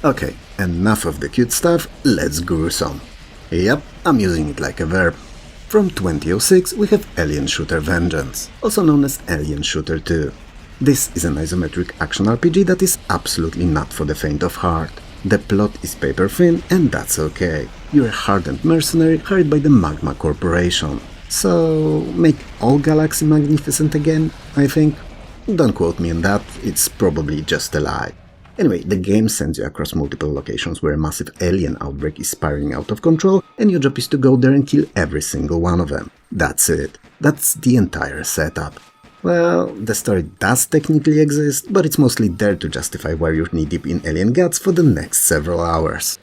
Okay, enough of the cute stuff, let's gruesome. Yep, I'm using it like a verb. From 2006 we have Alien Shooter Vengeance, also known as Alien Shooter 2. This is an isometric action RPG that is absolutely not for the faint of heart. The plot is paper thin, and that's okay. You're a hardened mercenary hired by the Magma Corporation. So, make all Galaxy magnificent again, I think? Don't quote me on that, it's probably just a lie. Anyway, the game sends you across multiple locations where a massive alien outbreak is spiraling out of control, and your job is to go there and kill every single one of them. That's it. That's the entire setup. Well, the story does technically exist, but it's mostly there to justify why you're knee-deep in alien guts for the next several hours.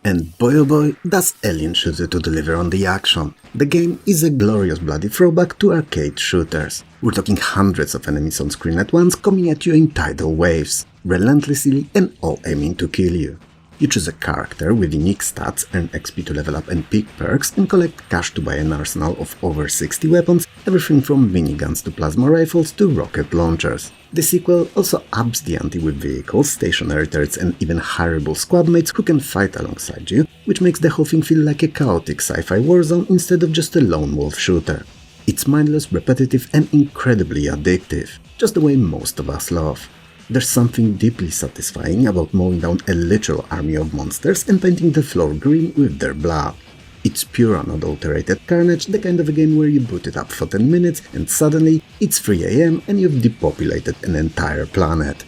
And boy oh boy, does Alien Shooter 2 deliver on the action. The game is a glorious bloody throwback to arcade shooters. We're talking hundreds of enemies on screen at once, coming at you in tidal waves, relentlessly and all aiming to kill you. You choose a character with unique stats, earn XP to level up and pick perks, and collect cash to buy an arsenal of over 60 weapons, everything from miniguns to plasma rifles to rocket launchers. The sequel also ups the ante with vehicles, stationary turrets and even hireable squadmates who can fight alongside you, which makes the whole thing feel like a chaotic sci-fi warzone instead of just a lone wolf shooter. It's mindless, repetitive and incredibly addictive, just the way most of us love. There's something deeply satisfying about mowing down a literal army of monsters and painting the floor green with their blood. It's pure unadulterated carnage, the kind of a game where you boot it up for 10 minutes and suddenly it's 3 AM and you've depopulated an entire planet.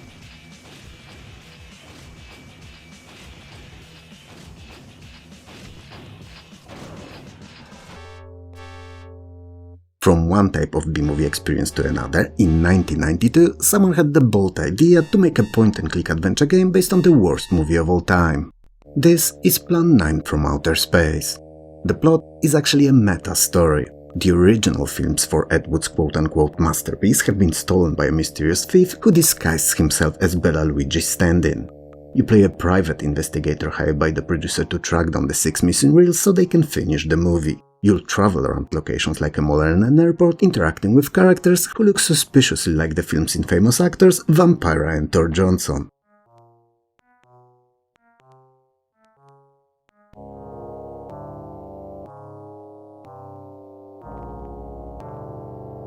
From one type of B-movie experience to another, in 1992, someone had the bold idea to make a point-and-click adventure game based on the worst movie of all time. This is Plan 9 from Outer Space. The plot is actually a meta-story. The original films for Ed Wood's quote-unquote masterpiece have been stolen by a mysterious thief who disguises himself as Bela Luigi's stand-in. You play a private investigator hired by the producer to track down the 6 missing reels so they can finish the movie. You'll travel around locations like a mall and an airport, interacting with characters who look suspiciously like the film's infamous actors Vampira and Thor Johnson.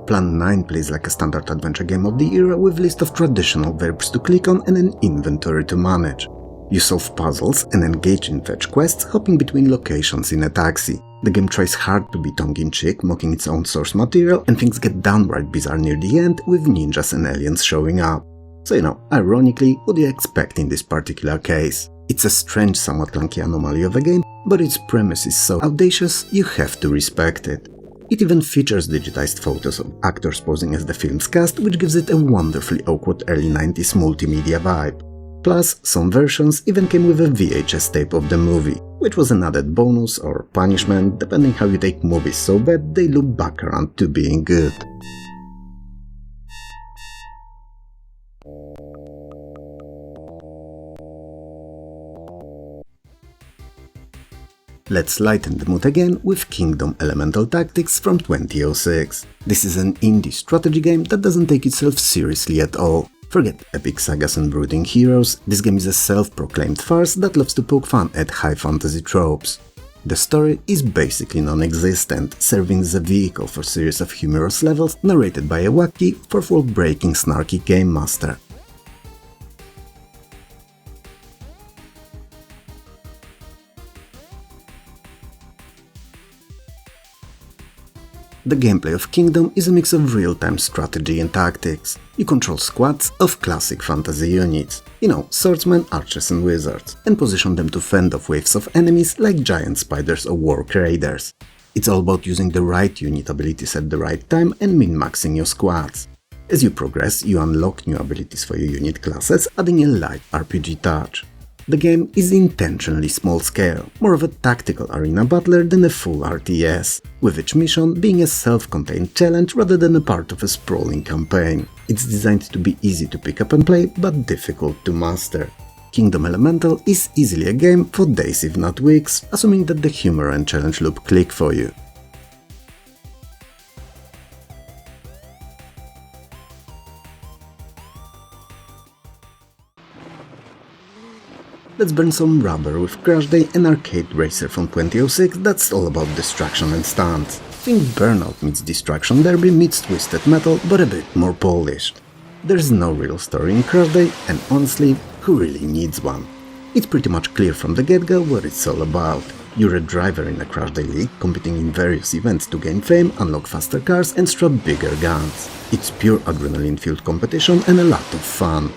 Plan 9 plays like a standard adventure game of the era with a list of traditional verbs to click on and an inventory to manage. You solve puzzles and engage in fetch quests, hopping between locations in a taxi. The game tries hard to be tongue-in-cheek, mocking its own source material, and things get downright bizarre near the end with ninjas and aliens showing up. So ironically, what do you expect in this particular case? It's a strange, somewhat clunky anomaly of a game, but its premise is so audacious you have to respect it. It even features digitized photos of actors posing as the film's cast, which gives it a wonderfully awkward early 90s multimedia vibe. Plus, some versions even came with a VHS tape of the movie, which was an added bonus or punishment depending how you take movies so bad they loop back around to being good. Let's lighten the mood again with Kingdom Elemental Tactics from 2006. This is an indie strategy game that doesn't take itself seriously at all. Forget epic sagas and brooding heroes, this game is a self-proclaimed farce that loves to poke fun at high fantasy tropes. The story is basically non-existent, serving as a vehicle for a series of humorous levels narrated by a wacky, fourth-wall-breaking snarky game master. The gameplay of Kingdom is a mix of real-time strategy and tactics. You control squads of classic fantasy units, swordsmen, archers and wizards, and position them to fend off waves of enemies like giant spiders or warg raiders. It's all about using the right unit abilities at the right time and min-maxing your squads. As you progress, you unlock new abilities for your unit classes, adding a light RPG touch. The game is intentionally small-scale, more of a tactical arena battler than a full RTS, with each mission being a self-contained challenge rather than a part of a sprawling campaign. It's designed to be easy to pick up and play, but difficult to master. Kingdom Elemental is easily a game for days if not weeks, assuming that the humor and challenge loop click for you. Let's burn some rubber with Crash Day, an arcade racer from 2006 that's all about destruction and stunts. Think Burnout meets Destruction Derby meets Twisted Metal, but a bit more polished. There's no real story in Crash Day, and honestly, who really needs one? It's pretty much clear from the get-go what it's all about. You're a driver in a Crash Day league, competing in various events to gain fame, unlock faster cars and strap bigger guns. It's pure adrenaline-fueled competition and a lot of fun.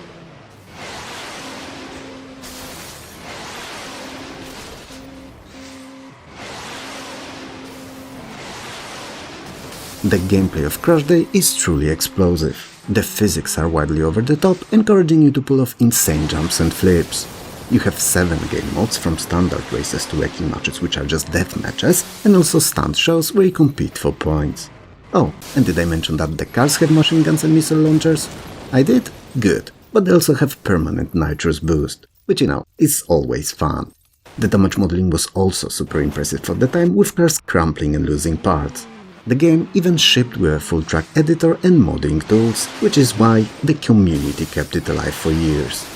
The gameplay of Crash Day is truly explosive. The physics are widely over the top, encouraging you to pull off insane jumps and flips. You have 7 game modes, from standard races to wrecking matches which are just death matches, and also stunt shows where you compete for points. Oh, and did I mention that the cars have machine guns and missile launchers? I did? Good. But they also have permanent nitrous boost, which is always fun. The damage modeling was also super impressive for the time, with cars crumpling and losing parts. The game even shipped with a full track editor and modding tools, which is why the community kept it alive for years.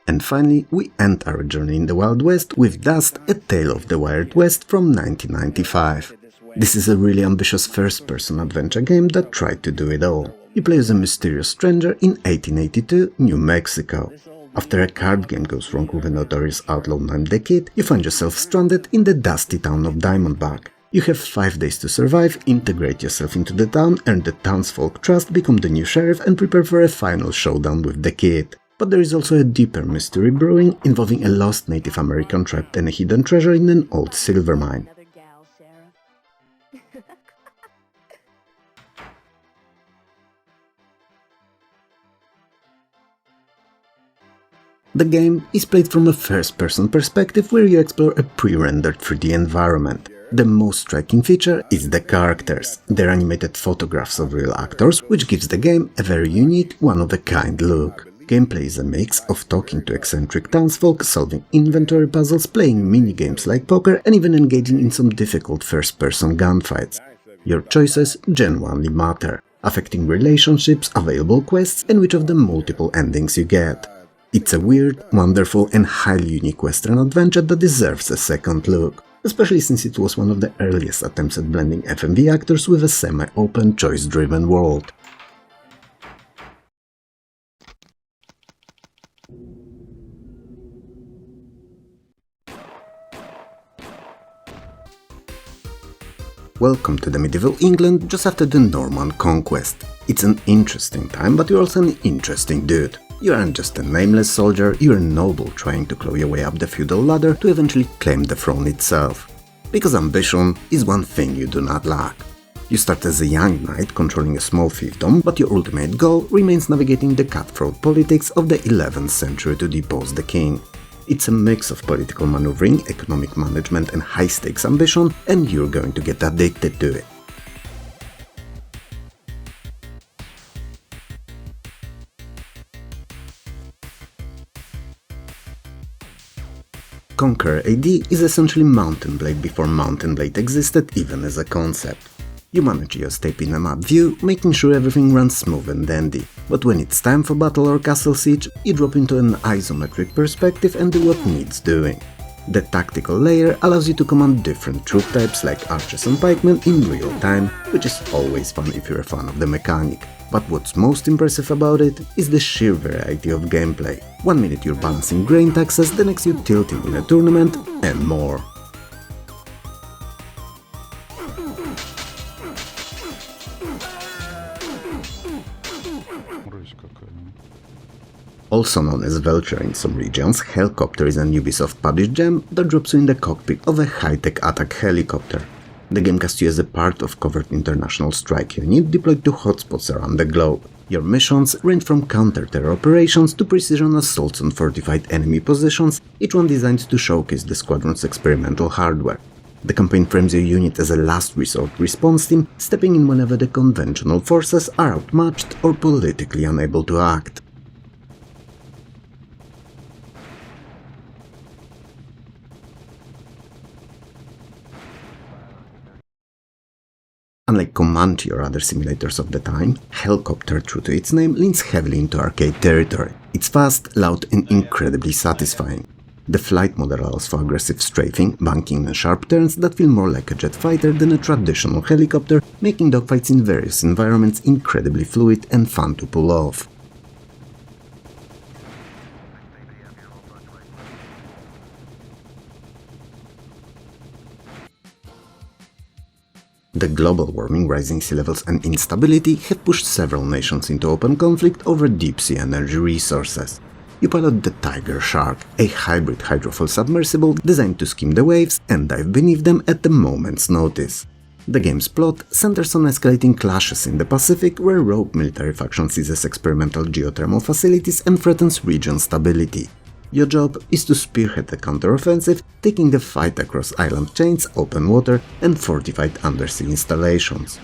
And finally, we end our journey in the Wild West with Dust, A Tale of the Wild West from 1995. This is a really ambitious first-person adventure game that tried to do it all. You play as a mysterious stranger in 1882, New Mexico. After a card game goes wrong with a notorious outlaw named The Kid, you find yourself stranded in the dusty town of Diamondback. You have 5 days to survive, integrate yourself into the town, earn the townsfolk trust, become the new sheriff and prepare for a final showdown with The Kid. But there is also a deeper mystery brewing, involving a lost Native American trapped in a hidden treasure in an old silver mine. The game is played from a first-person perspective where you explore a pre-rendered 3D environment. The most striking feature is the characters. They're animated photographs of real actors, which gives the game a very unique, one-of-a-kind look. Gameplay is a mix of talking to eccentric townsfolk, solving inventory puzzles, playing minigames like poker, and even engaging in some difficult first-person gunfights. Your choices genuinely matter, affecting relationships, available quests, and which of the multiple endings you get. It's a weird, wonderful, and highly unique Western adventure that deserves a second look, especially since it was one of the earliest attempts at blending FMV actors with a semi-open, choice-driven world. Welcome to the medieval England just after the Norman conquest. It's an interesting time, but you're also an interesting dude. You aren't just a nameless soldier, you're a noble trying to claw your way up the feudal ladder to eventually claim the throne itself. Because ambition is one thing you do not lack. You start as a young knight controlling a small fiefdom, but your ultimate goal remains navigating the cutthroat politics of the 11th century to depose the king. It's a mix of political maneuvering, economic management and high-stakes ambition, and you're going to get addicted to it. Conqueror AD is essentially Mountain Blade before Mountain Blade existed even as a concept. You manage your step in a map view, making sure everything runs smooth and dandy, but when it's time for battle or castle siege, you drop into an isometric perspective and do what needs doing. The tactical layer allows you to command different troop types like archers and pikemen in real time, which is always fun if you're a fan of the mechanic. But what's most impressive about it is the sheer variety of gameplay. One minute you're balancing grain taxes, the next you're tilting in a tournament, and more. Also known as Vulture in some regions, Helicopter is an Ubisoft-published gem that drops you in the cockpit of a high-tech attack helicopter. The game casts you as a part of covert international strike unit deployed to hotspots around the globe. Your missions range from counter-terror operations to precision assaults on fortified enemy positions, each one designed to showcase the squadron's experimental hardware. The campaign frames your unit as a last resort response team, stepping in whenever the conventional forces are outmatched or politically unable to act. Unlike Comanche or other simulators of the time, Helicopter, true to its name, leans heavily into arcade territory. It's fast, loud and incredibly satisfying. The flight mode allows for aggressive strafing, banking and sharp turns that feel more like a jet fighter than a traditional helicopter, making dogfights in various environments incredibly fluid and fun to pull off. The global warming, rising sea levels and instability have pushed several nations into open conflict over deep-sea energy resources. You pilot the Tiger Shark, a hybrid hydrofoil submersible designed to skim the waves and dive beneath them at the moment's notice. The game's plot centers on escalating clashes in the Pacific, where rogue military faction seizes experimental geothermal facilities and threatens region stability. Your job is to spearhead the counteroffensive, taking the fight across island chains, open water and fortified undersea installations.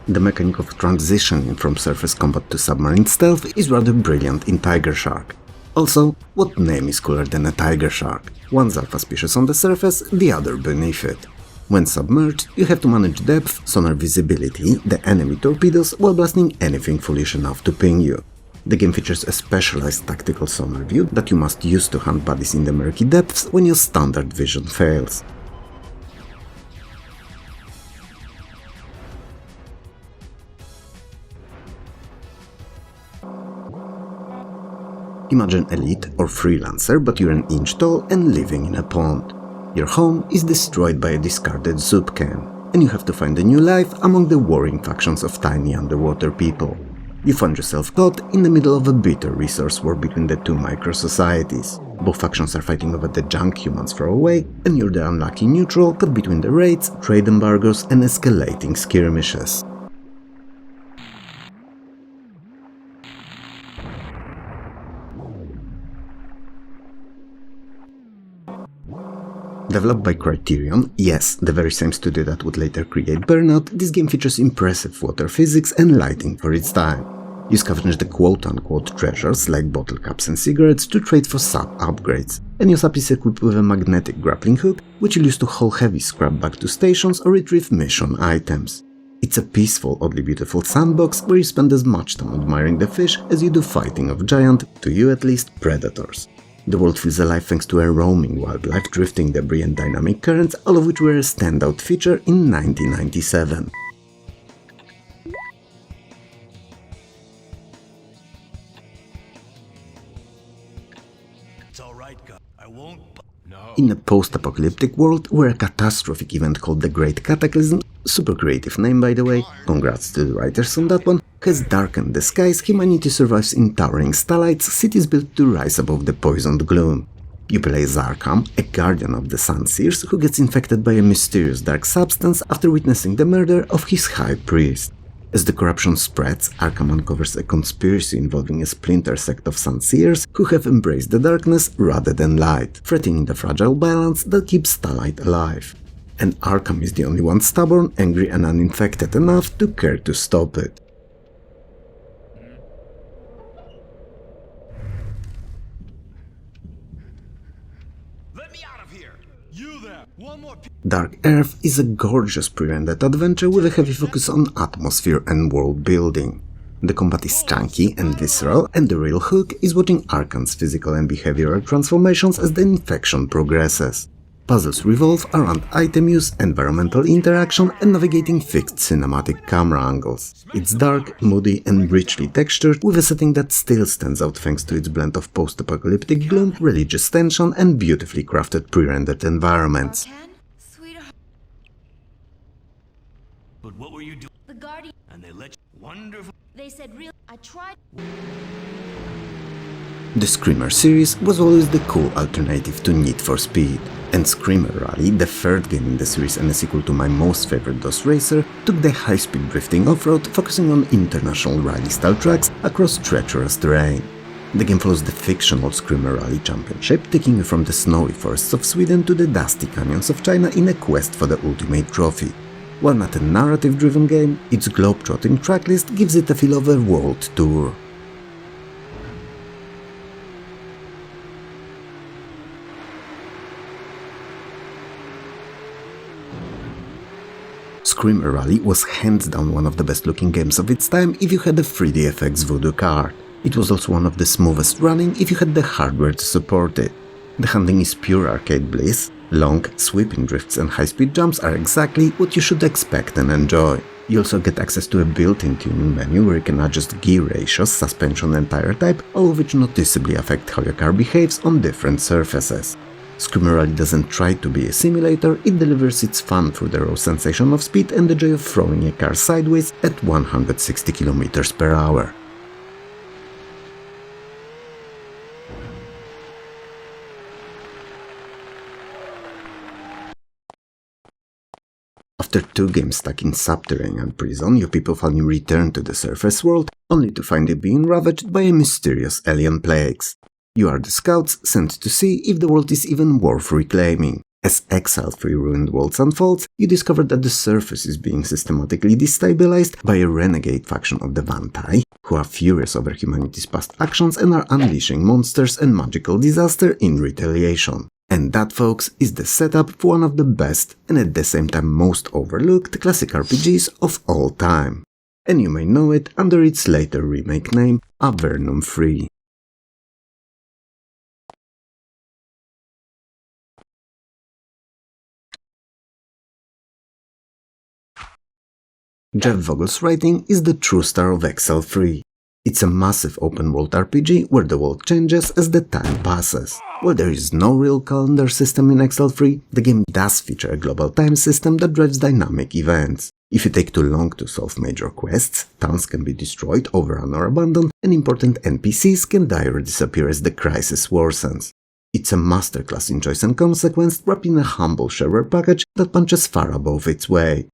The mechanic of transitioning from surface combat to submarine stealth is rather brilliant in Tiger Shark. Also, what name is cooler than a Tiger Shark? One's alpha species on the surface, the other beneath it. When submerged, you have to manage depth, sonar visibility, the enemy torpedoes, while blasting anything foolish enough to ping you. The game features a specialized tactical sonar view that you must use to hunt bodies in the murky depths when your standard vision fails. Imagine elite or freelancer, but you're an inch tall and living in a pond. Your home is destroyed by a discarded soup can, and you have to find a new life among the warring factions of tiny underwater people. You find yourself caught in the middle of a bitter resource war between the two micro-societies. Both factions are fighting over the junk humans throw away, and you're the unlucky neutral caught between the raids, trade embargoes and escalating skirmishes. Developed by Criterion, yes, the very same studio that would later create Burnout, this game features impressive water physics and lighting for its time. You scavenge the quote-unquote treasures like bottle caps and cigarettes to trade for sap upgrades, and your sap is equipped with a magnetic grappling hook, which you'll use to haul heavy scrap back to stations or retrieve mission items. It's a peaceful, oddly beautiful sandbox where you spend as much time admiring the fish as you do fighting off giant, to you at least, predators. The world feels alive thanks to a roaming wildlife, drifting debris and dynamic currents, all of which were a standout feature in 1997. It's alright, I won't. No. In a post-apocalyptic world where a catastrophic event called the Great Cataclysm, super creative name by the way, congrats to the writers on that one, has darkened the skies, humanity survives in towering stallites, cities built to rise above the poisoned gloom. You play as Arkham, a guardian of the Sunseers who gets infected by a mysterious dark substance after witnessing the murder of his high priest. As the corruption spreads, Arkham uncovers a conspiracy involving a splinter sect of Sunseers who have embraced the darkness rather than light, threatening the fragile balance that keeps Starlight alive. And Arkham is the only one stubborn, angry and uninfected enough to care to stop it. Let me out of here! You there! One more Dark Earth is a gorgeous pre-rendered adventure with a heavy focus on atmosphere and world building. The combat is chunky and visceral, and the real hook is watching Arkham's physical and behavioral transformations as the infection progresses. Puzzles revolve around item use, environmental interaction and navigating fixed cinematic camera angles. It's dark, moody and richly textured, with a setting that still stands out thanks to its blend of post-apocalyptic gloom, religious tension and beautifully crafted pre-rendered environments. But what were you doing? The Guardian. And they let you. Wonderful. They said real. I tried. The Screamer series was always the cool alternative to Need for Speed, and Screamer Rally, the third game in the series and a sequel to my most favorite DOS racer, took the high-speed drifting off-road, focusing on international rally-style tracks across treacherous terrain. The game follows the fictional Screamer Rally Championship, taking you from the snowy forests of Sweden to the dusty canyons of China in a quest for the ultimate trophy. While not a narrative-driven game, its globe-trotting tracklist gives it a feel of a world tour. Screamer Rally was hands down one of the best looking games of its time if you had a 3DFX Voodoo card. It was also one of the smoothest running if you had the hardware to support it. The handling is pure arcade bliss. Long, sweeping drifts and high-speed jumps are exactly what you should expect and enjoy. You also get access to a built-in tuning menu where you can adjust gear ratios, suspension and tire type, all of which noticeably affect how your car behaves on different surfaces. Screamer Rally doesn't try to be a simulator, it delivers its fun through the raw sensation of speed and the joy of throwing a car sideways at 160 km per hour. After 2 games stuck in subterranean prison, your people finally return to the surface world, only to find it being ravaged by a mysterious alien plagues. You are the scouts sent to see if the world is even worth reclaiming. As exile through ruined worlds unfolds, you discover that the surface is being systematically destabilized by a renegade faction of the Vantai, who are furious over humanity's past actions and are unleashing monsters and magical disaster in retaliation. And that, folks, is the setup for one of the best and at the same time most overlooked classic RPGs of all time. And you may know it under its later remake name, Avernum 3. Jeff Vogel's writing is the true star of XL3. It's a massive open-world RPG where the world changes as the time passes. While there is no real calendar system in XL3, the game does feature a global time system that drives dynamic events. If you take too long to solve major quests, towns can be destroyed, overrun or abandoned, and important NPCs can die or disappear as the crisis worsens. It's a masterclass in choice and consequence, wrapped in a humble shareware package that punches far above its weight.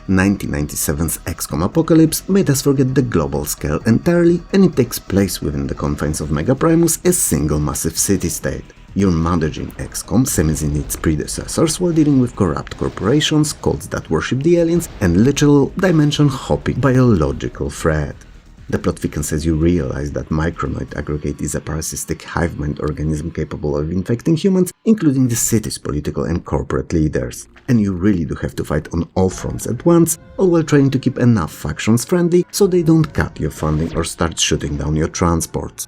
"1997's XCOM Apocalypse made us forget the global scale entirely, and it takes place within the confines of Mega Primus, a single massive city-state. You're managing XCOM, same as in its predecessors, while dealing with corrupt corporations, cults that worship the aliens, and literal dimension-hopping biological threat. The plot thickens as you realize that Micronoid Aggregate is a parasitic hive-mind organism capable of infecting humans, including the city's political and corporate leaders. And you really do have to fight on all fronts at once, all while trying to keep enough factions friendly so they don't cut your funding or start shooting down your transports.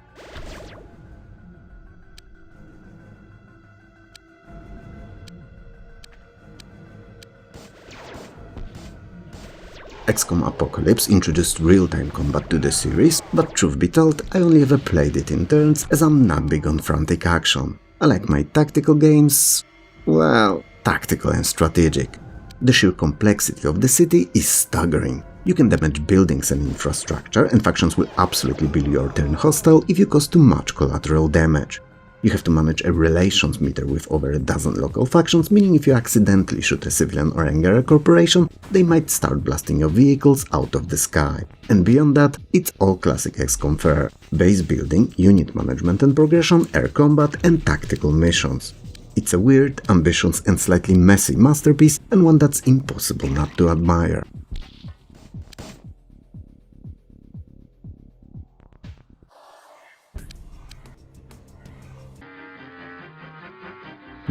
XCOM Apocalypse introduced real-time combat to the series, but truth be told, I only ever played it in turns as I'm not big on frantic action. I like my tactical games, well, tactical and strategic. The sheer complexity of the city is staggering. You can damage buildings and infrastructure, and factions will absolutely be your turn hostile if you cause too much collateral damage. You have to manage a relations meter with over a dozen local factions, meaning if you accidentally shoot a civilian or anger a corporation, they might start blasting your vehicles out of the sky. And beyond that, it's all classic XCOM fare: base building, unit management and progression, air combat and tactical missions. It's a weird, ambitious and slightly messy masterpiece, and one that's impossible not to admire.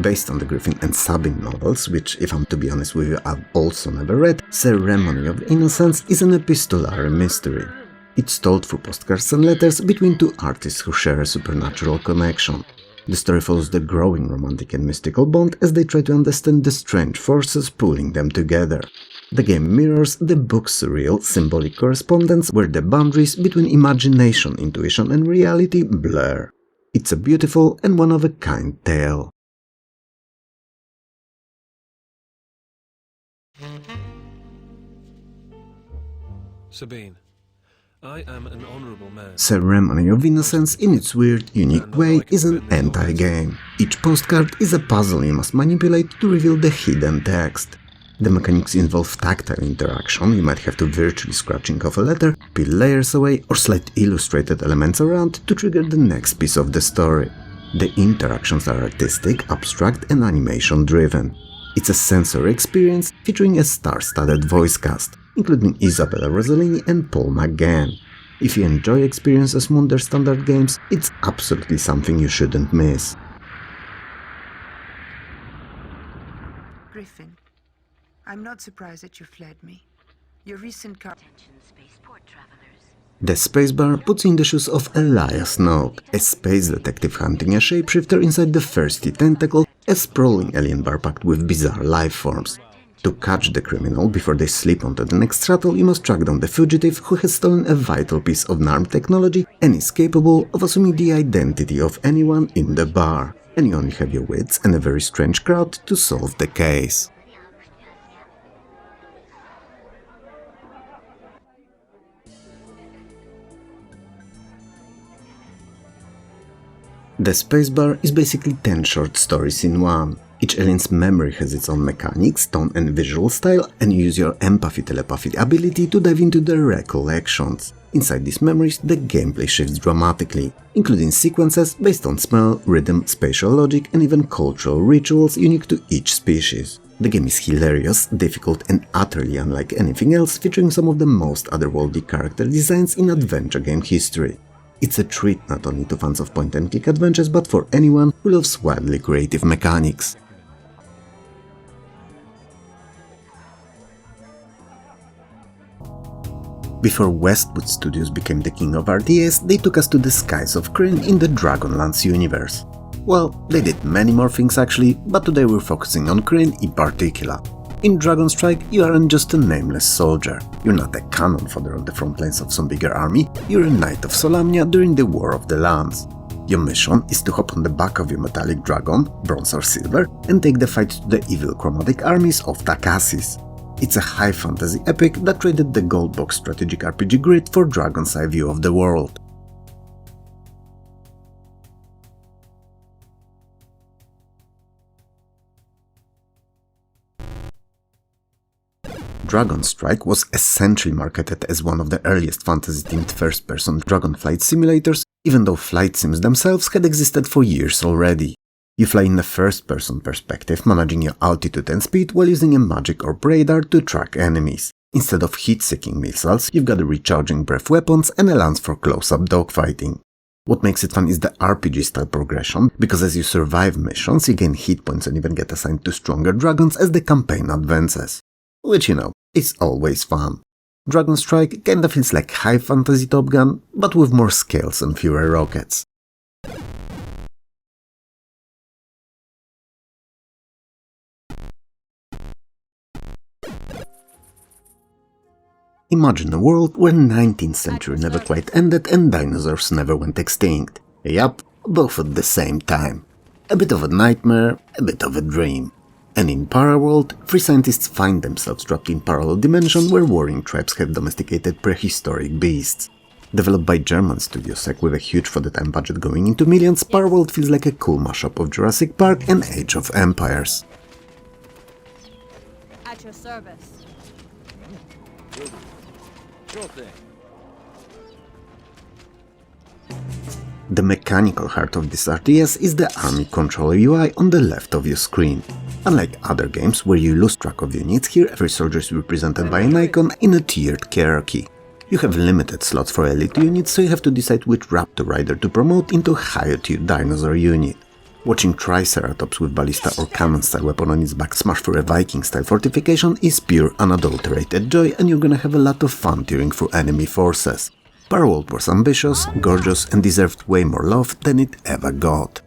Based on the Griffin and Sabine novels, which, if I'm to be honest with you, I've also never read, Ceremony of Innocence is an epistolary mystery. It's told through postcards and letters between two artists who share a supernatural connection. The story follows the growing romantic and mystical bond as they try to understand the strange forces pulling them together. The game mirrors the book's surreal, symbolic correspondence where the boundaries between imagination, intuition and reality blur. It's a beautiful and one-of-a-kind tale. Sabine, I am an honorable man. Ceremony of Innocence, in its weird, unique way, is an anti-game. Each postcard is a puzzle you must manipulate to reveal the hidden text. The mechanics involve tactile interaction. You might have to virtually scratching off a letter, peel layers away, or slide illustrated elements around to trigger the next piece of the story. The interactions are artistic, abstract and animation-driven. It's a sensory experience featuring a star-studded voice cast, including Isabella Rossellini and Paul McGann. If you enjoy experiences among their standard games, it's absolutely something you shouldn't miss. Griffin, I'm not surprised that you fled me. Your recent The spacebar puts you in the shoes of Elias Noak, a space detective hunting a shapeshifter inside the thirsty tentacle, a sprawling alien bar packed with bizarre life forms. To catch the criminal before they slip onto the next shuttle, you must track down the fugitive who has stolen a vital piece of NARM technology and is capable of assuming the identity of anyone in the bar. And you only have your wits and a very strange crowd to solve the case. The spacebar is basically 10 short stories in one. Each alien's memory has its own mechanics, tone and visual style, and you use your empathy-telepathy ability to dive into their recollections. Inside these memories, the gameplay shifts dramatically, including sequences based on smell, rhythm, spatial logic, and even cultural rituals unique to each species. The game is hilarious, difficult, and utterly unlike anything else, featuring some of the most otherworldly character designs in adventure game history. It's a treat not only to fans of point-and-click adventures, but for anyone who loves wildly creative mechanics. Before Westwood Studios became the king of RTS, they took us to the skies of Kryn in the Dragonlance universe. Well, they did many more things actually, but today we're focusing on Kryn in particular. In Dragon Strike, you aren't just a nameless soldier. You're not a cannon fodder on the front lines of some bigger army, you're a knight of Solamnia during the War of the Lands. Your mission is to hop on the back of your metallic dragon, bronze or silver, and take the fight to the evil chromatic armies of Takassis. It's a high fantasy epic that traded the gold box strategic RPG grid for Dragon's Eye view of the world. Dragon Strike was essentially marketed as one of the earliest fantasy-themed first-person dragonflight simulators, even though flight sims themselves had existed for years already. You fly in a first-person perspective, managing your altitude and speed while using a magic orb radar to track enemies. Instead of heat-seeking missiles, you've got recharging breath weapons and a lance for close-up dogfighting. What makes it fun is the RPG-style progression, because as you survive missions, you gain hit points and even get assigned to stronger dragons as the campaign advances. Which, is always fun. Dragon Strike kinda feels like high fantasy Top Gun, but with more scales and fewer rockets. Imagine a world where 19th century never quite ended and dinosaurs never went extinct. Yup, both at the same time. A bit of a nightmare, a bit of a dream. And in Paraworld, 3 scientists find themselves trapped in parallel dimension where warring tribes have domesticated prehistoric beasts. Developed by German Studio Sec with a huge for the time budget going into millions, Paraworld feels like a cool mashup of Jurassic Park and Age of Empires. At your service. Sure thing. The mechanical heart of this RTS is the army controller UI on the left of your screen. Unlike other games where you lose track of units, here every soldier is represented by an icon in a tiered hierarchy. You have limited slots for elite units, so you have to decide which Raptor Rider to promote into higher tier dinosaur unit. Watching Triceratops with ballista or cannon-style weapon on its back smash through a Viking-style fortification is pure unadulterated joy, and you're gonna have a lot of fun tearing through enemy forces. Paraworld was ambitious, gorgeous, and deserved way more love than it ever got.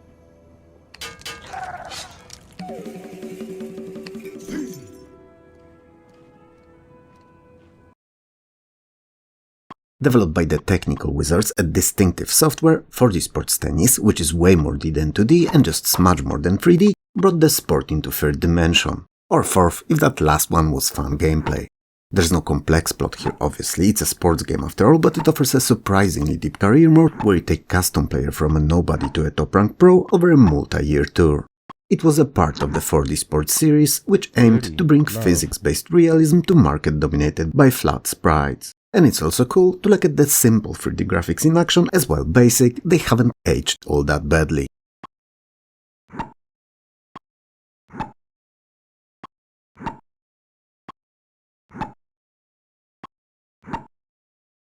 Developed by the technical wizards at Distinctive Software, 4D Sports Tennis, which is way more D than 2D and just smudge more than 3D, brought the sport into third dimension. Or fourth, if that last one was fun gameplay. There's no complex plot here obviously, it's a sports game after all, but it offers a surprisingly deep career mode where you take custom player from a nobody to a top-ranked pro over a multi-year tour. It was a part of the 4D Sports series, which aimed to bring physics-based realism to market dominated by flat sprites. And it's also cool to look at the simple 3D graphics in action, as while basic, they haven't aged all that badly.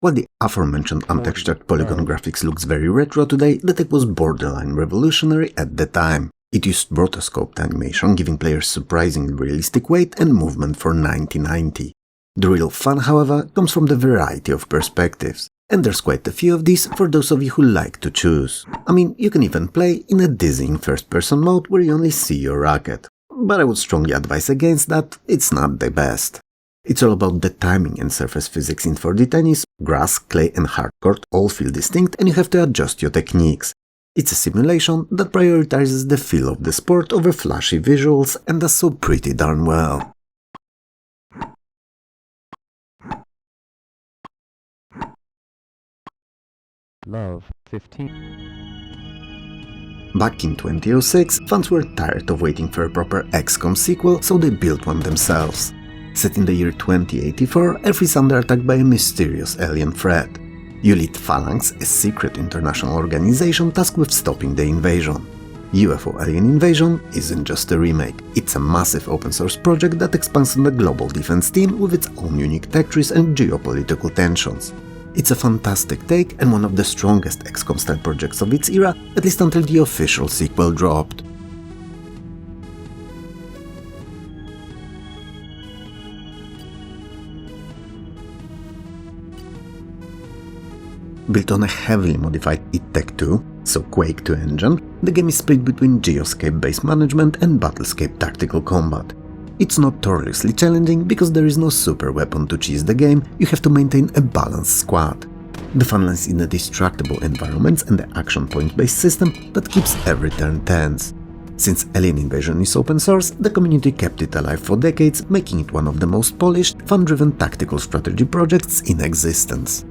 While the aforementioned untextured polygon graphics looks very retro today, the tech was borderline revolutionary at the time. It used rotoscoped animation, giving players surprisingly realistic weight and movement for 1990. The real fun, however, comes from the variety of perspectives, and there's quite a few of these for those of you who like to choose. I mean, you can even play in a dizzying first-person mode where you only see your racket, but I would strongly advise against that, it's not the best. It's all about the timing and surface physics in 4D tennis, grass, clay and hardcourt all feel distinct and you have to adjust your techniques. It's a simulation that prioritizes the feel of the sport over flashy visuals and does so pretty darn well. Love 15. Back in 2006, fans were tired of waiting for a proper XCOM sequel, so they built one themselves. Set in the year 2084, Earth is under attack by a mysterious alien threat. You lead Phalanx, a secret international organization tasked with stopping the invasion. UFO Alien Invasion isn't just a remake, it's a massive open source project that expands on the global defense theme with its own unique tech trees and geopolitical tensions. It's a fantastic take and one of the strongest XCOM-style projects of its era, at least until the official sequel dropped. Built on a heavily modified id Tech 2, so Quake 2 engine, the game is split between Geoscape-based management and Battlescape tactical combat. It's notoriously challenging because there is no super weapon to cheese the game, you have to maintain a balanced squad. The fun lies in the distractible environments and the action point-based system that keeps every turn tense. Since Alien Invasion is open source, the community kept it alive for decades, making it one of the most polished, fun-driven tactical strategy projects in existence.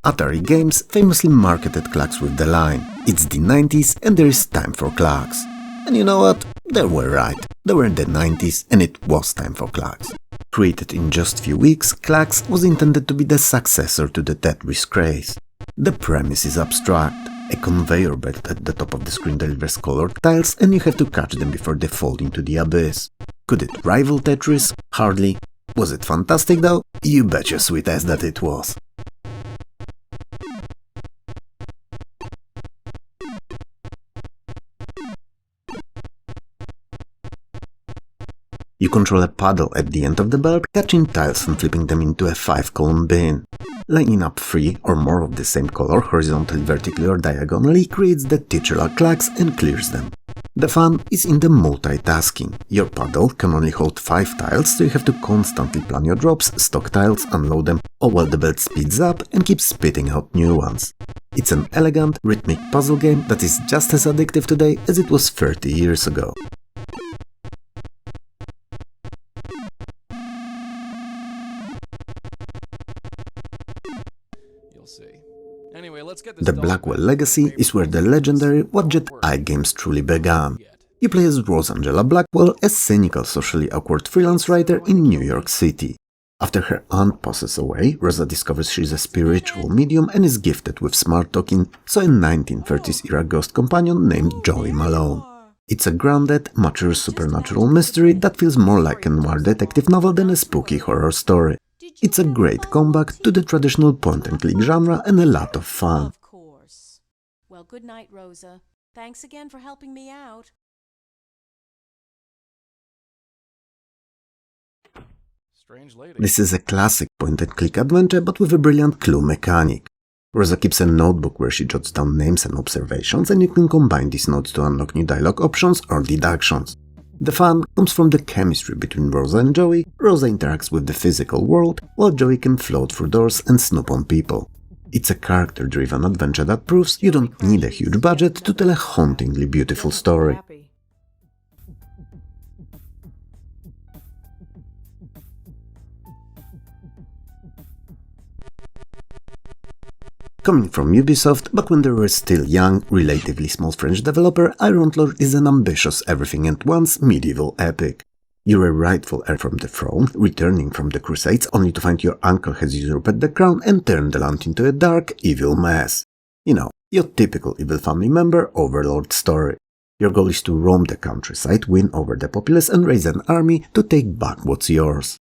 Atari Games famously marketed clocks with the line, "It's the 90s and there is time for clocks." And you know what? They were right. They were in the 90s and it was time for clocks. Created in just few weeks, Clocks was intended to be the successor to the Tetris craze. The premise is abstract. A conveyor belt at the top of the screen delivers colored tiles and you have to catch them before they fall into the abyss. Could it rival Tetris? Hardly. Was it fantastic though? You bet your sweet ass that it was. You control a paddle at the end of the belt, catching tiles and flipping them into a 5-column bin. Lining up 3 or more of the same color horizontally, vertically or diagonally creates the titular clocks and clears them. The fun is in the multitasking. Your paddle can only hold 5 tiles, so you have to constantly plan your drops, stock tiles, unload them, all while the belt speeds up and keeps spitting out new ones. It's an elegant, rhythmic puzzle game that is just as addictive today as it was 30 years ago. The Blackwell Legacy is where the legendary Wadjet Eye games truly began. You play as Rose Angela Blackwell, a cynical, socially awkward freelance writer in New York City. After her aunt passes away, Rosa discovers she's a spiritual medium and is gifted with smart talking, so a 1930s-era ghost companion named Joey Malone. It's a grounded, mature supernatural mystery that feels more like a noir detective novel than a spooky horror story. It's a great comeback to the traditional point-and-click genre and a lot of fun. Of course. Well, good night, Rosa. Thanks again for helping me out. This is a classic point-and-click adventure, but with a brilliant clue mechanic. Rosa keeps a notebook where she jots down names and observations, and you can combine these notes to unlock new dialogue options or deductions. The fun comes from the chemistry between Rosa and Joey. Rosa interacts with the physical world, while Joey can float through doors and snoop on people. It's a character-driven adventure that proves you don't need a huge budget to tell a hauntingly beautiful story. Coming from Ubisoft, but when they were still young, relatively small French developer, Iron Lord is an ambitious everything-at-once medieval epic. You're a rightful heir from the throne, returning from the Crusades only to find your uncle has usurped the crown and turned the land into a dark, evil mess. You know, your typical evil family member overlord story. Your goal is to roam the countryside, win over the populace and raise an army to take back what's yours.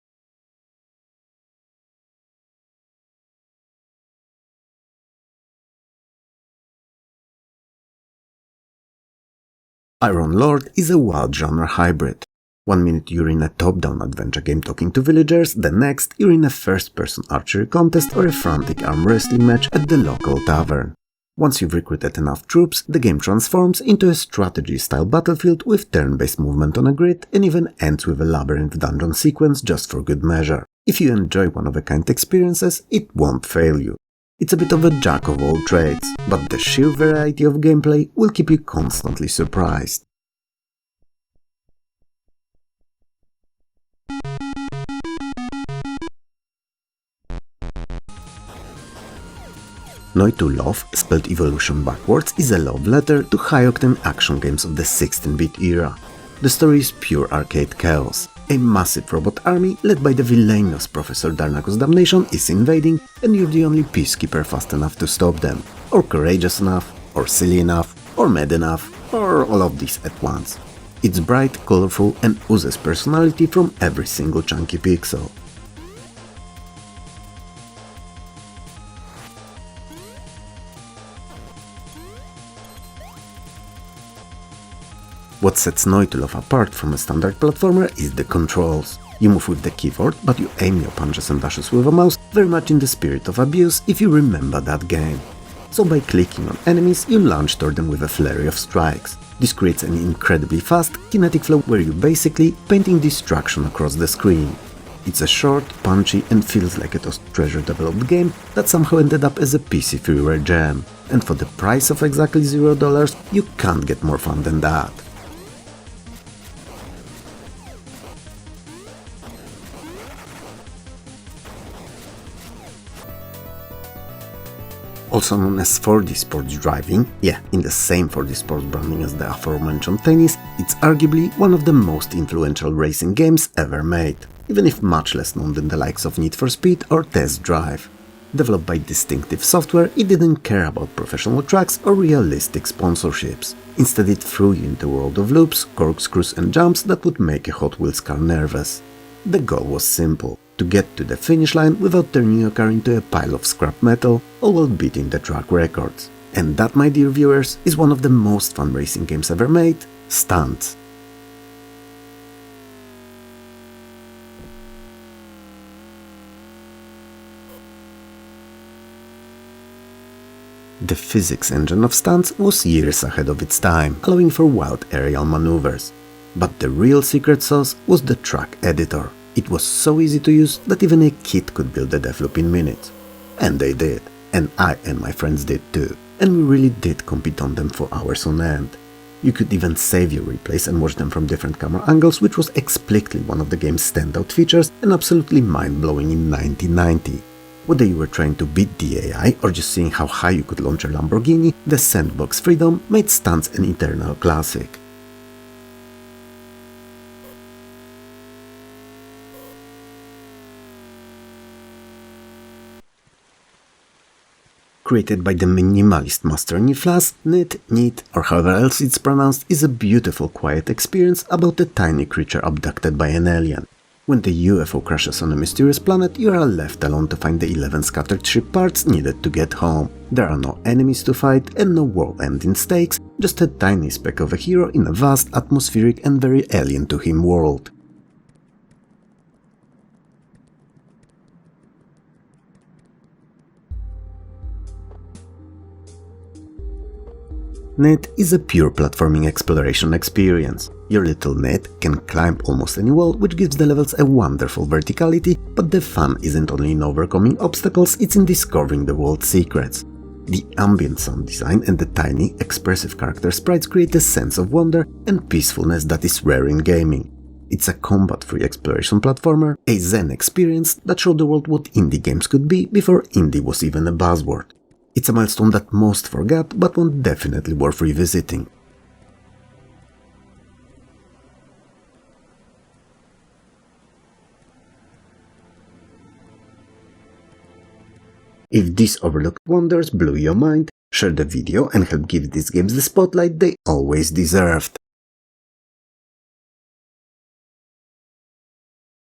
Iron Lord is a wild genre hybrid. 1 minute you're in a top-down adventure game talking to villagers, the next you're in a first-person archery contest or a frantic arm wrestling match at the local tavern. Once you've recruited enough troops, the game transforms into a strategy-style battlefield with turn-based movement on a grid and even ends with a labyrinth dungeon sequence just for good measure. If you enjoy one-of-a-kind experiences, it won't fail you. It's a bit of a jack of all trades, but the sheer variety of gameplay will keep you constantly surprised. Noi to Love, spelled evolution backwards, is a love letter to high-octane action games of the 16-bit era. The story is pure arcade chaos. A massive robot army, led by the villainous Professor Darnakos Damnation, is invading, and you're the only peacekeeper fast enough to stop them. Or courageous enough, or silly enough, or mad enough, or all of these at once. It's bright, colorful, and oozes personality from every single chunky pixel. What sets Noi to Love apart from a standard platformer is the controls. You move with the keyboard, but you aim your punches and dashes with a mouse, very much in the spirit of Abuse if you remember that game. So by clicking on enemies, you launch toward them with a flurry of strikes. This creates an incredibly fast, kinetic flow where you're basically painting destruction across the screen. It's a short, punchy and feels like a treasure developed game that somehow ended up as a PC freeware gem. And for the price of exactly $0, you can't get more fun than that. Also known as 4D Sports Driving, yeah, in the same 4D Sports branding as the aforementioned tennis, it's arguably one of the most influential racing games ever made, even if much less known than the likes of Need for Speed or Test Drive. Developed by distinctive software, it didn't care about professional tracks or realistic sponsorships. Instead, it threw you into a world of loops, corkscrews and jumps that would make a Hot Wheels car nervous. The goal was simple: to get to the finish line without turning your car into a pile of scrap metal, all while beating the track records. And that, my dear viewers, is one of the most fun racing games ever made: stunts. The physics engine of stunts was years ahead of its time, allowing for wild aerial maneuvers. But the real secret sauce was the track editor. It was so easy to use that even a kid could build a devloop in minutes. And they did. And I and my friends did too. And we really did compete on them for hours on end. You could even save your replays and watch them from different camera angles, which was explicitly one of the game's standout features and absolutely mind-blowing in 1990. Whether you were trying to beat the AI or just seeing how high you could launch a Lamborghini, the sandbox freedom made stunts an eternal classic. Created by the minimalist master Niflas, Need, or however else it's pronounced, is a beautiful, quiet experience about a tiny creature abducted by an alien. When the UFO crashes on a mysterious planet, you are left alone to find the 11 scattered ship parts needed to get home. There are no enemies to fight and no world-ending stakes, just a tiny speck of a hero in a vast, atmospheric and very alien to him world. Ned is a pure platforming exploration experience. Your little Ned can climb almost any wall, which gives the levels a wonderful verticality, but the fun isn't only in overcoming obstacles, it's in discovering the world's secrets. The ambient sound design and the tiny, expressive character sprites create a sense of wonder and peacefulness that is rare in gaming. It's a combat-free exploration platformer, a zen experience that showed the world what indie games could be before indie was even a buzzword. It's a milestone that most forgot, but one definitely worth revisiting. If these overlooked wonders blew your mind, share the video and help give these games the spotlight they always deserved.